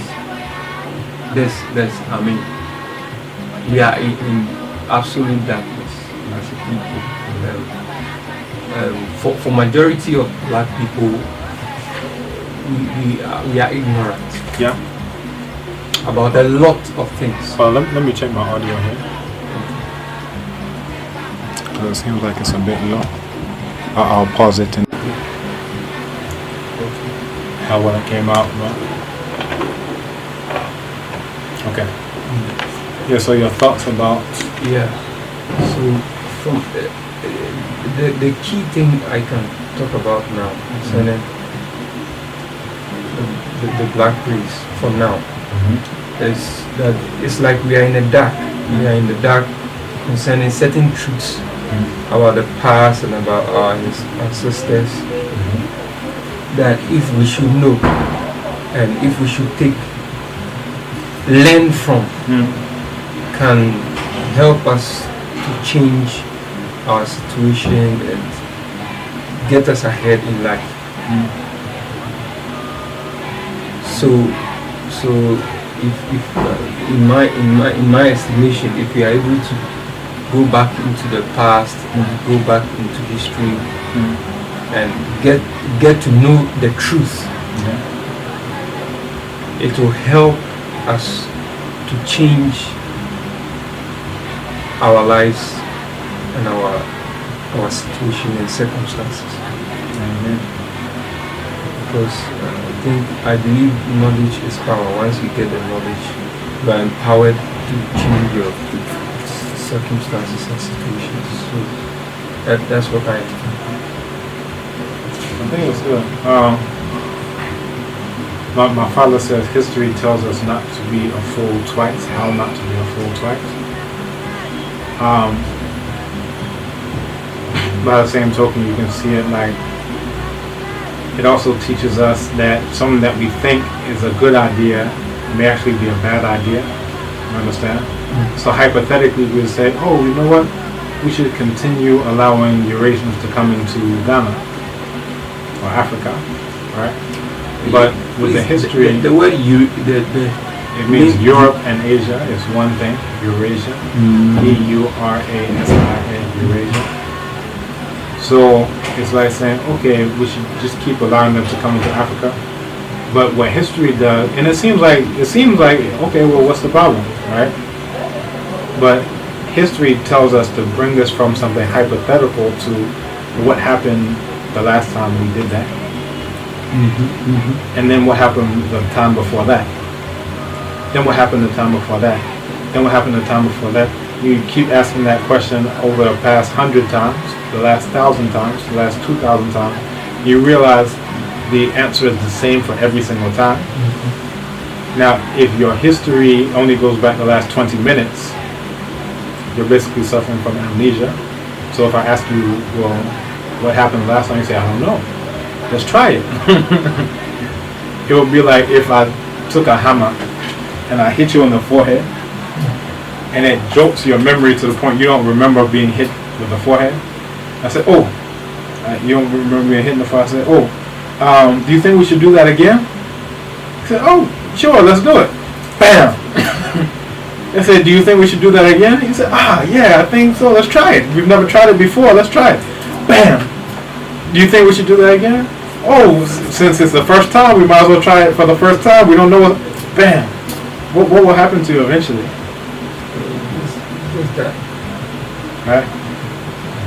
[SPEAKER 2] we are in absolute darkness as a people. For majority of black people, we are ignorant.
[SPEAKER 1] Yeah.
[SPEAKER 2] About a lot of things.
[SPEAKER 1] Well, let me check my audio here. It seems like it's a bit low. I'll pause it and how when it came out. No? Okay. Yeah. So your thoughts about?
[SPEAKER 2] Yeah. So from the key thing I can talk about now concerning the black race for now. Is that it's like we are in the dark. We are in the dark concerning certain truths about the past and about our ancestors. That if we should know and if we should learn from, can help us to change our situation and get us ahead in life. So if in my estimation, if we are able to go back into the past and go back into history and get to know the truth, it will help us to change our lives and our situation and circumstances. Because I believe knowledge is power. Once you get the knowledge, you are empowered to change your circumstances and situations. So that's what I think.
[SPEAKER 1] I think it's good. My father says history tells us not to be a fool twice. How not to be a fool twice. By the same token, you can see it like it also teaches us that something that we think is a good idea may actually be a bad idea. You understand? So hypothetically, we would say, oh, you know what? We should continue allowing Eurasians to come into Ghana or Africa, right? But with the history,
[SPEAKER 2] the word
[SPEAKER 1] it means Europe and Asia is one thing. Eurasia, EURASIA, Eurasia. So it's like saying, okay, we should just keep allowing them to come into Africa. But what history does, and it seems like, okay, well, what's the problem, right? But history tells us to bring this from something hypothetical to what happened the last time we did that. And then what happened the time before that. Then what happened the time before that. Then what happened the time before that. You keep asking that question over the past 100 times, the last 1,000 times, the last 2,000 times. You realize the answer is the same for every single time. Now, if your history only goes back the last 20 minutes, you're basically suffering from amnesia. So if I ask you, well, what happened last time, you say, I don't know. Let's try it. It would be like if I took a hammer and I hit you on the forehead, and it jolts your memory to the point you don't remember being hit with the forehead. I said, oh, you don't remember being hit in the forehead. I said, oh, do you think we should do that again? He said, oh, sure, let's do it. Bam. I said, do you think we should do that again? He said, yeah, I think so. Let's try it. We've never tried it before. Let's try it. Bam. Do you think we should do that again? Oh, since it's the first time, we might as well try it for the first time. We don't know what. Bam. What will happen to you eventually?
[SPEAKER 2] What's that?
[SPEAKER 1] Right?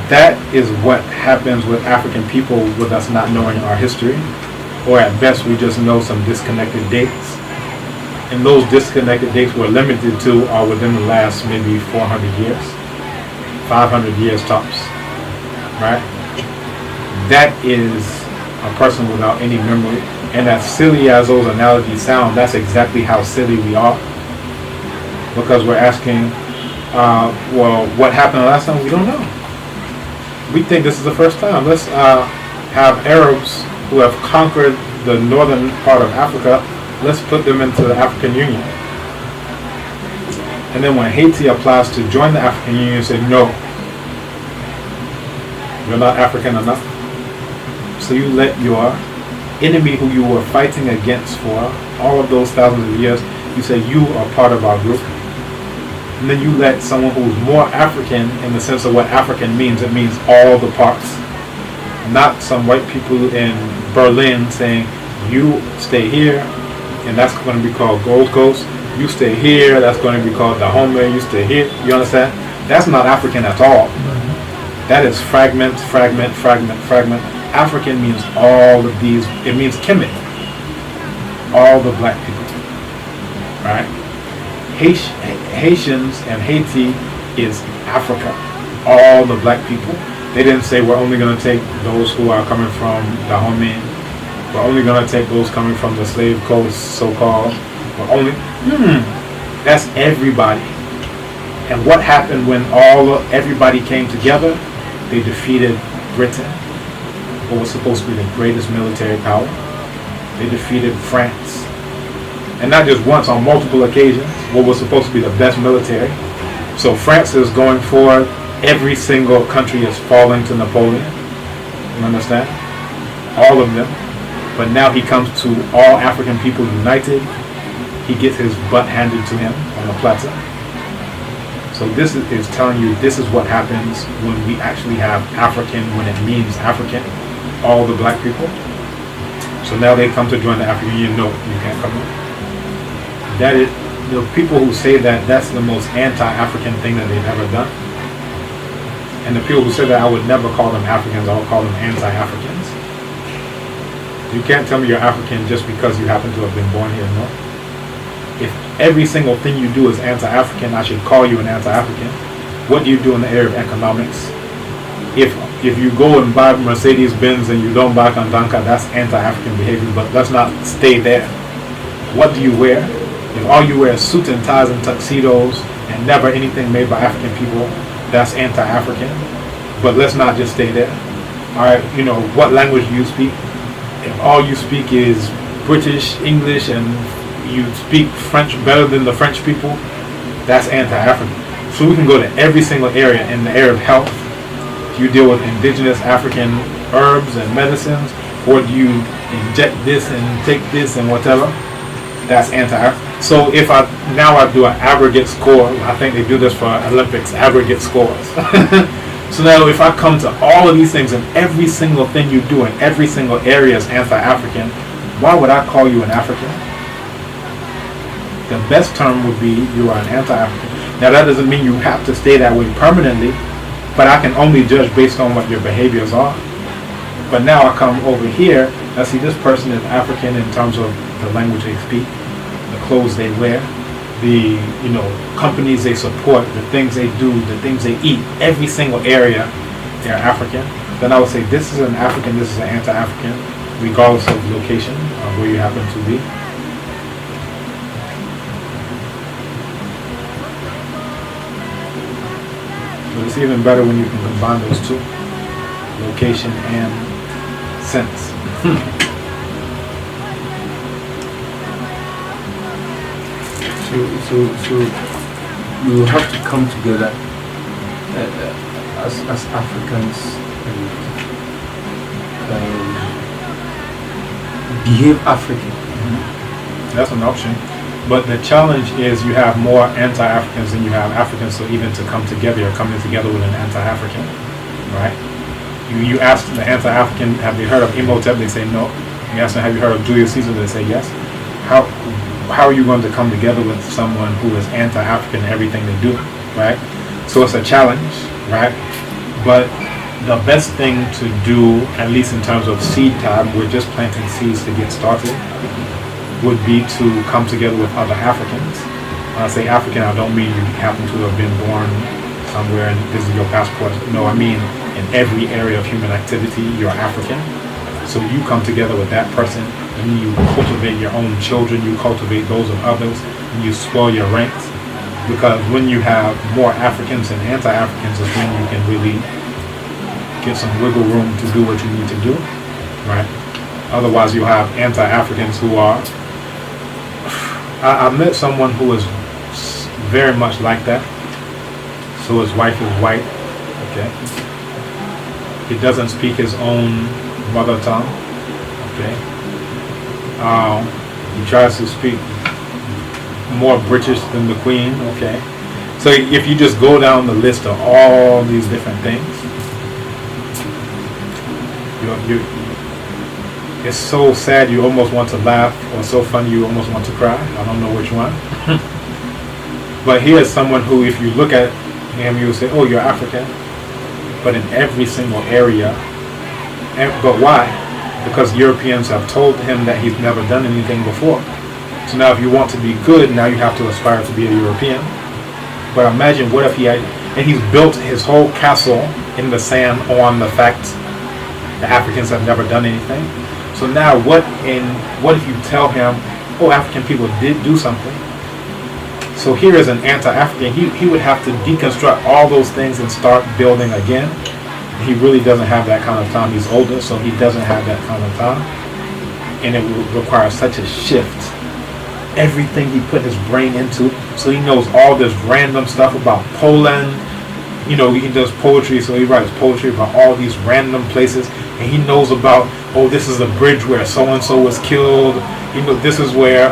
[SPEAKER 1] That is what happens with African people with us not knowing our history. Or at best, we just know some disconnected dates. And those disconnected dates we're limited to are within the last maybe 400 years. 500 years tops. Right? That is a person without any memory. And as silly as those analogies sound, that's exactly how silly we are. Because we're asking, well, what happened last time? We don't know. We think this is the first time. Let's have Arabs who have conquered the northern part of Africa, let's put them into the African Union. And then when Haiti applies to join the African Union, you say, no, you're not African enough. So you let your enemy who you were fighting against for all of those thousands of years, you say, you are part of our group. And then you let someone who's more African in the sense of what African means, it means all the parts. Not some white people in Berlin saying, you stay here, and that's going to be called Gold Coast. You stay here, that's going to be called Dahomey. You stay here. You understand? That's not African at all. That is fragment, fragment, fragment, fragment. African means all of these. It means Kemet. All the black people. Right? Haitians and Haiti is Africa. All the black people. They didn't say we're only going to take those who are coming from Dahomey. We're only going to take those coming from the slave coast, so-called. We're only... that's everybody. And what happened when everybody came together? They defeated Britain, what was supposed to be the greatest military power. They defeated France. And not just once, on multiple occasions, what was supposed to be the best military. So France is going forward. Every single country is falling to Napoleon. You understand? All of them. But now he comes to all African people united. He gets his butt handed to him on a platter. So this is telling you this is what happens when we actually have African, when it means African, all the black people. So now they come to join the African Union. No, you can't come in. That is, the people who say that, that's the most anti-African thing that they've ever done. And the people who say that, I would never call them Africans, I would call them anti-Africans. You can't tell me you're African just because you happen to have been born here, no? If every single thing you do is anti-African, I should call you an anti-African. What do you do in the area of economics? If you go and buy Mercedes-Benz and you don't buy Kandanka, that's anti-African behavior, but let's not stay there. What do you wear? If all you wear is suits and ties and tuxedos and never anything made by African people, that's anti-African. But let's not just stay there. Alright, what language do you speak? If all you speak is British, English, and you speak French better than the French people, that's anti-African. So we can go to every single area. In the area of health, do you deal with indigenous African herbs and medicines, or do you inject this and take this and whatever? That's anti-African. So if I do an aggregate score, I think they do this for Olympics, aggregate scores. So now if I come to all of these things and every single thing you do in every single area is anti-African, why would I call you an African? The best term would be you are an anti-African. Now that doesn't mean you have to stay that way permanently, but I can only judge based on what your behaviors are. But now I come over here, I see this person is African in terms of the language they speak, the clothes they wear, the companies they support, the things they do, the things they eat, every single area they're African. Then I would say this is an African, this is an anti-African, regardless of location or where you happen to be. It's even better when you can combine those two, location and sense.
[SPEAKER 2] So you have to come together as Africans and behave African.
[SPEAKER 1] That's an option. But the challenge is you have more anti-Africans than you have Africans, so even to come together, you're coming together with an anti-African, right? You ask the anti-African, have they heard of Imhotep? They say no. You ask them, have you heard of Julius Caesar? They say yes. How are you going to come together with someone who is anti-African in everything they do, right? So it's a challenge, right? But the best thing to do, at least in terms of seed time, we're just planting seeds to get started, would be to come together with other Africans. When I say African, I don't mean you happen to have been born somewhere and this is your passport. No, I mean in every area of human activity, you're African. So you come together with that person, and you cultivate your own children, you cultivate those of others, and you swell your ranks. Because when you have more Africans and anti-Africans is when you can really get some wiggle room to do what you need to do, right? Otherwise, you have anti-Africans who are... I met someone who was very much like that. So his wife is white, okay? He doesn't speak his own mother tongue, okay? He tries to speak more British than the Queen, okay? So if you just go down the list of all these different things, it's so sad you almost want to laugh, or so funny you almost want to cry. I don't know which one. But here's someone who, if you look at him, you'll say, oh, you're African. But in every single area. But why? Because Europeans have told him that he's never done anything before. So now if you want to be good, now you have to aspire to be a European. But imagine what if he had, and he's built his whole castle in the sand on the fact the Africans have never done anything. So now what if you tell him, oh, African people did do something. So here is an anti-African. He would have to deconstruct all those things and start building again. He really doesn't have that kind of time. He's older, so he doesn't have that kind of time. And it would require such a shift. Everything he put his brain into. So he knows all this random stuff about Poland. You know, he does poetry, so he writes poetry about all these random places. And he knows about, oh, this is a bridge where so-and-so was killed. You know, this is where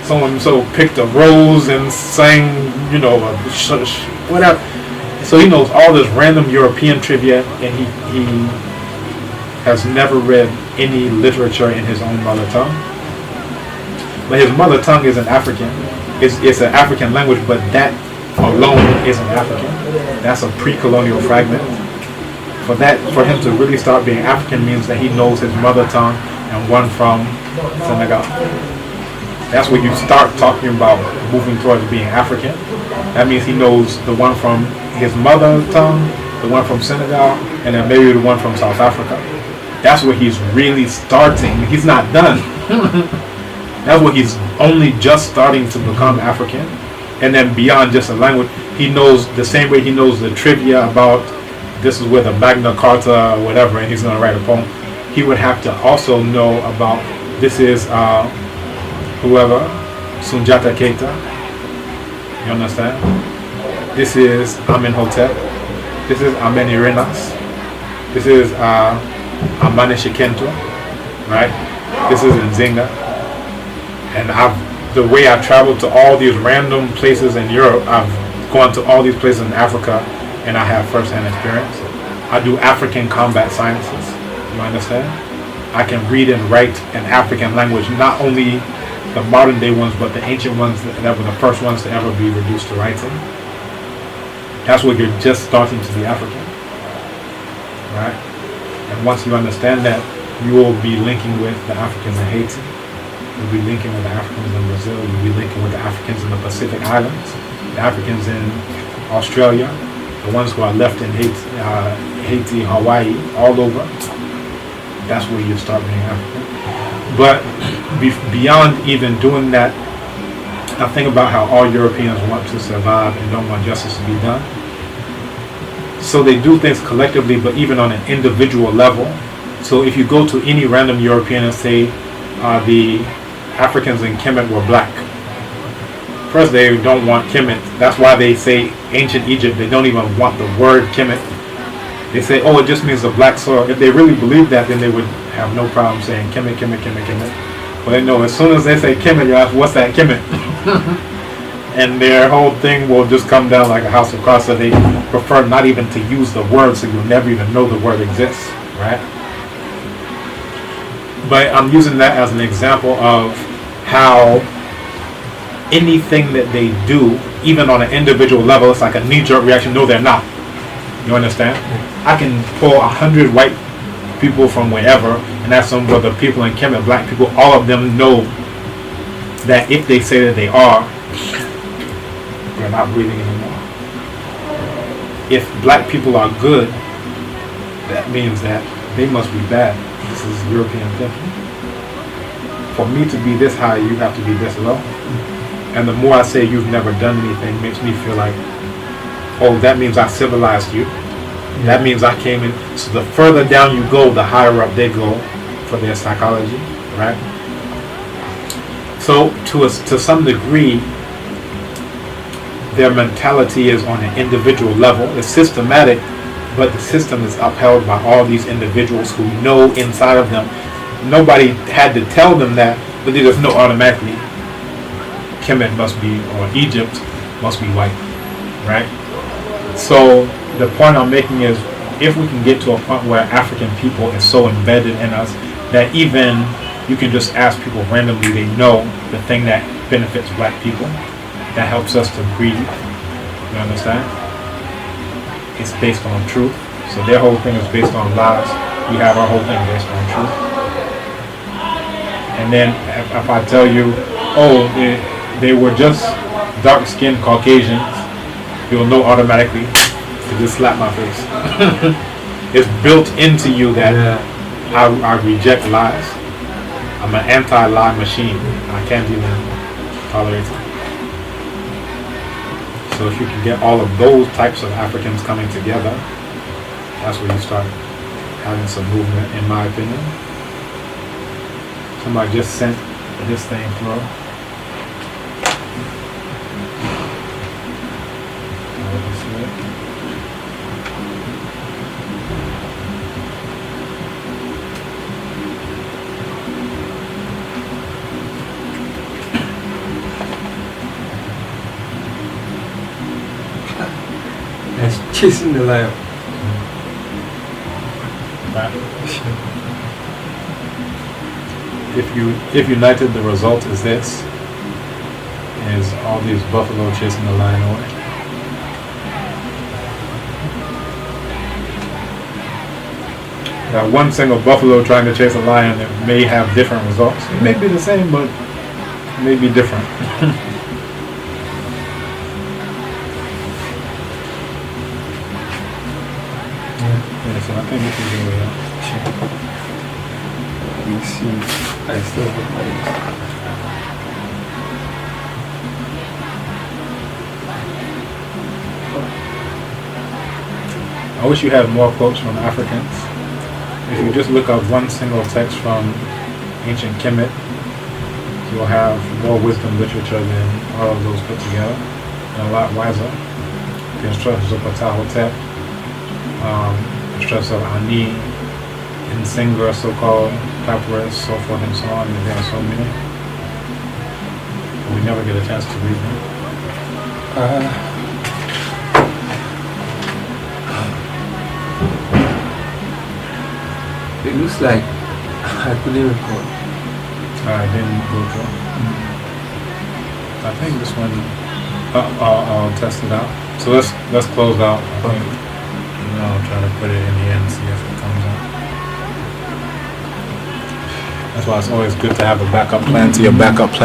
[SPEAKER 1] so-and-so picked a rose and sang, you know, whatever. So he knows all this random European trivia, and he has never read any literature in his own mother tongue. But his mother tongue isn't African. It's an African language, but that alone isn't African. That's a pre-colonial fragment. For him to really start being African means that he knows his mother tongue and one from Senegal. That's when you start talking about moving towards being African. That means he knows the one from his mother tongue, the one from Senegal, and then maybe the one from South Africa. That's where he's really starting. He's not done. That's where he's only just starting to become African. And then beyond just a language, he knows the same way he knows the trivia about this is where the Magna Carta or whatever, and he's going to write a poem. He would have to also know about this is whoever, Sunjata Keita. You understand? This is Amenhotep. This is Amenirinas. This is Amane Shikento, right? This is Nzinga. And the way I've traveled to all these random places in Europe, I've gone to all these places in Africa, and I have first-hand experience. I do African combat sciences. You understand? I can read and write an African language, not only the modern day ones, but the ancient ones that were the first ones to ever be reduced to writing. That's where you're just starting to be African, right? And once you understand that, you will be linking with the Africans in Haiti. You'll be linking with the Africans in Brazil. You'll be linking with the Africans in the Pacific Islands, the Africans in Australia, the ones who are left in Haiti, Hawaii, all over. That's where you start being African. But beyond even doing that, I think about how all Europeans want to survive and don't want justice to be done. So they do things collectively, but even on an individual level. So if you go to any random European and say the Africans in Kemet were black, first they don't want Kemet. That's why they say ancient Egypt. They don't even want the word Kemet. They say, oh, it just means the black soil. If they really believed that, then they would have no problem saying Kemet, Kemet, Kemet, Kemet. But they know as soon as they say Kemet, you ask, what's that Kemet? And their whole thing will just come down like a house of cards. So they prefer not even to use the word, so you'll never even know the word exists, right? But I'm using that as an example of how anything that they do, even on an individual level, it's like a knee-jerk reaction. No, they're not. You understand? I can pull 100 white people from wherever and ask them whether people in Kemet, black people, all of them know that if they say that they are, they're not breathing anymore. If black people are good, that means that they must be bad. This is European thinking. For me to be this high, you have to be this low. And the more I say you've never done anything, makes me feel like, oh, that means I civilized you. That means I came in. So the further down you go, the higher up they go for their psychology, right? So to some degree, their mentality is on an individual level. It's systematic, but the system is upheld by all these individuals who know inside of them. Nobody had to tell them that, but they just know automatically Kemet must be, or Egypt must be white, right? So the point I'm making is, if we can get to a point where African people is so embedded in us that even you can just ask people randomly, they know the thing that benefits black people, that helps us to breathe. You understand? It's based on truth. So their whole thing is based on lies. We have our whole thing based on truth. And then if I tell you, oh, they were just dark-skinned Caucasians, you'll know automatically to just slap my face. It's built into you that I reject lies. I'm an anti-lie machine. I can't even tolerate it. So if you can get all of those types of Africans coming together, that's where you start having some movement, in my opinion. Somebody just sent this thing through.
[SPEAKER 2] Chasing the lion.
[SPEAKER 1] If united, the result is this: is all these buffalo chasing the lion away. Now, one single buffalo trying to chase a lion, it may have different results. It may be the same, but it may be different. So I think we can do it.
[SPEAKER 2] You see, I still have my.
[SPEAKER 1] I wish you had more quotes from Africans. If you just look up one single text from ancient Kemet, you'll have more wisdom literature than all of those put together, and a lot wiser. The instructions of Ptahhotep, instructions of Ani, Nsinga, so-called papyrus, so forth and so on, and there are so many. We never get a chance to read them.
[SPEAKER 2] It looks like I couldn't record.
[SPEAKER 1] I didn't go through. I think this one, I'll test it out. So let's close out. I think, I'll try to put it in here and see if it comes out. That's why it's always good to have a backup plan to your backup plan.